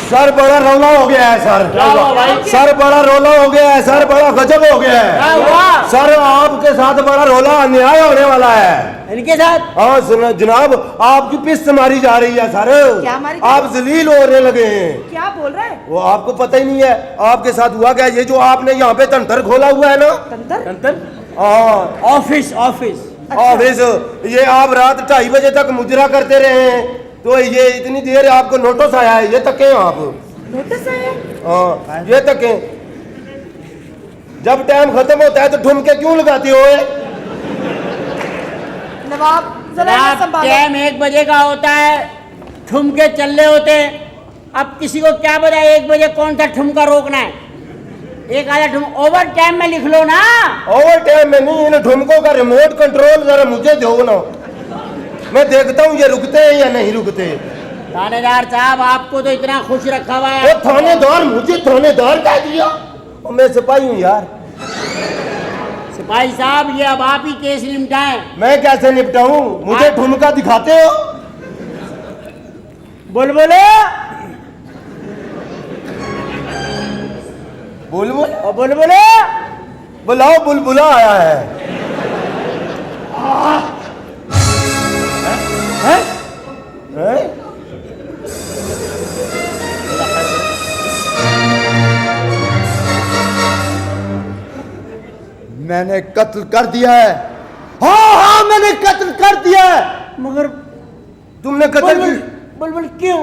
सर, बड़ा रौला हो गया है सर। क्या हुआ भाई? सर, बड़ा रौला हो गया है सर, बड़ा गजब हो गया क्या है हुआ? सर। आपके साथ बड़ा रौला अन्याय होने वाला है। इनके साथ? हाँ जनाब, आपकी पिस्त मारी जा रही है सर। क्या मारी? आप जलील होने लगे हैं। क्या बोल रहा है? वो आपको पता ही नहीं है आपके साथ हुआ क्या? ये जो आपने यहाँ पे तंत्र खोला हुआ है ना, तंत्र? हाँ ऑफिस ऑफिस। ऑफिस, ये आप रात 2:30 बजे तक मुजरा करते रहे हैं, तो ये इतनी देर आपको नोटिस आया है, ये तक आप। नोटिस आया? हाँ, ये तक जब टाइम खत्म होता है तो ठुमके क्यों लगाती हो? नवाब जरा इन्हें संभालो। टाइम 1 बजे का होता है, ठुमके चल रहे होते हैं। अब किसी को क्या पता 1 बजे कौन सा ठुमका रोकना है? एक आधा ठुम ओवर टाइम में लिख लो ना। ओवर टाइम में नहीं, इन ठुमकों का रिमोट कंट्रोल जरा मुझे दो ना, मैं देखता हूँ ये रुकते हैं या नहीं रुकते। थानेदार साहब, आपको तो इतना खुश रखा हुआ वो है। थानेदार, मुझे थानेदार कह दिया? मैं सिपाही हूँ यार। सिपाही साहब, ये अब आप ही केस निपटाएं। मैं कैसे निपटाऊं? मुझे ठुमका दिखाते हो? बुलबुल बुलबुल, बुलबुल, बुलाओ, बुलबुला आया है। हैं? मैंने कत्ल कर दिया है। हाँ हाँ, मैंने कत्ल कर दिया है। मगर तुमने कत्ल बुलबुल, की? बुलबुल क्यों?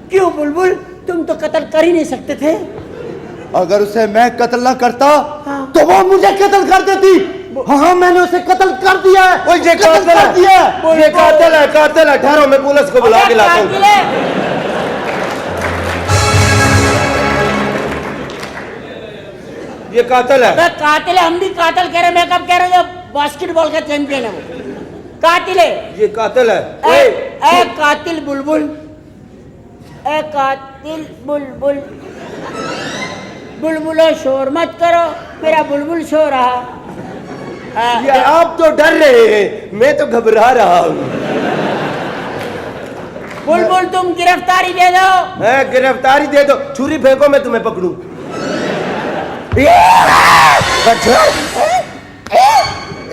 क्यों बुलबुल? तुम तो कत्ल कर ही नहीं सकते थे। अगर उसे मैं कत्ल ना करता तो वो मुझे कत्ल कर देती। हाँ, मैंने उसे कत्ल कर दिया है। ओए, ये कातिल है। ये कातिल है, कातिल है। ठहरो, मैं पुलिस को बुला के लाता हूँ। ये कातिल है। अबे कातिल है, हम भी कातिल कह रहे। मैं कब कह रहा हूँ? बास्केटबॉल का चैंपियन है वो। कातिल है। ये कातिल है। ए कातिल बुलबुल, ए कातिल बुलबुल, बुलबुलो शोर मत करो, मेरा बुलबुल सो रहा। ये आप तो डर रहे हैं, मैं तो घबरा रहा हूँ। बुलबुल, तुम गिरफ्तारी दे दो। गिरफ्तारी दे दो। छुरी फेंको, मैं तुम्हें पकड़ू।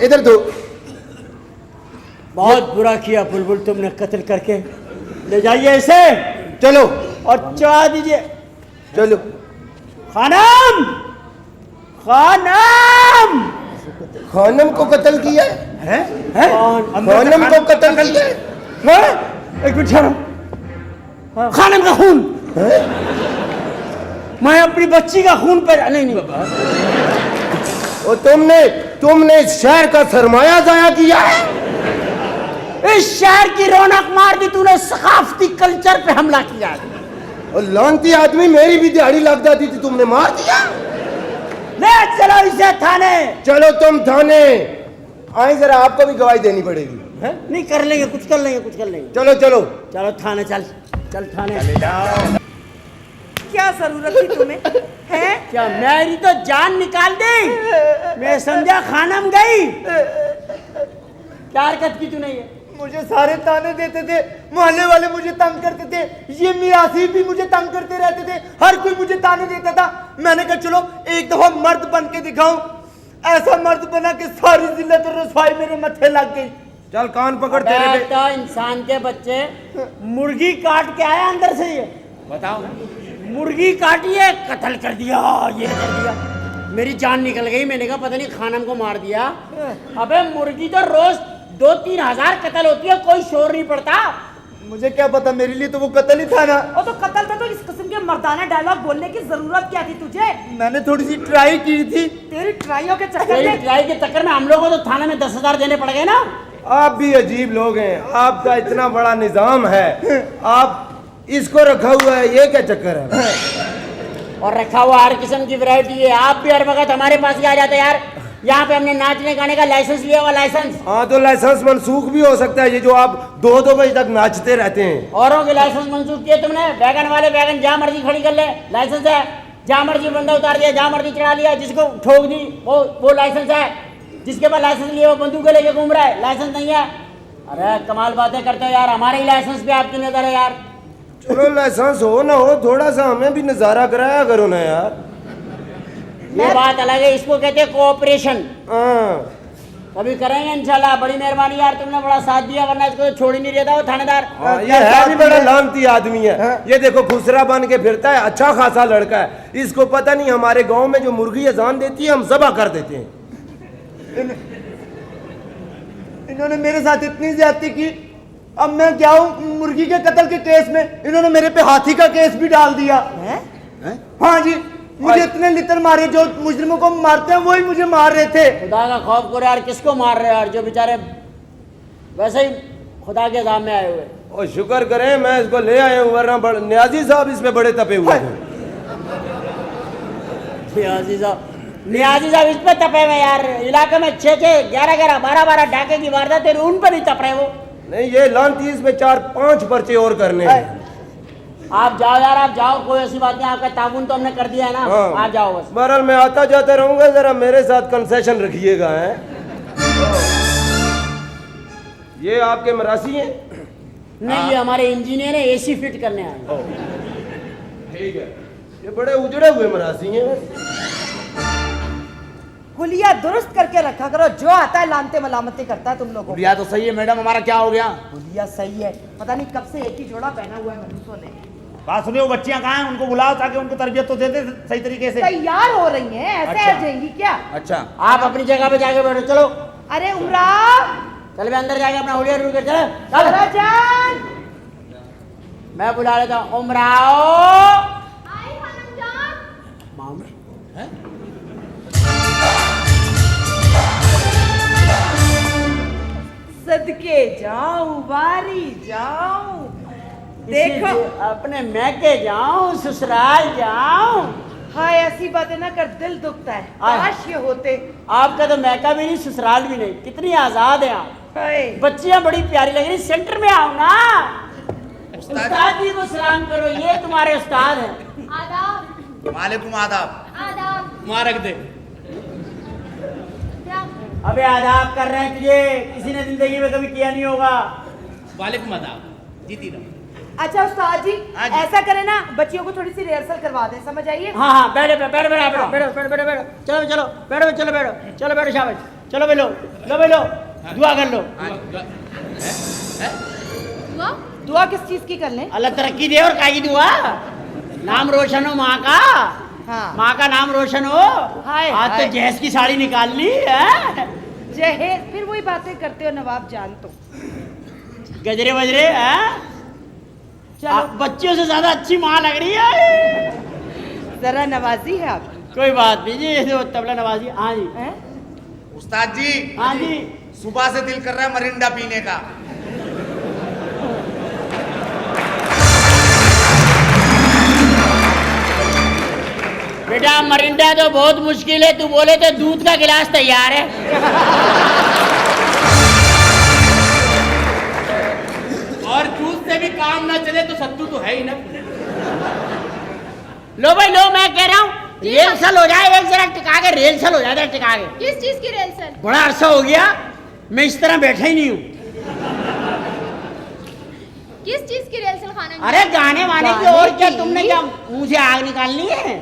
इधर दो। बहुत बुरा किया बुलबुल तुमने कत्ल करके। ले जाइए इसे, चलो और चढ़ा दीजिए। चलो। खानम, खानम, खानम को कत्ल किया है? खानम को कत्ल किया है? एक मिनट ठहरो। खानम का खून, मैं अपनी बच्ची का खून पे नहीं बाबा। और तुमने इस शहर का सरमाया जाया किया है। इस शहर की रौनक मार दी तूने, सकाफती कल्चर पे हमला किया। और लानती आदमी, मेरी भी दिहाड़ी लग जाती थी, तुमने मार दिया। ले चलो इसे थाने। चलो तुम थाने आए, जरा आपको भी गवाही देनी पड़ेगी। हैं? नहीं कर लेंगे, कुछ कर लेंगे, कुछ कर लेंगे। चलो चलो चलो थाने, चल चल थाने। क्या जरूरत थी तुम्हें है? क्या मेरी तो जान निकाल दी। मैं संध्या खानम गई, क्या हरकत की तूने ये? मुझे सारे ताने देते थे, मोहल्ले वाले मुझे तंग करते थे, ये मिरासी भी मुझे तंग करते रहते थे, हर कोई मुझे ताने देता था। मैंने कहा चलो एक दफा मर्द बन के दिखाऊं। ऐसा मर्द बना कि सारी जिल्लत और रसवाई मेरे मत्थे लग गई। चल कान पकड़ तेरे पे। तो इंसान के बच्चे मुर्गी काट के आया अंदर से, ये बताओ। मुर्गी काटी है, कत्ल कर दिया, ये कर दिया, मेरी जान निकल गई। मैंने कहा पता नहीं खानम को मार दिया। अबे मुर्गी तो रोज 2-3 हजार कत्ल होती है, कोई शोर नहीं पड़ता। मुझे क्या पता, मेरे लिए तो वो कत्ल ही था ना। और तो कत्ल था, तो इस किस्म के मर्दाना डायलॉग बोलने की जरूरत क्या थी तुझे? मैंने थोड़ी सी ट्राई की थी। तेरी ट्राइयों के चक्कर तेरी में ट्राई के चक्कर में हम लोगों को तो थाने में 10,000 देने पड़ गए ना। आप भी अजीब लोग हैं, आपका इतना बड़ा निजाम है, आप इसको रखा हुआ है, ये क्या चक्कर है? और रखा हुआ हर किस्म की वैरायटी है। आप भी हर वक्त हमारे पास ही आ जाते यार। यहाँ पे हमने नाचने गाने का लाइसेंस लिया हुआ, लाइसेंस। हाँ तो लाइसेंस मनसूख भी हो सकता है, ये जो आप 2-2 बजे तक नाचते रहते हैं। औरों के लाइसेंस मंसूख किए तुमने। वैगन वाले वैगन जहाँ मर्जी खड़ी कर ले, लाइसेंस है। जहाँ मर्जी बंदा उतार दिया, जहाँ मर्जी चढ़ा लिया, जिसको ठोक दी वो लाइसेंस है। जिसके पास लाइसेंस लिया वो बंदूक लेके घूम रहा है, लाइसेंस नहीं है। अरे कमाल बातें करते हो यार, हमारे ही लाइसेंस पे आपकी नजर है यार। चलो लाइसेंस हो ना हो, थोड़ा सा हमें भी नजारा कराया करो ना यार। ये बात अलग है, इसको कहते हैं कोऑपरेशन। हाँ कभी करेंगे इंशाल्लाह। बड़ी मेहरबानी यार, तुमने बड़ा साथ दिया, वरना इसको तो छोड़ ही नहीं रहता वो थानेदार। हाँ, ये है भी बड़ा लानती आदमी है। ये देखो खुसरा बन के फिरता है, अच्छा खासा लड़का है। इसको पता नहीं हमारे गांव में जो मुर्गी अजान देती है हम ज़बह कर देते हैं। इन्होंने मेरे साथ इतनी ज्यादती की, अब मैं क्या हूँ मुर्गी के कत्ल के केस में। इन्होंने मेरे पे हाथी का केस भी डाल दिया है? हाँ जी, मुझे इतने लितर मारे, जो मुजरिमों को मारते हैं वही मुझे मार रहे थे। खुदा का खौफ करो यार, किसको मार रहे हो यार? जो बेचारे वैसे ही खुदा के सामने आए हुए। और शुक्र करें मैं इसको ले आया हूँ, वरना न्याजी साहब इसमें बड़े तपे हुए थे। नियाजी साहब इस पे तपे हुए यार। इलाके में 6-6, 11-11, 12-12 डाके की वारदात है, उन पर नहीं तप रहे वो। नहीं ये लानती इस पे 4-5 पर्चे और करने हैं। आप जाओ यार, आप जाओ, कोई ऐसी बात नहीं। आपका ताबून तो हमने कर दिया है ना। हाँ। आप जाओ बस। बहरहाल मैं आता जाता रहूंगा, जरा मेरे साथ कंसेशन रखिएगा। है ये आपके मरासी हैं? नहीं, ये हमारे इंजीनियर है, एसी फिट करने आए। ठीक है, ये बड़े उजड़े हुए मरासी हैं। हुलिया दुरुस्त करके रखा करो, जो आता है लानते मलामती करता है तुम लोगों को। भैया तो सही है मैडम, हमारा क्या हो गया? हुलिया सही है, पता नहीं कब से एक ही जोड़ा पहना हुआ है मनुष्यों ने। बात सुनिए, वो बच्चियां कहाँ हैं? उनको बुलाओ ताकि उनको तरबियत तो दे दे सही तरीके से। तैयार हो रही हैं, ऐसे अच्छा। आ जाएंगी क्या? अच्छा आप अपनी जगह पे जाके बैठो, चलो। अरे उमरा, चल मैं अंदर जाके अपना हुलिया रूल कर, चल जरा जान। मैं बुला लेता हूँ। उमराओ आई खानम जान। सदके जाऊं, बारी जाऊं, देखो अपने मैके जाऊं, ससुराल जाऊं। हाय ऐसी बातें ना कर, दिल दुखता है। हाय। काश ये होते। आपका तो मैका भी नहीं, ससुराल भी नहीं। कितनी आजाद है आप। हाय बच्चियां बड़ी प्यारी लग रही। सेंटर में आओ ना। उस्ताद जी को सलाम करो, ये तुम्हारे उस्ताद हैं। आदाब। वालेकुम आदाब। आदाब। मुबारक दे। क्या? अबे आदाब कर रहे हैं तुझे, किसी ने जिंदगी में कभी किया नहीं होगा। वालेकुम आदाब। जीती रहो। अच्छा उस्ताद जी, हाँ जी। ऐसा करें ना, बच्चियों को थोड़ी सी रिहर्सल करवा दें, समझ आइए। हाँ हाँ, बैठो बैठो बैठो बैठो बैठो बैठो बैठो बैठो, चलो चलो बैठो चलो बैठो चलो बैठो, शाबाश, चलो बेलो लो बेलो, दुआ कर लो। हुआ? दुआ किस चीज की कर लें? अल्लाह तरक्की दे और काई दुआ, नाम रोशन हो माँ का। हाँ। माँ का नाम रोशन हो। हाय, आज तो हाय। जहेज की साड़ी निकाल ली है। जहेज, फिर वही बातें करते हो नवाब जान। तो गजरे वजरे हैं। चलो बच्चियों से ज्यादा अच्छी माँ लग रही है। जरा नवाजी है आप। कोई बात नहीं जी, ये तो तबला नवाजी। हाँ जी, हैं? उस्ताद जी, हाँ जी। सुबह से दिल कर रहा है मरिंडा पीने का। बेटा मरिंडा तो बहुत मुश्किल है, तू बोले तो दूध का गिलास तैयार है। और जूस से भी काम ना चले तो सत्तू तो है ही ना। लो भाई लो, मैं कह रहा हूँ रेलसल हो जाए, एक जरा टिका के रेलसल हो जाए, टिका के। किस चीज की रेलसल? बड़ा अरसा हो गया मैं इस तरह बैठा ही नहीं हूँ। किस चीज की रेलसल खाना? अरे गाने वाने की, गाने और क्या की? तुमने क्या मुंह से आग निकालनी है?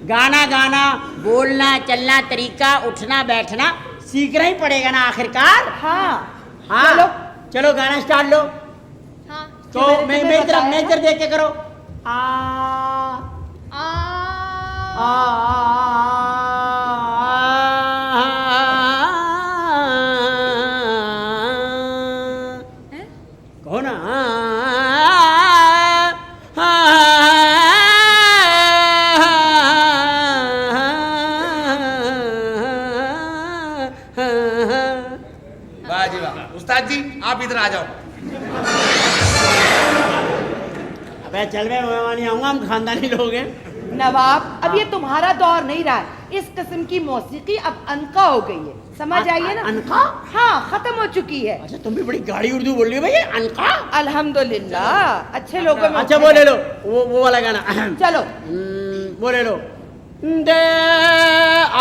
गाना गाना, बोलना चलना, तरीका, उठना बैठना सीखना ही पड़ेगा ना आखिरकार। हाँ हाँ चलो। चलो गाना स्टार्ट लो। हाँ। तो मैं इधर देख के करो। आ आ आ हैं? कहो ना। वाह जी वाह। उस्ताद जी आप इधर आ जाओ। अबे चल मैं नहीं आऊंगा, हम खानदानी लोग हैं। नवाब, अब ये तुम्हारा दौर नहीं रहा है। इस किस्म की मौसीकी अब अनका हो गई है, समझ आइए ना। अनका? हाँ, खत्म हो चुकी है। अच्छा तुम भी बड़ी गाड़ी उर्दू बोल रही हो भैया। अनका? अल्हम्दुलिल्लाह, अच्छे लोगों में। अच्छा वो ले लो, वो वाला गाना। चलो वो ले लो।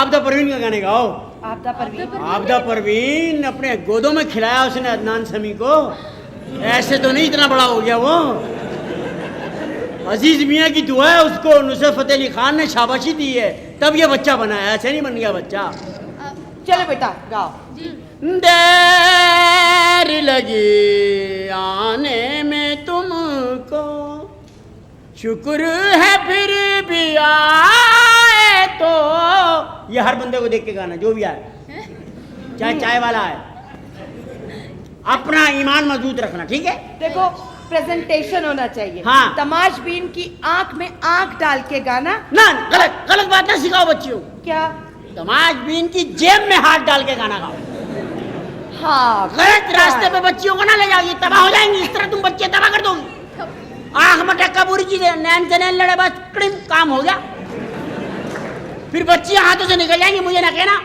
आपदा परवीन का गाने गाओ। आपदा परवीन। आपदा परवीन अपने गोदों में खिलाया उसने अदनान समी को। ऐसे तो नहीं इतना बड़ा हो गया वो। अजीज मियाँ की दुआ है उसको नुसरत फतेह अली खान ने शाबाशी दी है, तब ये बच्चा बना है, ऐसे नहीं बन गया बच्चा। चलो बेटा गाओ। देर लगी आने में तुमको, शुक्र है फिर भी आए तो। ये हर बंदे को देख के गाना, जो भी आए, चाहे चाय वाला है, अपना ईमान मजबूत रखना, ठीक है। देखो प्रेजेंटेशन होना चाहिए। हाँ। तमाशबीन की आंख में आंख डाल के गाना। ना गलत गलत बात ना सिखाओ बच्चियों। क्या? तमाशबीन की जेब में हाथ डाल के गाना गाओ। हाँ, गलत रास्ते पे बच्चियों को ना ले जाओगी, तबाह हो जाएंगी। इस तरह तुम बच्चे तबाह कर दोगी। आंख में टक्का पूरी चीज है, नैन से नैन लड़े बस क्रिम काम हो गया, फिर बच्चियां हाथों से निकल जाएंगी, मुझे ना कहना।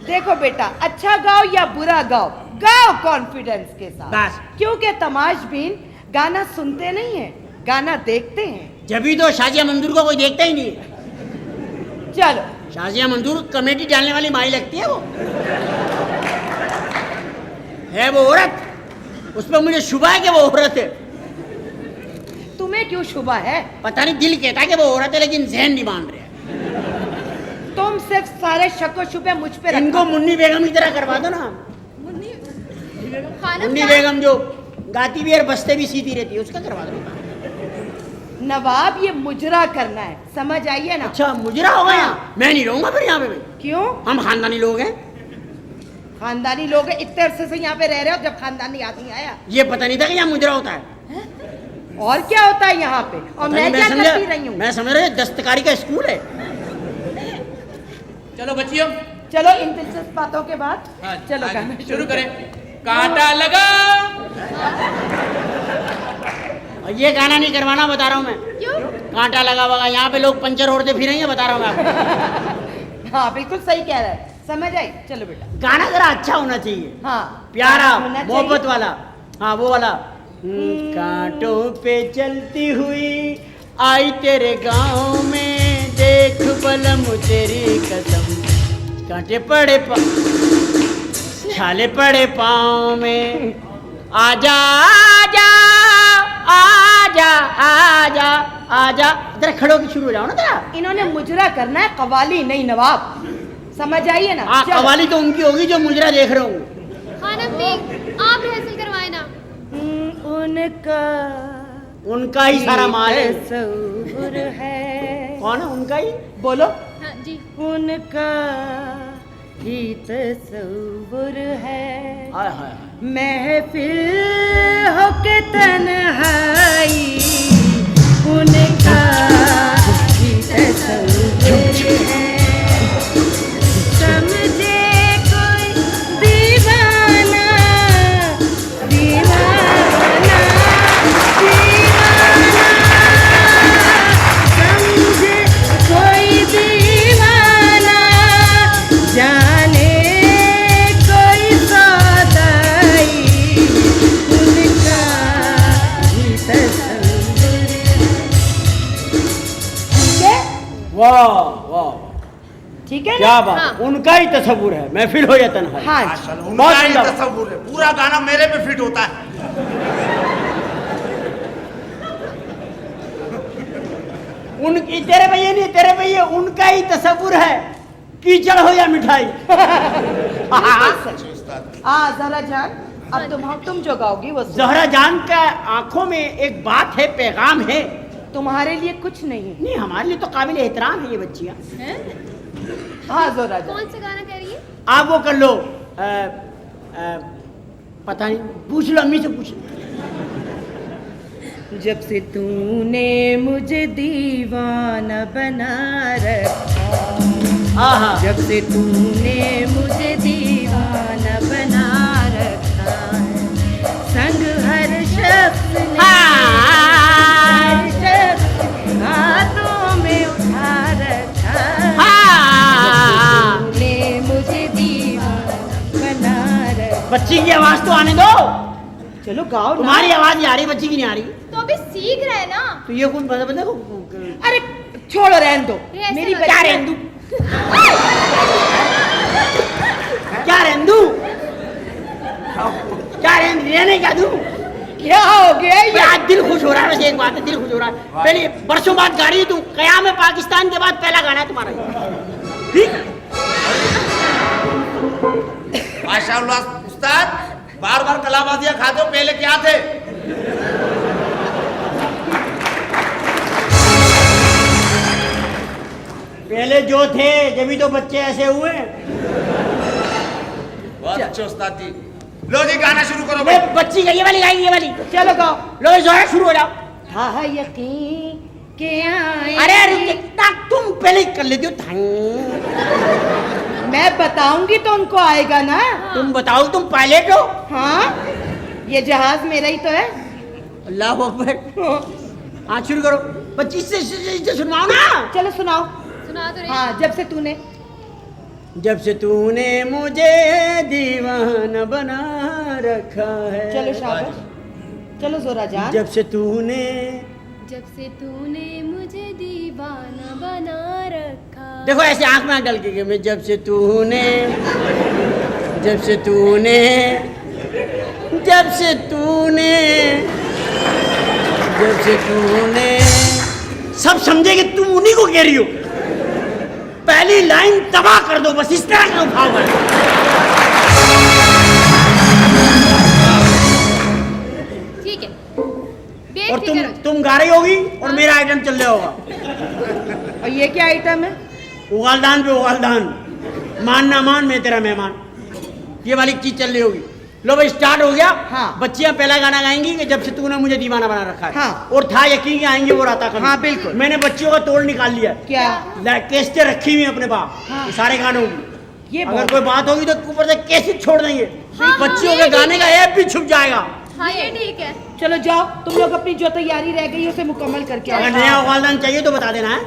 देखो बेटा, अच्छा गाओ या बुरा गाओ, गाओ कॉन्फिडेंस के साथ। बस। क्योंकि तमाशबीन गाना सुनते नहीं है, गाना देखते हैं। जब तो शाजिया मंजूर को कोई देखता ही नहीं है। चलो। शाजिया मंजूर कमेटी डालने वाली माई लगती है, वो है वो औरत, उस पर मुझे शुबा है कि वो औरत है। तुम्हें क्यों शुबा है? पता नहीं, दिल कहता है कि वो औरत है लेकिन जहन नहीं मान रहे। तुम सिर्फ सारे शक व शुबे मुझ पे इनको मुन्नी बेगम की तरह करवा दो ना। मुन्नी खाना मुन्नी क्या? बेगम जो गाती भी और बसते भी सीधी रहती है, उसका करवा दो। नवाब, ये मुजरा करना है, समझ आइए ना। अच्छा मुजरा होगा यहाँ? मैं नहीं रहूंगा फिर यहाँ पे भी। क्यों? हम खानदानी लोग हैं। खानदानी लोग हैं, इतने अरसे से यहाँ पे रह रहे हो, जब खानदानी आदमी आया। ये पता नहीं था कि यहाँ मुजरा होता है। और क्या होता है यहाँ पे? और मैं क्या करती रही हूँ? मैं समझ रही हूँ दस्तकारी का स्कूल है। चलो बच्चियों, चलो इन दिलचस्प बातों के बाद हाँ, चलो आगे गाना शुरू करें। कांटा लगा। और ये गाना नहीं करवाना, बता रहा हूँ मैं। क्यों? कांटा लगा होगा, यहाँ पे लोग पंचर ओढ़ते फिरेंगे, बता रहा हूँ मैं आपको। हाँ बिल्कुल सही कह रहा है, समझ आई। चलो बेटा। गाना जरा अच्छा होना चाहिए, हाँ, प्यारा, होना चाहिए। मोहब्बत वाला। हाँ वो वाला। कांटों पे चलती हुई आई तेरे गांव में, देख बलम तेरी कसम, कांटे पड़े छाले पड़े पाँव में। आजा आजा आजा आजा आजा, जरा खड़ो की शुरू हो जाओ ना जरा। इन्होंने मुजरा करना है, कवाली नहीं नवाब, समझ आइए ना। हाँ चलो। कवाली तो उनकी होगी जो मुजरा देख रहे होंगे। खानम भी आप रिहर्सल करवाए ना। उनका ही सारा माल है। तसव्वुर है। कौन है उनका ही? बोलो। हाँ जी। उनका ही तसव्वुर है, हाय हाय। महफिल हो के तन्हाई उनका ही तस्वुर है। समझे कोई दीवाना दीवाना दीवाना, समझे कोई दीवाना, जाने कोई सौदाई, उनका ही तस्वुर है। वाह वाह, ठीक है क्या ना? बात, हाँ। उनका ही तस्वुर है, महफिल हो या तन्हाई। हाँ माशाल्लाह, बहुत उनका ही सुंदर। तस्वुर है, पूरा गाना मेरे पे फिट होता है। उनकी तेरे भैया नहीं, तेरे भैया उनका ही तस्वुर है, कीचड़ हो या मिठाई। जरा जान, अब तुम जो गाओगी वो सुन। जहरा जान का आंखों में एक बात है, पैगाम है। तुम्हारे लिए कुछ नहीं। नहीं, हमारे लिए तो काबिल एहतराम है ये बच्चियां। हैं? हाँ जोरा जान, कौन सा गाना कह रही है? आप वो कर लो, पता नहीं, पूछ लो, अम्मी से पूछ लो। जब से तूने मुझे दीवाना बना रखा, हाँ हाँ, जब से तूने मुझे दीवाना बना रखा है, संग हर शख्स ने हर शख्स हाथों में उठा रखा है, तूने मुझे दीवाना बना रखा। बच्ची की आवाज तो आने दो। चलो गाओ ना। तुम्हारी आवाज नहीं आ रही, बच्ची की नहीं आ रही। तो अभी सीख रहे हैं ना। तो ये कौन बंदा को अरे छोड़ो, रहने दो। ऐसे मेरी मत क्या बच्ची- रहने दूं? क्या रहने दूं? क्या रहने क्या दूं? क्या हो गया ये आज दिल खुश हो रहा है। वैसे एक बात है, दिल खुश हो रहा है। पहले वर्षों बाद गा रही है तुम, कयाम पाकिस्तान के बाद पहला गाना है तुम्हारा। ठीक है? माशाल्लाह उस्ताद, बार बार कलाबाजियां खाते हो, पहले क्या थे? पहले जो थे, जब तो बच्चे ऐसे हुए। बहुत अच्छे उस्ताद जी। लो जी, गाना शुरू करो मैं भाई। बच्ची का ये वाली गाएगी, ये वाली। चलो गाओ। लो जो है शुरू हो जाओ। था यकीन के आए। अरे रुक, तुम पहले ही कर लेती हो। थंग। मैं बताऊंगी तो उनको आएगा ना। तुम बताओ, तुम पायलट हो? हाँ, ये जहाज मेरा ही तो है। अल्लाह अकबर। हाँ शुरू करो, बच्ची से सुनाओ ना। चलो सुनाओ। सुना तो रही। हाँ, जब से तूने जब से तूने मुझे दीवाना बना रखा है। चलो शाबाश, चलो जोरा जान। जब से तूने मुझे दीवाना बना रखा। देखो ऐसे आंख में आंख डाल के मैं जब से तूने जब से तूने जब से तूने जब से तूने सब समझे कि तुम उन्हीं को कह रही हो। पहली लाइन तबाह कर दो, बस इस तरह का उठाओ। ठीक है, और बेफिक्र हो जाओ। तुम गा रही होगी और मेरा आइटम चल रहा होगा। और ये क्या आइटम है? उगालदान पे उगालदान, मान ना मान मैं तेरा मेहमान, ये वाली चीज चल रही होगी। लो भाई स्टार्ट हो गया। हाँ। बच्चियां पहला गाना गाएंगी कि जब से तूने मुझे दीवाना बना रखा है। हाँ। और था यकीन कि आएंगे वो राता कभी। हाँ, बिल्कुल। मैंने बच्चियों का तोड़ निकाल लिया है। क्या? कैसेटें रखी हुई हैं अपने पास। हाँ। ये सारे गानों की। ये अगर बहुत- कोई बात होगी तो ऊपर से कैसेट छोड़ देंगे। हाँ, बच्चियों हाँ, के ये गाने ठीक का है। ऐप भी छुप जाएगा। हाँ ये ठीक है। चलो जाओ, तुम लोग अपनी जो तैयारी रह गई है उसे मुकम्मल करके आओ। अगर नया उगालदान चाहिए तो बता देना है।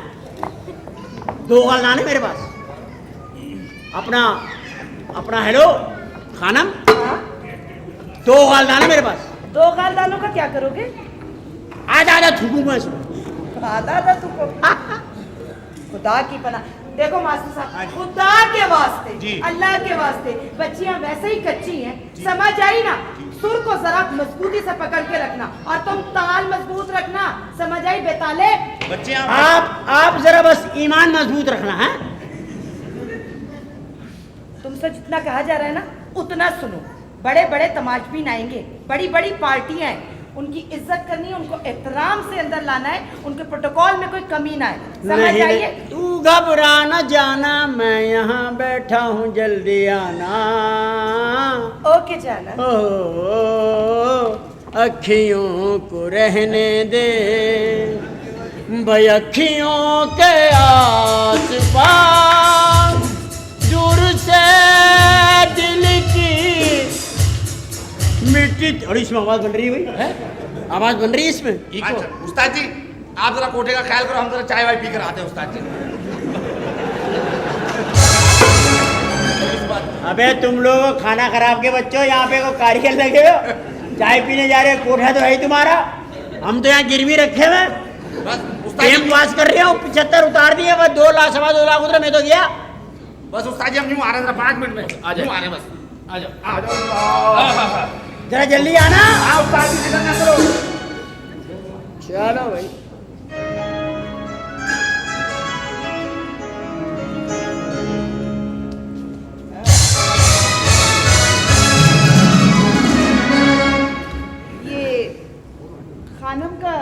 2 उगालदान है मेरे पास। अपना अपना हेलो खानम, 2 उगालदान है मेरे पास। 2 खानदानों का क्या करोगे? आधा आधा थूकूं मैं इसमें। आधा तुमको खुदा की पनाह। देखो मास्टर साहब, खुदा के वास्ते, अल्लाह के वास्ते, बच्चियां वैसे ही कच्ची हैं, समझ आई ना? सुर को जरा मजबूती से पकड़ के रखना और तुम ताल मजबूत रखना, समझ आई बेताले? बच्चियां आप जरा बस ईमान मजबूत रखना है। तुमसे जितना कहा जा रहा है ना उतना सुनो। बड़े बड़े तमाशबीन आएंगे, बड़ी बड़ी पार्टियां हैं, उनकी इज्जत करनी है, उनको एहतराम से अंदर लाना है, उनके प्रोटोकॉल में कोई कमी ना है, समझ नहीं, आइए? तू घबरा न जाना, मैं यहाँ बैठा हूँ, जल्दी आना। ओके जाना। ओ, अखियों को रहने दे, भाई अखियों के आस-पास दूर से दिल की मिट्टी। और इसमें आवाज बन रही है भाई, है आवाज बन रही है इसमें। अच्छा, उस्ताद जी आप जरा कोठे का ख्याल करो, हम जरा चाय वाय पी कर आते हैं उस्ताद जी। अबे तुम लोग खाना खराब के बच्चों, यहाँ पे को कारीगर लगे हो, चाय पीने जा रहे हो, कोठा तो है ही तुम्हारा, हम तो यहाँ गिरवी रखे हुए बस टाइम पास कर रहे हो। 75 उतार दिए, बस 2 लाख 2.25 लाख उधर मैं तो गया। बस उस्ताद जी हम यूं आ रहे हैं, 5 मिनट में आ जाओ, आ रहे हैं बस, आ जाओ। आ जाओ। जरा जल्दी आना। हाँ उस्ताद जी जितना ना करो। चलो भाई। ये खानम का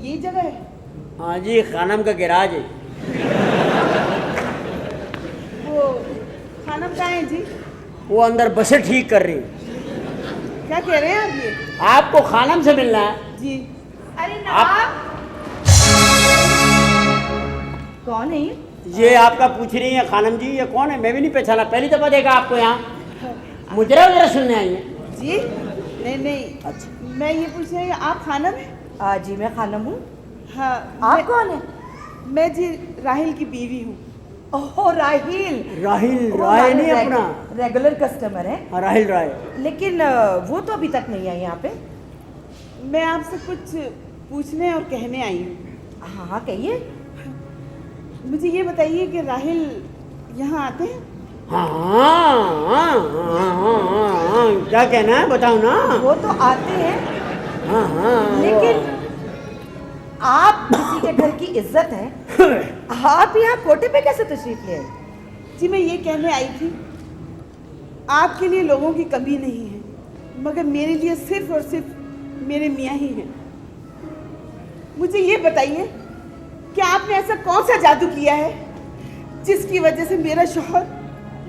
ये जगह है? हाँ जी, खानम का गैराज है। वो खानम कहाँ है जी? वो अंदर बसें ठीक कर रही है। क्या कह रहे हैं आप ये? आपको खानम से मिलना है जी। अरे आप- नवाब कौन है ये? ये आपका पूछ रही है खानम जी, ये कौन है? मैं भी नहीं पहचाना, पहली दफा देखा आपको यहाँ। मुजरा वगैरह सुनने आई है। जी नहीं नहीं, अच्छा, मैं ये पूछ रही हूँ आप खानम है? जी मैं खानम हूँ। हाँ। आप कौन है? मैं जी राहिल की बीवी हूँ। ओह राहिल। राहिल वो राय हमारे नहीं अपना? रेगुलर कस्टमर है, हाँ, राहिल राय। लेकिन वो तो अभी तक नहीं आई यहाँ पे। मैं आपसे कुछ पूछने और कहने आई हूँ। हाँ हाँ कहिए। मुझे ये बताइए कि राहिल यहाँ आते हैं? हाँ हाँ हाँ हाँ, क्या कहना है बताओ ना। वो तो आते हैं, हाँ हाँ, लेकिन आप किसी के घर की इज्जत है, आप यहाँ कोटे पे कैसे तशरीफ ले आए? जी मैं ये कहने आई थी, आपके लिए लोगों की कमी नहीं है, मगर मेरे लिए सिर्फ और सिर्फ मेरे मियाँ ही हैं। मुझे ये बताइए कि आपने ऐसा कौन सा जादू किया है जिसकी वजह से मेरा शौहर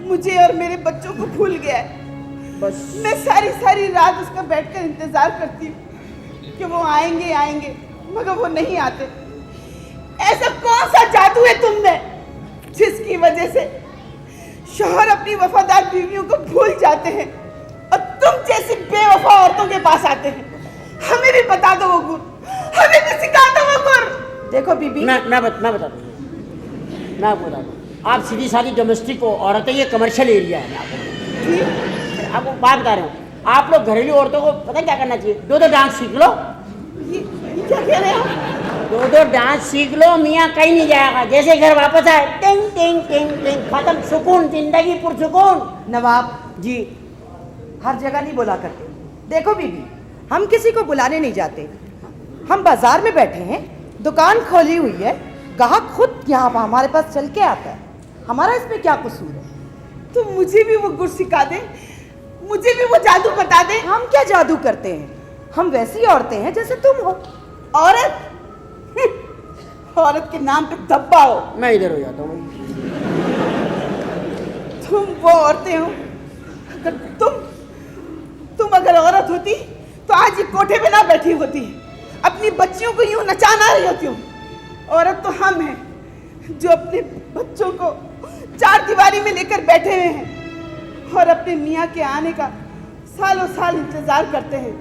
मुझे और मेरे बच्चों को भूल गया है। बस मैं सारी सारी रात उसका बैठकर इंतजार करती हूँ कि वो आएंगे आएंगे, मगर वो नहीं आते। ऐसा कौन सा जादू है तुम में जिसकी वजह से शौहर अपनी वफादार बीवियों को भूल जाते हैं और तुम जैसी बेवफा औरतों के पास आते हैं? हमें भी बता दो वो गुण, हमें भी सिखा दो वो गुण। देखो बीबी, मैं आपको बता दूँ, आप सीधी सादी डोमेस्टिक हो औरत है, ये कमर्शियल एरिया है। आपको बात बता रहा हूँ, आप लोग घरेलू औरतों को पता क्या करना चाहिए? 2 डांस सीख लो। ये क्या कह रहे हो? 2 डांस सीख लो, मियाँ कहीं नहीं जाएगा। जैसे घर वापस आए, टिंग टिंग टिंग टिंग, खत्म, सुकून, जिंदगी पुरसुकून। नवाब जी हर जगह नहीं बुला करते। देखो बीबी, हम किसी को बुलाने नहीं जाते। हम बाजार में बैठे हैं, दुकान खोली हुई है, ग्राहक खुद यहाँ पर हमारे पास चल के आता है, हमारा इसमें क्या कसूर है? तो मुझे भी वो गुण सिखा दे, मुझे भी वो जादू बता दे। हम क्या जादू करते हैं? हम वैसी औरतें हैं जैसे तुम हो। औरत औरत के नाम पे दब्बा हो। मैं इधर हो जाता हूँ। तुम वो औरतें हो, अगर तुम अगर औरत होती तो आज ये कोठे पे ना बैठी होती, अपनी बच्चियों को यूं नचा ना रही होती। औरत तो हम हैं जो अपने बच्चों को 4 दीवारी में लेकर बैठे हुए हैं और अपने मियाँ के आने का सालों साल इंतजार करते हैं,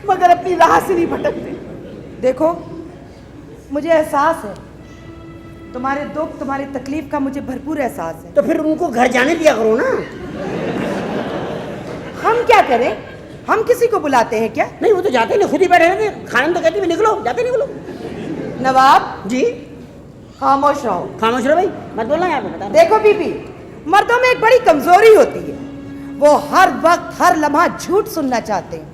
मगर अपनी राह से नहीं भटकते। देखो मुझे एहसास है, तुम्हारे दुख तुम्हारी तकलीफ का मुझे भरपूर एहसास है। तो फिर उनको घर जाने दिया करो ना। हम क्या करें? हम किसी को बुलाते हैं क्या? नहीं, वो तो जाते नहीं, खुद ही बैठे रहते। खाना तो कहती है निकलो, जाते निकलो। नवाब जी खामोश रहो। खामोश रहो भाई, मत बोलना यहाँ पे। बता देखो बीबी, मर्दों में एक बड़ी कमजोरी होती है, वो हर वक्त हर लम्हा झूठ सुनना चाहते हैं।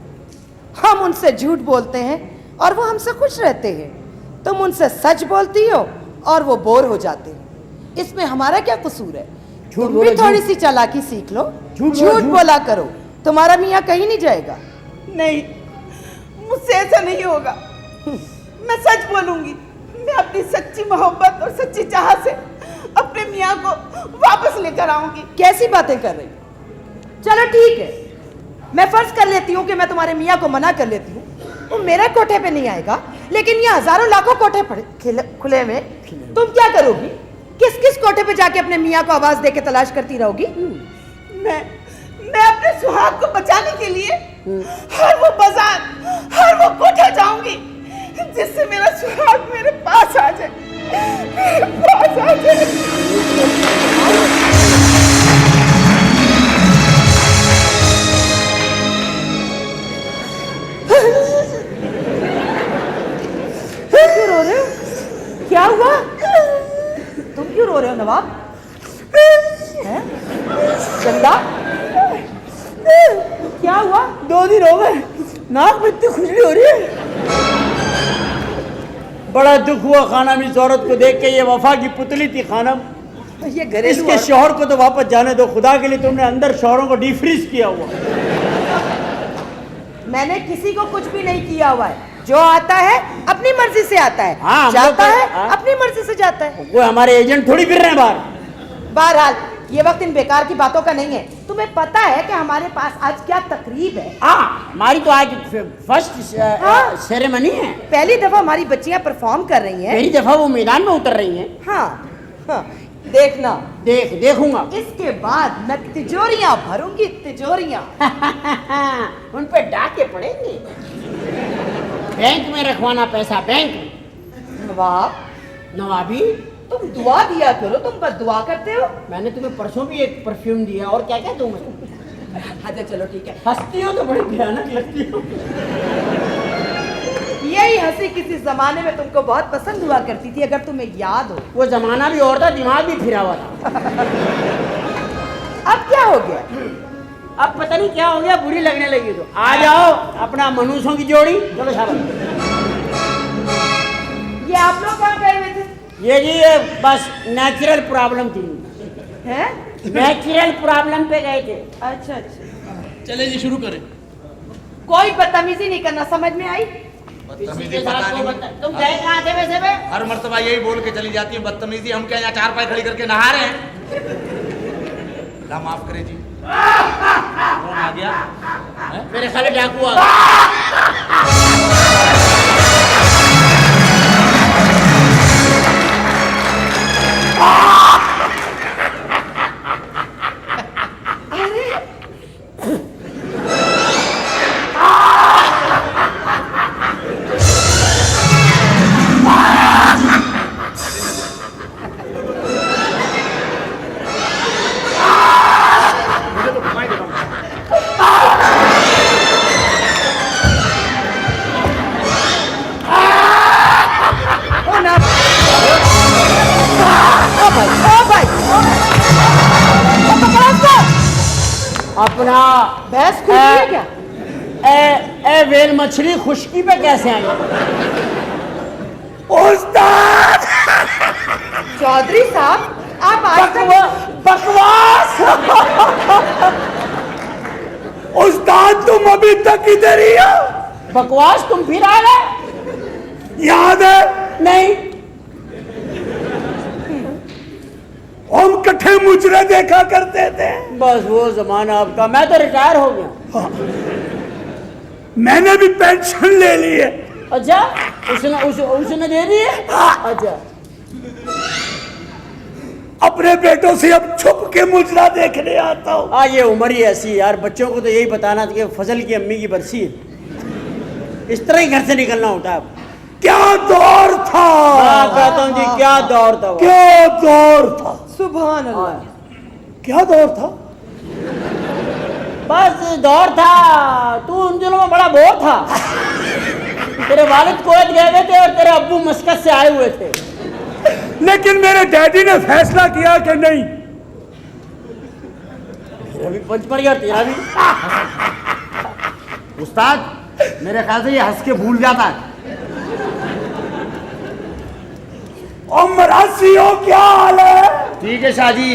हम उनसे झूठ बोलते हैं और वो हमसे खुश रहते हैं। तुम उनसे सच बोलती हो और वो बोर हो जाते हैं। इसमें हमारा क्या कसूर है? तुम भी थोड़ी सी चालाकी सीख लो, झूठ बोला करो, तुम्हारा मियाँ कहीं नहीं जाएगा। नहीं, मुझसे ऐसा नहीं होगा। मैं सच बोलूंगी। मैं अपनी सच्ची मोहब्बत और सच्ची चाहत से अपने मियाँ को वापस लेकर आऊंगी। कैसी बातें कर रही? चलो ठीक है, मैं फर्ज कर लेती हूँ कि मैं तुम्हारे मियाँ को मना कर लेती हूँ, वो मेरे कोठे पे नहीं आएगा, लेकिन ये हजारों लाखों कोठे खुले में तुम क्या करोगी? किस किस कोठे पे जाके अपने मियाँ को आवाज देके तलाश करती रहोगी? मैं अपने सुहाग को बचाने के लिए हर वो बाजार, हर वो कोठा जाऊंगी जिससे मेरा सुहाग मेरे पास आ जाए, मेरे पास आ जाए। क्यों रो रहे हो? क्या हुआ? तुम क्यों रो रहे हो नवाब? हैं? चंदा, क्या हुआ? 2 दिन हो गए, नाक में इतनी खुजली हो रही है। बड़ा दुख हुआ खानम इस औरत को देख के। ये वफा की पुतली थी खानम। ये घरेलू इसके शौहर को तो वापस जाने दो। खुदा के लिए तुमने अंदर शौहरों को डिफ्रीज किया हुआ। मैंने किसी को कुछ भी नहीं किया हुआ है। जो आता है अपनी मर्जी से आता है, हाँ, जाता तो, है हाँ। अपनी मर्जी से जाता है। कोई हमारे एजेंट थोड़ी फिर रहे हैं बाहर। बहरहाल ये वक्त इन बेकार की बातों का नहीं है। तुम्हें पता है कि हमारे पास आज क्या तकरीब है? हाँ, हमारी तो आज फर्स्ट सेरेमनी है। पहली दफा हमारी बच्चियां परफॉर्म कर रही हैं। पहली दफा वो मैदान में उतर रही हैं। हाँ, देखना। देखूंगा। इसके बाद मैं तिजोरियां भरूंगी, तिजोरियां। उन पे डाके पड़ेंगे। बैंक में रखवाना पैसा, बैंक में। नवाबी तुम दुआ दिया करो, तुम बस दुआ करते हो। मैंने तुम्हें परसों भी एक परफ्यूम दिया, और क्या क्या दूं मैं? अच्छा चलो ठीक है। हंसती हो तो बड़ी भयानक लगती हो। यही हंसी किसी जमाने में तुमको बहुत पसंद हुआ करती थी, अगर तुम्हें याद हो। वो जमाना भी और था, दिमाग भी फिरा हुआ था। अब क्या हो गया? अब पता नहीं क्या हो गया, बुरी लगने लगी। तो आ जाओ अपना मनुष्यों की जोड़ी। चलो शाबाश। ये आप लोग कहाँ गए हुए थे? ये जी ये बस नेचुरल प्रॉब्लम थी। हैं? नेचुरल प्रॉब्लम पे गए थे। अच्छा अच्छा। चले जी शुरू करें। कोई बदतमीजी नहीं करना, समझ में आई? बदतमीजी पता नहीं। तुम गए कहाँ थे वैसे में? हर मर्तबा यही बोल के चली जाती है बदतमीजी। हम क्या यहाँ 4 पाए खड़ी करके नहा रहे हैं? अल्लाह माफ करे जी। कौन आ गया? मेरे खाली डाकू आ गया। अपना भैंस खुशी है क्या? ए वेल मछली खुशकी पे कैसे आई? उस्ताद! चौधरी साहब आप आज तक बकवास! उस्ताद तुम अभी तक इधर ही हो? बकवास तुम फिर आ गए? याद है? नहीं। हम कट्ठे मुजरे देखा करते थे। बस वो जमाना आपका। मैं तो रिटायर हो गया। मैंने भी पेंशन ले ली है। अच्छा, उसने दे दी है? अच्छा। अपने बेटों से अब छुप के मुजरा देखने आता हूँ। हाँ, ये उम्र ही ऐसी है यार। बच्चों को तो यही बताना था कि फजल की अम्मी की बरसी है, इस तरह ही घर से निकलना होता है। क्या दौर था! कहता हूँ जी, क्या दौर था वो। क्या दौर था! सुभान अल्लाह। क्या दौर था! बस दौर था। तू उन दिनों में बड़ा बोर था। तेरे वालिद कुवैत गए हुए थे और तेरे अब्बू मस्कत से आए हुए थे। लेकिन मेरे डैडी ने फैसला किया कि नहीं। तेरा भी पंच पड़ गया, तेरा भी। उस्ताद, मेरे ख्याल से ये हंस के भूल जाता है। और मरासियों क्या हाल है? ठीक है शाहजी।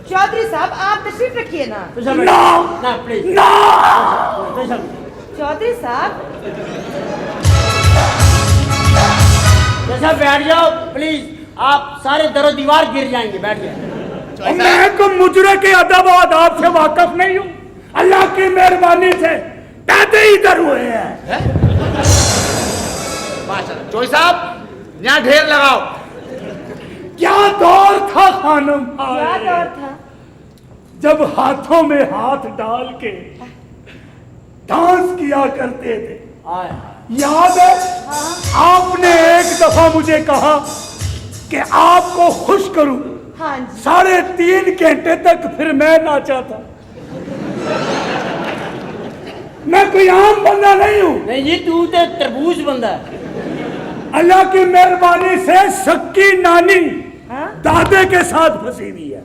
चौधरी साहब आप तशरीफ रखिए ना। ना प्लीज ना। चौधरी साहब जैसा बैठ जाओ प्लीज। आप सारे दरो दीवार गिर जाएंगे, बैठ जाए। मैं को मुजरे के अदब और आदाब से वाकफ नहीं हूँ। अल्लाह की मेहरबानी से दादे इधर हुए हैं। चोई साहब यहाँ ढेर लगाओ। क्या दौर था खानम, क्या दौर था? जब हाथों में हाथ डाल के डांस किया करते थे। याद है? आपने एक दफा मुझे कहा कि आपको खुश करूं। हाँ जी। 3.5 घंटे तक फिर मैं नाचा था। मैं कोई आम बंदा नहीं हूं। नहीं जी, तू तो तरबूज बंदा है। अल्लाह की मेहरबानी से सक्की नानी दादे के साथ फंसी हुई है।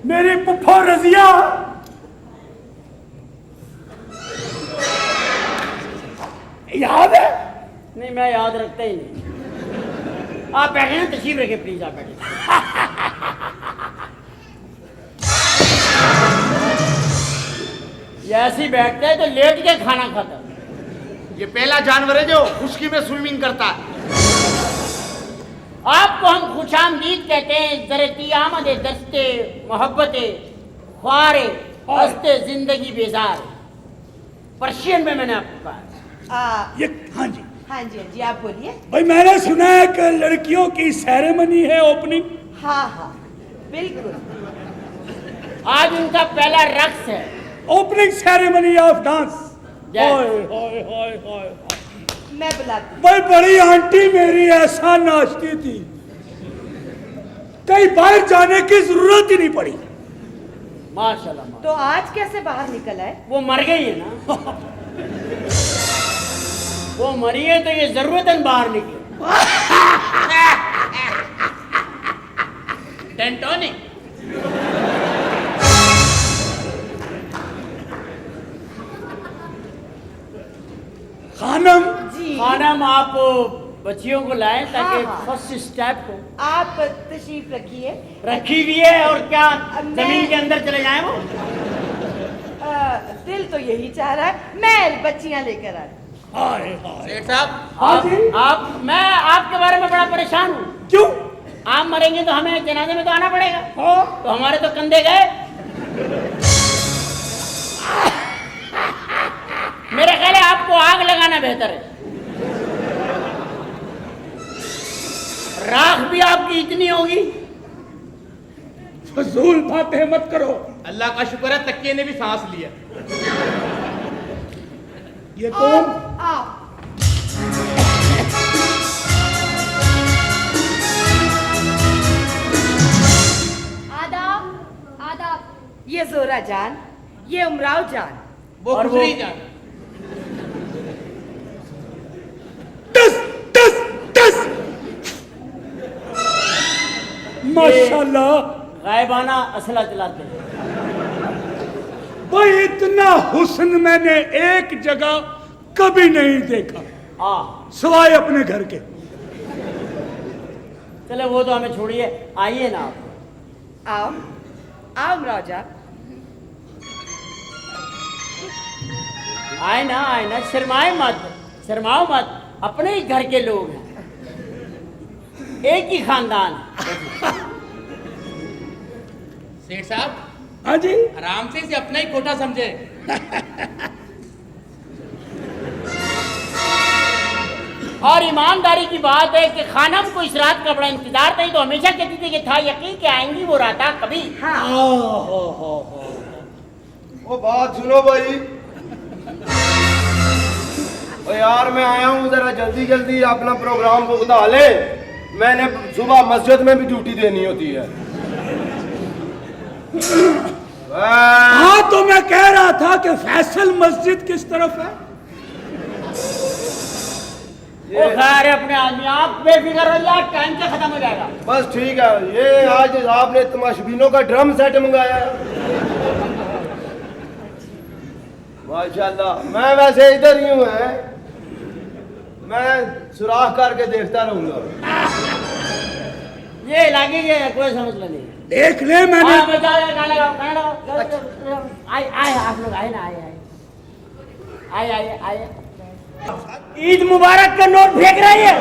मेरी पुप्पो रजिया याद है? नहीं, मैं याद रखता ही नहीं। आप बैठे ना, तशरीफ रखे प्लीज, आप बैठे। ये ऐसे ही बैठता है तो लेट के खाना खाता है। ये पहला जानवर है जो खुशकी में स्विमिंग करता है। आपको हम खुशामदीद कहते हैं। जरती आमद दस्ते मोहब्बत ख्वारे हस्ते जिंदगी बेजार। पर्शियन में मैंने आपको कहा। ये हाँ जी, हाँ जी, हाँ जी, आप बोलिए। भाई मैंने सुना है कि लड़कियों की सेरेमनी है ओपनिंग। हाँ हाँ बिल्कुल। आज उनका पहला रक्स है। Opening ceremony of dance. मैं बुलाती। भाई बड़ी आंटी मेरी ऐसा नाचती थी, कहीं बाहर जाने की जरूरत ही नहीं पड़ी। माशाल्लाह। तो आज कैसे बाहर निकल आए? वो मर गई है ना। वो मरी है तो ये जरूरतन बाहर निकले। टेंटोनिक। खानम जी। खानम, आप बच्चियों को लाएं ताकि हाँ, हाँ। फर्स्ट स्टेप को आप तशरीफ रखिए। रखी हुई है। और क्या मैं- जमीन के अंदर चले जाएं वो? दिल तो यही चाह रहा है मैं बच्चियां लेकर आ। सेठ साहब, मैं आपके बारे में बड़ा परेशान हूँ। क्यों? आप मरेंगे तो हमें जनाजे में तो आना पड़ेगा। हाँ। तो हमारे तो कंधे गए। मेरा ख्याल है आपको आग लगाना बेहतर है। राख भी आपकी इतनी होगी। फजूल बातें मत करो। अल्लाह का शुक्र है तकिए ने भी सांस लिया। ये कौन? आप आदाब आदाब। ये जोरा जान, ये उमराव जान। वो और खुजरी वो- जान। टस टस टस। माशाल्लाह, गायबाना असला चलाते हैं। भाई इतना हुस्न मैंने एक जगह कभी नहीं देखा सिवाय अपने घर के। चले वो तो हमें छोड़िए, आइए ना आप। आओ आओ उमराव जान। आए ना, शर्माओ मत। अपने ही घर के लोग हैं, एक ही खानदान है। सेठ साहब, हाँ जी, आराम से इसे अपना ही कोठा समझे। और ईमानदारी की बात है कि खानम को इस रात का बड़ा इंतजार था। तो हमेशा कहती थी कि था यकीन कि आएंगी वो रात कभी। वो बात सुनो भाई। ओ यार मैं आया हूँ, जरा जल्दी जल्दी अपना प्रोग्राम को बता ले। मैंने सुबह मस्जिद में भी ड्यूटी देनी होती है। हाँ तो मैं कह रहा था कि फैसल मस्जिद किस तरफ है? वो खैर है अपने आदमी, आप बेफिक्र हो जाए, टाइम से खत्म हो जाएगा। बस ठीक है। ये आज आपने तमाशबीनों का ड्रम सेट मंगाया है। माशाल्लाह। मैं वैसे इधर ही हूँ है, मैं सुराख करके देखता रहूंगा। ये इलाके के कोई समझ नहीं। देख ले मैंने। आए आप लोग आए ना, आए। ईद मुबारक का नोट फेंक रही है।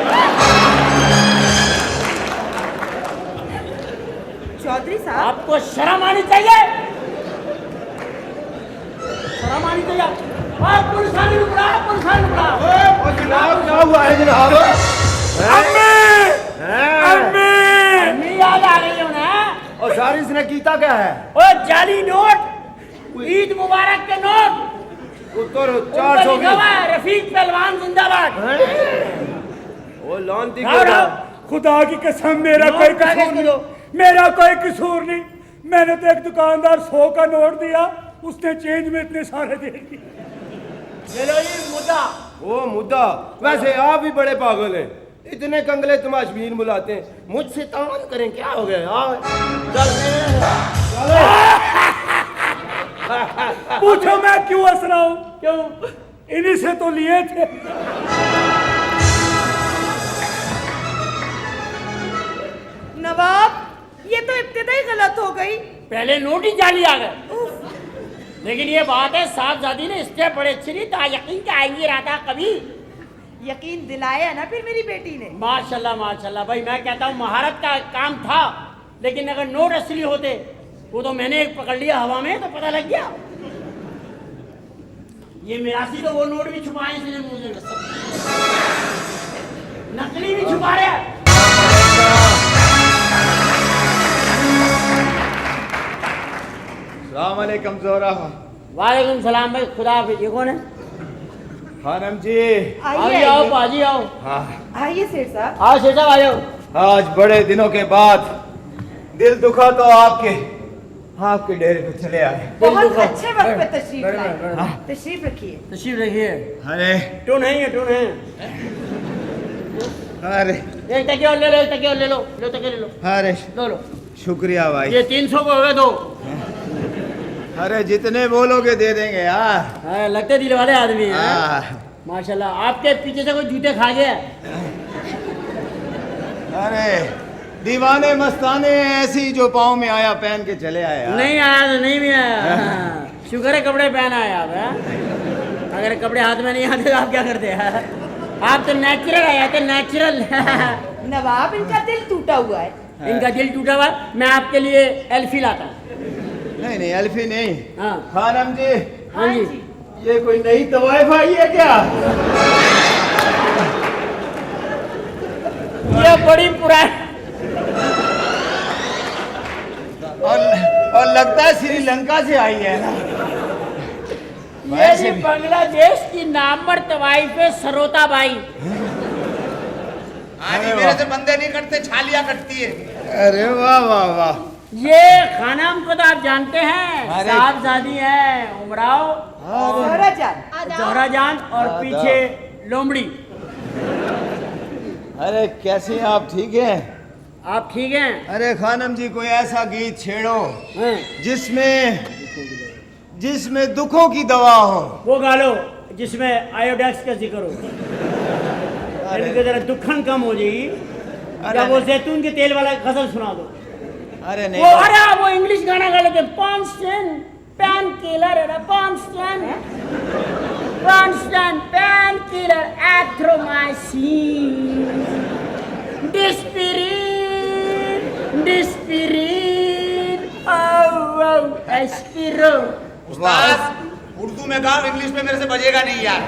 चौधरी साहब, आपको शर्म आनी चाहिए, शर्म आनी चाहिए। पुलिस वाले रुक रहा है, पुलिस वाले रुक रहा है। जनाब क्या हुआ है जनाब? अम्मी याद आ गई हो ना? और सारी इसने कीता क्या है? ओ जाली नोट, ईद मुबारक के नोट, उत्तर उनका 400 लिखा हुआ है, रफीक पहलवान जिंदाबाद। वो लॉन्ती राव, राव। खुदा की कसम मेरा नोट कोई कागज कसूर को नहीं, दो। मेरा कोई कसूर नहीं। मैंने तो एक दुकानदार 100 का नोट दिया, उसने चेंज में इतने सारे दे दिए। चलो ये मुद्दा। वो मुद्दा, वैसे आप भी बड़े पागल हैं, इतने कंगले तमाशबीन बुलाते हैं, मुझसे तान करें क्या हो गया यार? पूछो मैं क्यों हंस रहा हूँ? क्यों? इन्हीं से तो लिए थे। नवाब, ये तो इब्तिदाई गलत हो गई। पहले नोट ही जाली आ गए, लेकिन ये बात है साहबजादी ने स्टेप बड़े अच्छे नहीं था, यकीन क्या आएंगे रहा था कभी। यकीन दिलाया ना फिर मेरी बेटी ने। माशाल्लाह माशाल्लाह भाई, मैं कहता हूँ महारत का काम था, लेकिन अगर नोट असली होते, वो तो मैंने एक पकड़ लिया हवा में तो पता लग गया। ये मिरासी तो वो नोट भी छुपाए इसलिए मुझे नकली भी छुपा रहे हैं। सलाम अलैकुम जोरा। वालेकुम सलाम भाई, खुदा हाफिज। ये कौन है? खानम जी। आइए आओ पाजी आओ। हाँ, आइए सेठ साहब। आओ शेर साहब आ जाओ। आज बड़े दिनों के बाद दिल दुखा तो आपके डेरे पे चले आए। बहुत अच्छे वक्त पे तशरीफ लाए। तशरीफ रखिए। तशरीफ रखिए। अरे टून है ये, टून है। अरे एक तकिया और ले लो, एक तकिया और ले लो, लो तकिया ले लो, अरे लो लो। शुक्रिया भाई। ये 300 को हो गए दो। अरे जितने बोलोगे दे देंगे यार। हाँ, लगते दिल वाले आदमी हैं। हाँ। माशाल्लाह, आपके पीछे से कोई जूते खा गया? अरे दीवाने मस्ताने ऐसी जो पाँव में आया पहन के चले आए यार। नहीं आया तो नहीं भी आया। हाँ, शुक्र है कपड़े पहना है आप। हाँ? अगर कपड़े हाथ में नहीं आते तो आप क्या करते हैं? आप तो नेचुरल आए थे, नेचुरल। नवाब, इनका दिल टूटा हुआ है। इनका दिल टूटा हुआ, मैं आपके लिए एल्फी लाता हूँ। नहीं नहीं अल्फी नहीं। हाँ खानम जी। हाँ जी। ये कोई नई तवाइफ आई है क्या? ये बड़ी पुरानी और लगता है श्रीलंका से आई है ना। ये भी बांग्लादेश की नामवर तवाइफ है, सरोता बाई। मेरे से बंदे नहीं कटते, छालियां कटती है। अरे वाह वाह वाह। ये खानाम को तो आप जानते हैं, साहबजादी है उमराव जोहरा जान। जोहरा जान और पीछे लोमड़ी। अरे कैसे हैं आप? ठीक हैं? आप ठीक हैं? अरे खानम जी कोई ऐसा गीत छेड़ो जिसमें दुखों की दवा हो। वो गा लो जिसमें आयोडेक्स का जिक्र हो, इनके जरा दुखन कम हो जाएगी। या वो जैतून के तेल वाला गजल सुना दो। अरे नहीं वो अरे वो इंग्लिश गाना गा लेते, पॉन्स्टन पैन किलर है, पॉन्स्टन पैन किलर, एथ्रोमाइसिन, डिस्पिरिन, एस्पिरो। उस्ताद उर्दू में गाओ, इंग्लिश में मेरे से बजेगा नहीं यार।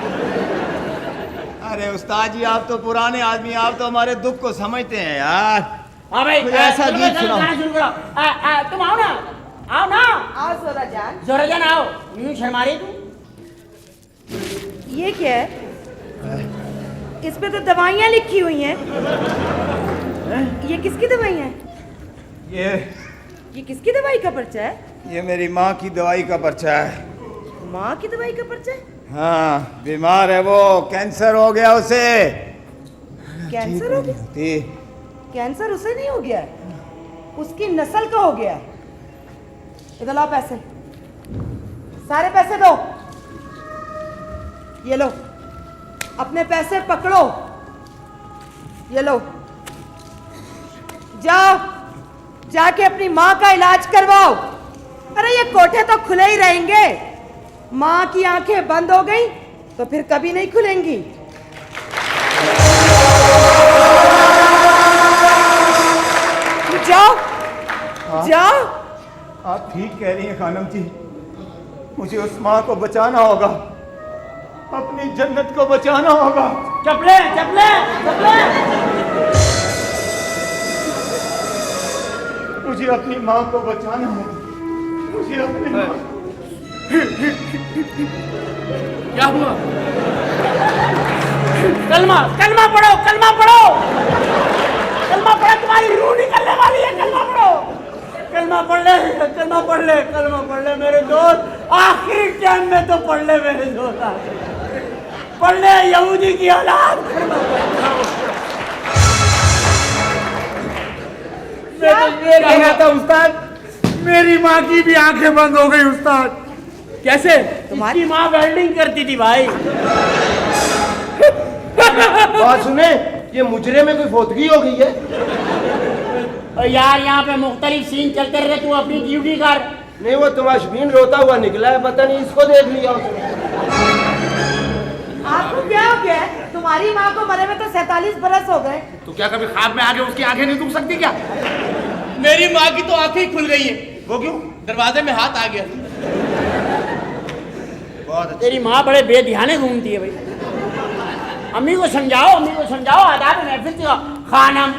अरे उस्ताद जी आप तो पुराने आदमी, आप तो हमारे दुख को समझते हैं यार। हाँ भाई, कोई ऐसा गीत सुनाओ। गाना शुरू करो। तुम आओ ना, आओ ना। आओ जोहरा जान। जोहरा जान आओ, यूं शर्मा रही तू। ये क्या है? इसमें तो दवाइयाँ लिखी हुई हैं। ये किसकी दवाइयाँ हैं? ये किसकी दवाई का पर्चा है? ये मेरी माँ की दवाई का पर्चा है। माँ की दवाई का पर्चा है? हाँ बीमार है वो, कैंसर हो गया उसे। कैंसर हो गया? कैंसर उसे नहीं हो गया है, उसकी नस्ल का हो गया है। इधर लाओ पैसे, सारे पैसे दो। ये लो, अपने पैसे पकड़ो। ये लो, जाओ जाके अपनी माँ का इलाज करवाओ। अरे ये कोठे तो खुले ही रहेंगे, माँ की आंखें बंद हो गई तो फिर कभी नहीं खुलेंगी। जाओ जाओ। आप ठीक कह रही हैं खानम जी, मुझे उस माँ को बचाना होगा, अपनी जन्नत को बचाना होगा। चपले चपले चपले। मुझे अपनी माँ को बचाना होगा, मुझे अपनी माँ। क्या हुआ? कलमा कलमा पढ़ो, कलमा पढ़ो, कलमा पढ़ो, तुम्हारी रूह निकलने वाली है। कलमा पढ़ो, कलमा पढ़ ले, कलमा पढ़ ले, कलमा पढ़ ले मेरे दोस्त। आखिरी टाइम में तो पढ़ ले मेरे दोस्त, पढ़ ले यहूदी की औलाद। मैं तो ये कह रहा था उस्ताद, मेरी माँ की भी आंखें बंद हो गई उस्ताद। कैसे? तुम्हारी माँ वेल्डिंग करती थी भाई। बात सुने, ये मुजरे में कोई फोतगी हो गई है। और यार यहाँ पे मुख्तलिफ सीन चलते रहे, तू अपनी ड्यूटी कर। नहीं, वो तमाशबीन रोता हुआ निकला है, पता नहीं इसको देख लिया उसने। आपको क्या हो गया है? तुम्हारी माँ को मरे में तो 47 बरस हो गए। तो क्या कभी ख्वाब में आगे उसकी आंखें नहीं दुख सकती क्या? मेरी माँ की तो आंखें ही खुल गई है। वो क्यों? दरवाजे में हाथ आ गया। तेरी माँ बड़े बेध्याने घूमती है भाई। अम्मी को समझाओ, अम्मी को समझाओ, आदाब महफिल से। खानम,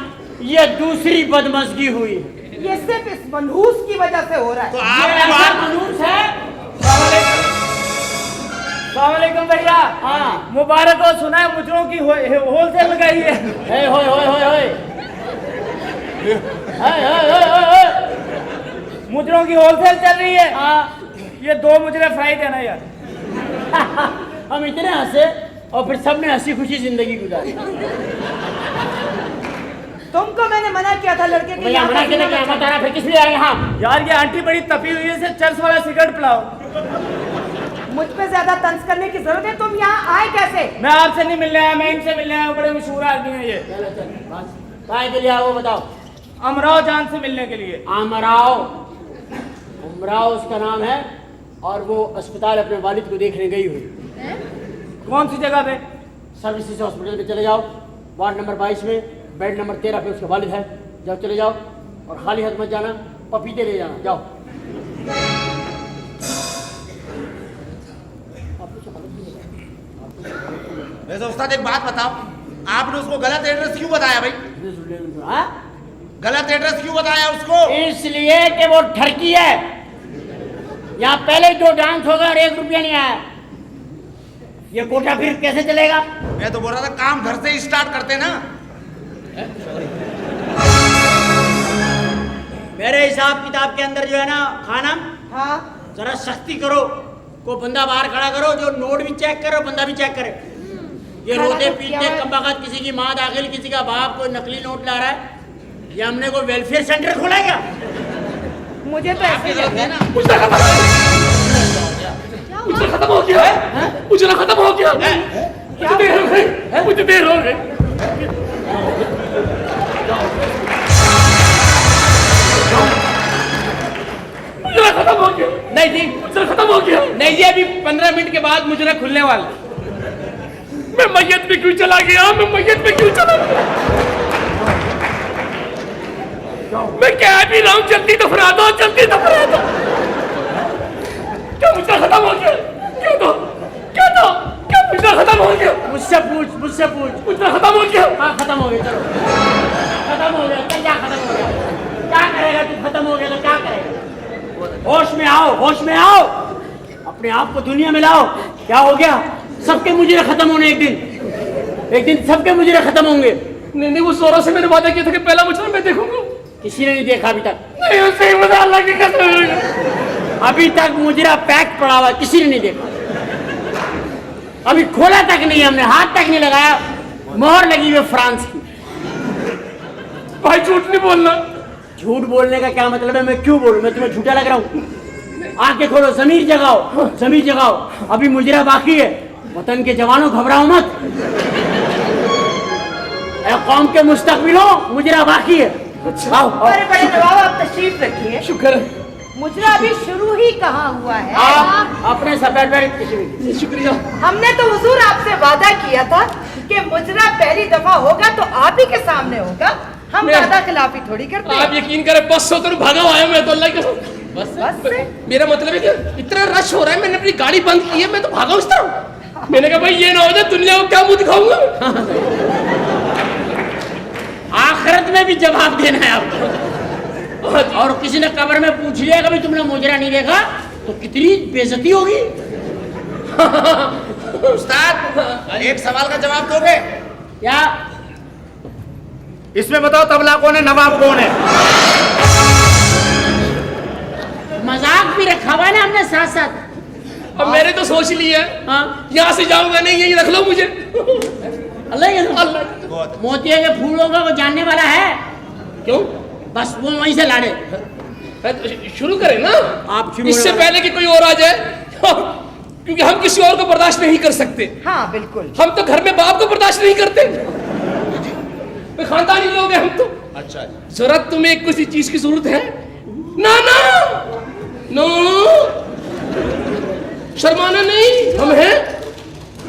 ये दूसरी बदमज़गी हुई। ये सिर्फ इस मनहूस की वजह से हो रहा है। तो ये आप ऐसा मनहूस है। सलामकुम भैया। हाँ, मुबारक हो, सुना है मुजरों की होलसेल लगाई है। हे होय होय होय होय, हे होय होय होय होय। मुजरों की होलसेल चल रही है। हाँ, ये 2 मुजरे फ्राई देना यार। हम इतने हंसे और फिर सबने हंसी खुशी जिंदगी गुजारी। तुमको मैंने मना किया था लड़के के भैया मना किया क्या बता रहा, फिर किस लिए आए यहाँ? यार ये आंटी बड़ी तपी हुई है, इसे चर्च वाला सिगरेट पिलाओ। मुझ पे ज्यादा तंज करने की जरूरत है। तुम यहाँ आए कैसे? मैं आपसे नहीं मिलने आया, मैं इनसे मिलने आया हूँ। बड़े मशहूर आदमी है ये। चलो चल, बस काय के लिए आओ बताओ। अमराव जान से मिलने के लिए। आमराव, उमराव उसका नाम है, और वो अस्पताल अपने वालिद को देखने गई हुई। कौन सी जगह पे? सर्विसेज हॉस्पिटल में चले जाओ, वार्ड नंबर 22 में, बेड नंबर 13 पे उसका वालिद है। जाओ, चले जाओ, और खाली हाथ मत जाना, पपीते ले जाना। जाओ। वैसे उस्ताद एक बात बताओ, आपने उसको गलत एड्रेस क्यों बताया भाई? हाँ? गलत एड्रेस क्यों बताया उसको? इसलिए कि वो ठरकी है। यहाँ पहले 2 डांस हो गए और 1 रुपया नहीं आया। ये कोटा फिर कैसे चलेगा? मैं तो बोल रहा था काम घर से ही स्टार्ट करते ना। मेरे हिसाब किताब के अंदर जो है ना खानम, हाँ, जरा सख्ती करो। को बंदा बाहर खड़ा करो जो नोट भी चेक करे, बंदा भी चेक करे। ये खाना रोते तो पीते क्या है? कमबख्त किसी की माँ दाखिल, किसी का बाप कोई नकली नोट ला रहा है। ये हमने कोई वेलफेयर सेंटर खोला है क्या? मुझे तो ऐसे ही लगता है ना। उजरा खत्म हो गया है। उजरा खत्म हो गया। मुझे देर हो गई, मुझे देर हो गई। उजरा खत्म हो गया। नहीं जी, उजरा खत्म हो गया। नहीं जी, अभी 15 मिनट के बाद मुजरा खुलने वाला। मैं मैयत में क्यों चला गया? मैं मैयत में क्यों चला गया? मैं कह भी रहा हूँ जल्दी दफना दो, जल्दी दफना दो। क्या मुजरा खत्म हो गया? क्या दो? क्या दो? क्या मुजरा खत्म हो गया? मुझसे पूछ, मुझसे पूछ। मुजरा खत्म हो गया। हाँ, खत्म हो गया। चलो, खत्म हो गया। क्या खत्म हो गया? क्या करेगा तू? खत्म हो गया तो क्या करेगा? होश में आओ, होश में आओ, अपने आप को दुनिया में लाओ। क्या हो गया? सबके मुजरे खत्म होने एक दिन सबके मुजरे खत्म होंगे। नहीं नहीं, वो जोरों से मैंने वादा किया था कि पहला मुजरा मैं देखूंगा। किसी ने नहीं देखा अभी तक। नहीं, उससे मुझे अल्लाह की कसम। अभी तक मुजरा पैक पड़ा हुआ, किसी ने नहीं देखा। अभी खोला तक नहीं, हमने हाथ तक नहीं लगाया। मोहर लगी हुई फ्रांस की। भाई झूठ नहीं बोलना। झूठ बोलने का क्या मतलब है? मैं क्यों बोलूं? मैं तुम्हें झूठा लग रहा हूँ? आंखें खोलो, जमीर जगाओ, जमीर जगाओ। अभी मुजरा बाकी है। वतन के जवानों, घबराओ मत। ए कौम के मुस्तकबिलों, मुजरा बाकी है। आओ, आओ। बड़े बड़े नवाब, आप तशरीफ रखिए। शुक्र है। मुजरा अभी शुरू ही कहाँ हुआ है। आप अपने सफेद पर किसी भी। शुक्रिया। हमने तो हुजूर आपसे वादा किया था कि मुजरा पहली दफा होगा तो आप ही के सामने होगा। हम मैं- दादा खिलाफी थोड़ी करते आप हैं। यकीन करें बस से तो भागा हुआ है मैं तो, अल्लाह की कसम। बस से? मेरा मतलब है कि इतना रश हो रहा है, मैंने अपनी गाड़ी बंद की है, मैं तो भागा उस तरफ। मैंने कहा भाई ये ना हो जाए दुनिया को क्या मुंह दिखाऊंगा। आखिरत में भी जवाब देना है आपको। और किसी ने कब्र में पूछ लिया कभी तुमने मुजरा नहीं देखा तो कितनी बेइज्जती होगी। उस्ताद एक सवाल का जवाब दोगे? क्या? इसमें बताओ तबला कौन है, नवाब कौन है? मजाक भी रखा हुआ है ना हमने साथ साथ। अब मैंने तो सोच लिया है, हाँ यहाँ से जाऊंगा नहीं, यही रख लो मुझे। अल्लाह के मोतिया के फूलों का वो जानने वाला है। क्यों? बस वो वहीं से लाड़े। शुरू करें ना आप शुरू इससे करो। पहले कि कोई और आ जाए, क्योंकि हम किसी और को बर्दाश्त नहीं कर सकते। हाँ बिल्कुल। हम तो घर में बाप को बर्दाश्त नहीं करते, खानदानी लोग हैं हम तो। अच्छा जरूरत तुम्हें किसी चीज की जरूरत है? ना ना नो, शर्माना नहीं, हम हैं।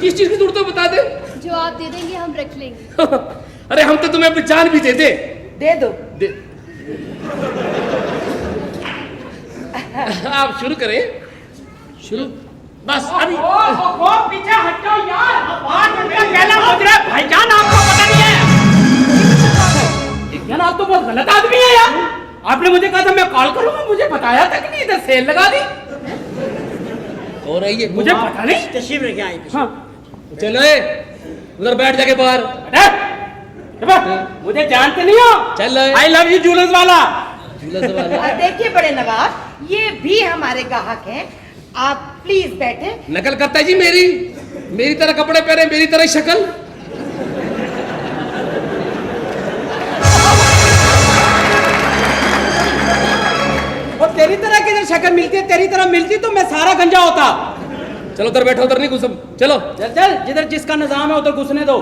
किस चीज की जरूरत है बता दे। जो आप दे देंगे हम रख लेंगे। अरे हम तो तुम्हें अपनी जान भी दे दे। दे दो। आप शुरू करें। शुरू बस अभी। पीछे हट जाओ यार, पहला मुजरा भाईजान आपको पता नहीं है। यार आप तो बहुत गलत आदमी है यार। आपने मुझे कहा था मैं कॉल करूंगा, मुझे बताया तक नहीं, इधर सेल लगा दी। हो रही है मुझे पता नहीं। तशरीफ रखे आए। हाँ चलो उधर बैठ जाके बाहर। मुझे जानते नहीं हो। चल आई लव यू जूलर्स वाला। देखिए बड़े नवाब, ये भी हमारे ग्राहक हैं, आप प्लीज बैठे। नकल करता है जी मेरी तरह कपड़े पहने, मेरी तरह शक्ल। और तेरी तरह की शक्ल मिलती है, तेरी तरह मिलती तो मैं सारा गंजा होता। चलो उधर बैठो, उधर नहीं घुस, चलो। चल चल, जिधर जिसका निजाम है उधर घुसने दो।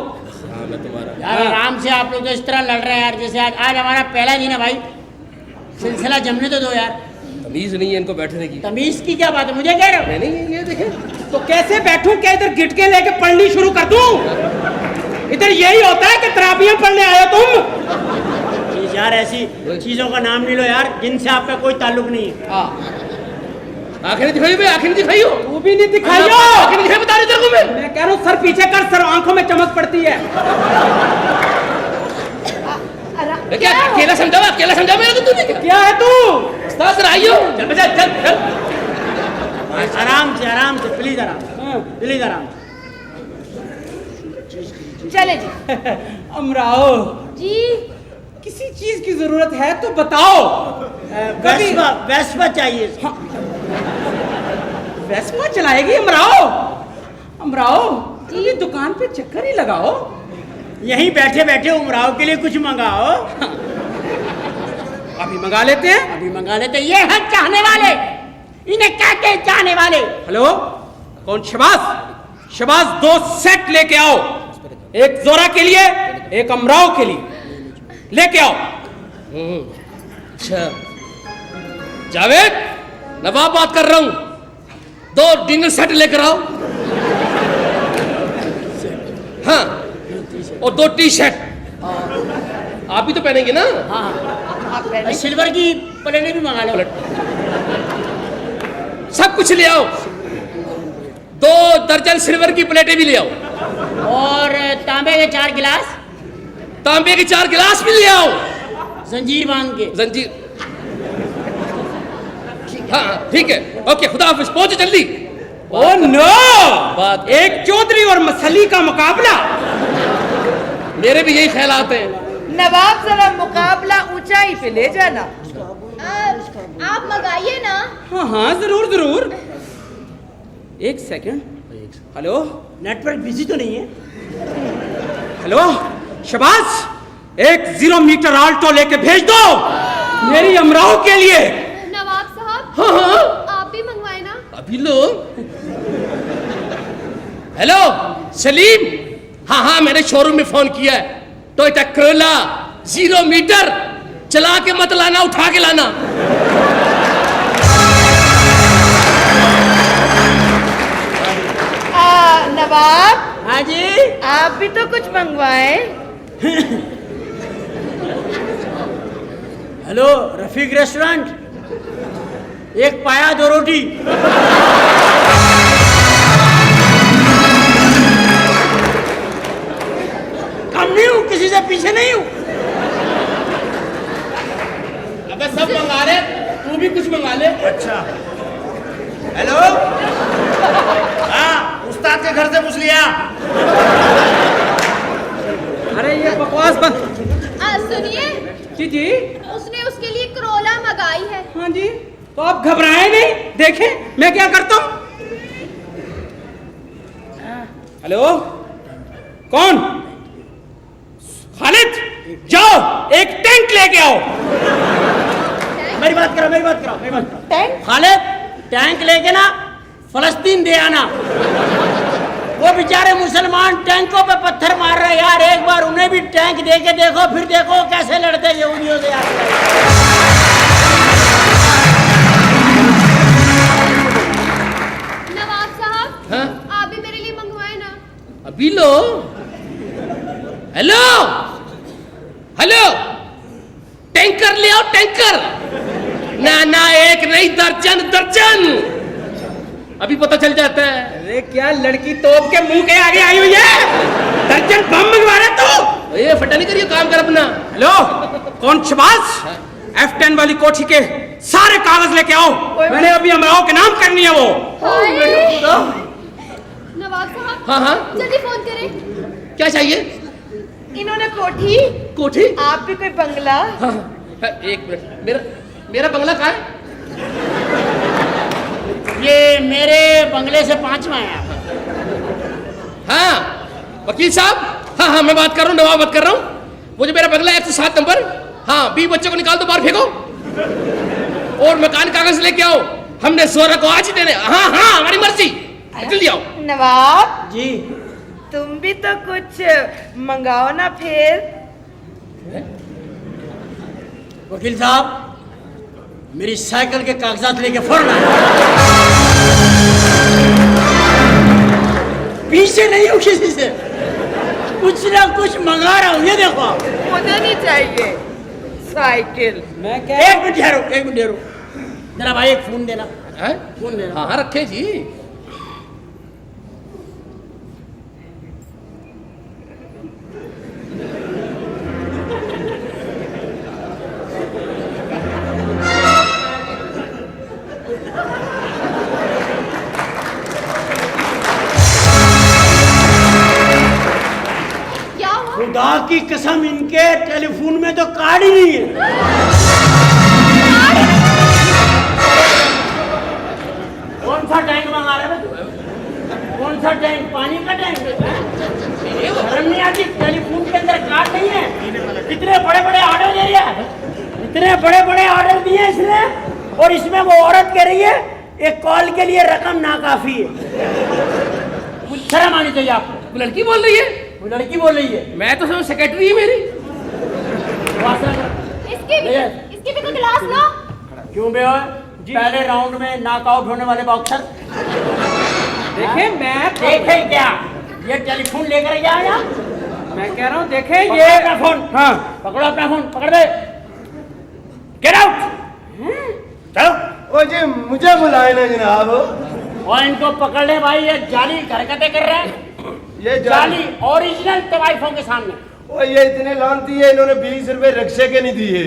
यार आराम से आप लोग तो इस तरह लड़ रहे हैं यार, जैसे आज हमारा पहला दिन है भाई। सिलसिला जमने तो दो यार। तमीज नहीं है इनको बैठने की। तमीज की क्या बात है, मुझे कह रहे हो? नहीं ये देखे तो कैसे बैठूं? क्या इधर गिटके लेके पढ़नी शुरू कर दूं? इधर यही होता है कि तराबियां पढ़ने आए हो तुम? प्लीज यार ऐसी चीजों का नाम नहीं लो यार जिनसे आपका कोई ताल्लुक नहीं है। आंखें नहीं दिखाई भाई, आंखें नहीं दिखाई हो। तू भी नहीं दिखाई हो। आंखें नहीं दिखाई बता रही तेरे को मैं कह रहा हूँ सर पीछे कर, सर आंखों में चमक पड़ती है। क्या अकेला समझा मेरे को तूने? क्या है तू? उस्ताद आइयो, चल बजा, चल चल। आराम से प्लीज आराम। चले जी। अमराओ जी किसी चीज की जरूरत है तो बताओ। वेस्पा चाहिए। वेस्पा चलाएगी अमराओ? अमराओ ये दुकान पे चक्कर ही लगाओ। यहीं बैठे बैठे उमराव के लिए कुछ मंगाओ। अभी मंगा लेते हैं। अभी मंगा लेते। ये है चाहने वाले, इन्हें क्या के चाहने वाले। हेलो कौन? शबाज 2 सेट लेके आओ, एक जोरा के लिए एक अमराव के लिए लेके आओ। अच्छा जावेद, नवाब बात कर रहा हूँ, 2 डिनर सेट लेकर आओ। हाँ और 2 टी शर्ट। आप भी तो पहनेंगे ना? हाँ सिल्वर की प्लेटें भी मंगा लो। सब कुछ ले आओ, 2 दर्जन सिल्वर की प्लेटें भी ले आओ, और तांबे के 4 गिलास, तांबे के 4 गिलास भी ले आओ, जंजीर बांध के। जंजीर। हाँ ठीक है, ओके, खुदा हाफिज, पहुंचे जल्दी। ओ नो, बात एक चौधरी और मसली का मुकाबला। मेरे भी यही ख्याल आते हैं। नवाब जरा मुकाबला ऊंचाई पे ले जाना। आप मंगाइए ना। हाँ हाँ जरूर जरूर। एक सेकंड। हेलो नेटवर्क बिजी तो नहीं है? हेलो शबाज, एक 0 मीटर आल्टो लेके भेज दो मेरी अमराव के लिए। नवाब साहब। हाँ आप भी मंगवाए ना। अभी लो। हेलो सलीम, हाँ मैंने शोरूम में फोन किया है, टोयोटा करोला 0 मीटर, चला के मत लाना, उठा के लाना। नवाब। हाँ जी। आप भी तो कुछ मंगवाए। हेलो रफीक रेस्टोरेंट, एक पाया 2 रोटी। कम नहीं हूँ, किसी से पीछे नहीं हूँ। अबे सब मंगा ले, तू भी कुछ मंगा ले। अच्छा हेलो, हाँ उस्ताद के घर से पूछ लिया। अरे ये बकवास बंद। सुनिए, जी जी। उसने उसके लिए करोला मंगाई है। हाँ जी, तो आप घबराए नहीं, देखें मैं क्या करता हूँ। हेलो, कौन? खालिद, जाओ एक टैंक लेके आओ। मेरी बात करो, मेरी बात करो, मेरी बात करो। टैंक? खालिद, टैंक लेके ना फलस्तीन दे आना। वो बेचारे मुसलमान टैंकों पे पत्थर मार रहे यार, एक बार उन्हें भी टैंक दे के देखो, फिर देखो कैसे लड़ते यहूदियों से यार। नवाब साहब, हाँ? आप भी मेरे लिए मंगवाए ना। अभी लो। हेलो हेलो, टैंकर ले आओ, टैंकर। ना ना, एक नहीं दर्जन दर्जन। अभी पता चल जाता है। अरे क्या लड़की तोप के मुंह के आगे आई हुई है? दर्जन बम मंगवा रहे तू? ये फटा नहीं करिए, काम कर अपना। हेलो, कौन शबाज? F10 वाली कोठी के सारे कागज लेके आओ, मैंने अभी अमराव के नाम करनी है वो। नवाब साहब, हाँ हाँ, जल्दी फोन करें। क्या चाहिए? इन्होंने कोठी, कोठी? आप भी कोई बंगला? हाँ, हाँ, एक मिनट, मेरा बंगला कहाँ है? ये मेरे बंगले से 5वां है। हाँ वकील साहब, हाँ हाँ मैं बात कर रहा हूँ, नवाब बात कर रहा हूँ। वो जो मेरा बंगला है 107 नंबर, हाँ 20 बच्चों को निकाल दो, बाहर फेंको और मकान कागज लेके आओ। हमने सोरा को आज ही देने। हाँ हाँ, हमारी मर्जी, जल्दी आओ। नवाब जी, तुम भी तो कुछ मंगाओ ना फिर। वकील साहब मेरी साइकिल के कागजात लेके फौरन आए। पीछे नहीं हूँ किसी से, कुछ ना कुछ मंगा रहा हूँ। ये देखो, मुझे नहीं चाहिए साइकिल। मैं क्या? एक मिनट ठहरो, एक मिनट ठहरो जरा भाई, एक फोन देना। हैं? फोन देना। हाँ हाँ रखे जी। क्या हुआ? खुदा की कसम, इनके टेलीफोन में तो कार्ड ही नहीं है। कौन सा टैंक मंगा रहे हैं? कौन सा टैंक? पानी का टैंक? शर्म नहीं आती? टेलीफोन के अंदर कार्ड नहीं है? कितने बड़े बड़े ऑर्डर दे रहा है, इतने बड़े बड़े ऑर्डर दिए इसने, और इसमें वो औरत कह रही है एक कॉल के लिए रकम नाकाफी है। कुछ शर्म आनी चाहिए आपको। वो लड़की बोल रही है? वो लड़की बोल रही है। मैं तो समझ सेक्रेटरी है मेरी। इसकी भी तो क्लास लो। क्यों बे? पहले राउंड में नॉकआउट होने वाले बॉक्सर देखे मैं देखे क्या? ये टेलीफोन लेकर गया यहाँ। मैं कह रहा हूँ देखे पकड़ो ये। अपना फोन। हाँ, पकड़ो अपना फोन, पकड़ दे। Get out. चलो। ओ जी मुझे बुलाए ना जनाब। और इनको पकड़ ले भाई, ये जाली हरकतें कर रहे हैं। ये जाली ओरिजिनल तवाइफों के सामने। ओ ये इतने लानती है, इन्होंने 20 रुपए रक्शे के नहीं दिए।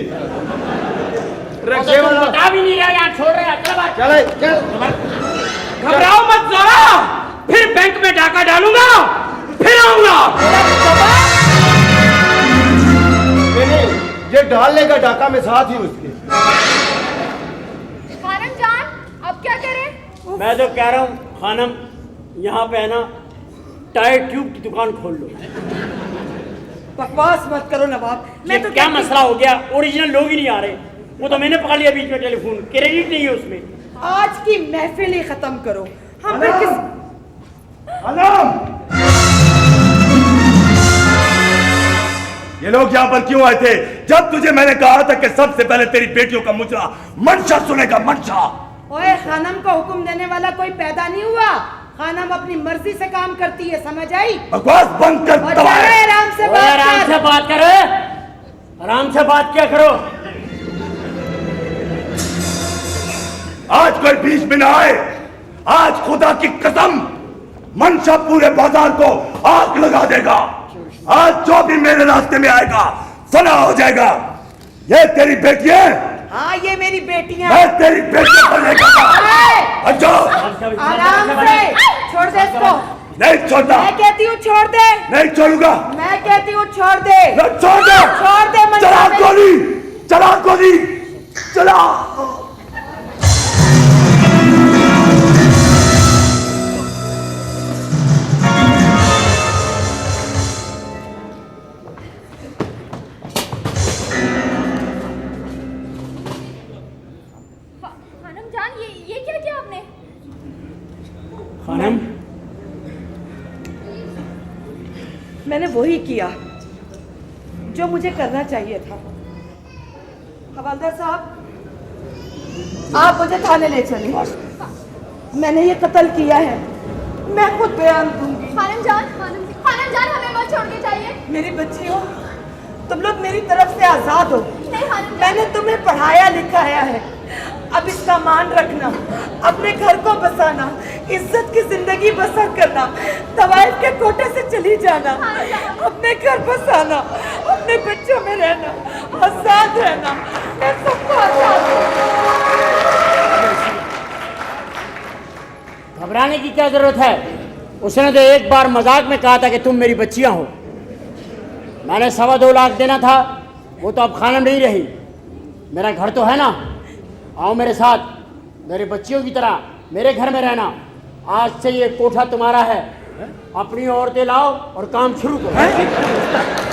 रक्शे तुम वाला बता भी नहीं रहा, यहाँ छोड़ रहे हैं। चलो भाई, चल चल। घबराओ मत जरा, फिर बैंक में डाका डालूंगा, फिर आऊंगा। नहीं, ये डाल लेगा डाका में साथ ही उसके। खानम जान, अब क्या करें? मैं तो कह रहा हूँ खानम, यहाँ पे है ना टायर ट्यूब की दुकान खोल लो। बकवास मत करो नवाब। मैं तो क्या मसला हो गया? ओरिजिनल लोग ही नहीं आ रहे। वो तो मैंने पकड़ लिया बीच में टेलीफोन, क्रेडिट नहीं है उसमें। आज की महफिल ही खत्म करो। हम फिर किस ये लोग यहाँ पर क्यों आए थे? जब तुझे मैंने कहा था कि सबसे पहले तेरी बेटियों का मुजरा मंशा सुनेगा, मंशा। ओए, खानम को हुक्म देने वाला कोई पैदा नहीं हुआ। खानम अपनी मर्जी से काम करती है, समझ आई? बकवास बंद कर। और चले आराम से बात कर। आराम से बात करो, आराम से बात क्या करो। आज कोई बीच में ना आए। आज खुदा की कसम मनशा पूरे बाजार को आग लगा देगा। आज जो भी मेरे रास्ते में आएगा फना हो जाएगा। ये तेरी बेटी है? हाँ ये मेरी बेटियां। मैं तेरी बेटी को लेकर अच्छा आराम से छोड़ दे इसको। नहीं छोड़ता। मैं कहती हूँ छोड़ दे। नहीं छोड़ूंगा। मैं कहती हूँ छोड़ दे। छोड़ दे। छोड़ दे मनशा चला मेरी। गोली, चला गोली, चला। खानम जान ये क्या किया आपने? खानम मैंने वही किया जो मुझे करना चाहिए था। हवलदार साहब आप मुझे थाने ले चलिए। मैंने ये कत्ल किया है, मैं खुद बयान दूंगी। खानम जान हमें मत छोड़ के जाइए। मेरी बच्चियों तुम लोग मेरी तरफ से आजाद हो। नहीं खानम जान। मैंने तुम्हें पढ़ाया लिखाया है, अब इसका मान रखना, अपने घर को बसाना, इज्जत की जिंदगी बसर करना, तवाइफ के कोटे से चली जाना, अपने घर बसाना, अपने बच्चों में रहना, आजाद रहना। मैं सबको आजाद घबराने की क्या जरूरत है? उसने तो एक बार मजाक में कहा था कि तुम मेरी बच्चियां हो। मैंने 2.25 लाख देना था, वो तो अब खानम नहीं रही। मेरा घर तो है ना, आओ मेरे साथ, मेरे बच्चियों की तरह मेरे घर में रहना। आज से ये कोठा तुम्हारा है। अपनी औरतें लाओ और काम शुरू करो।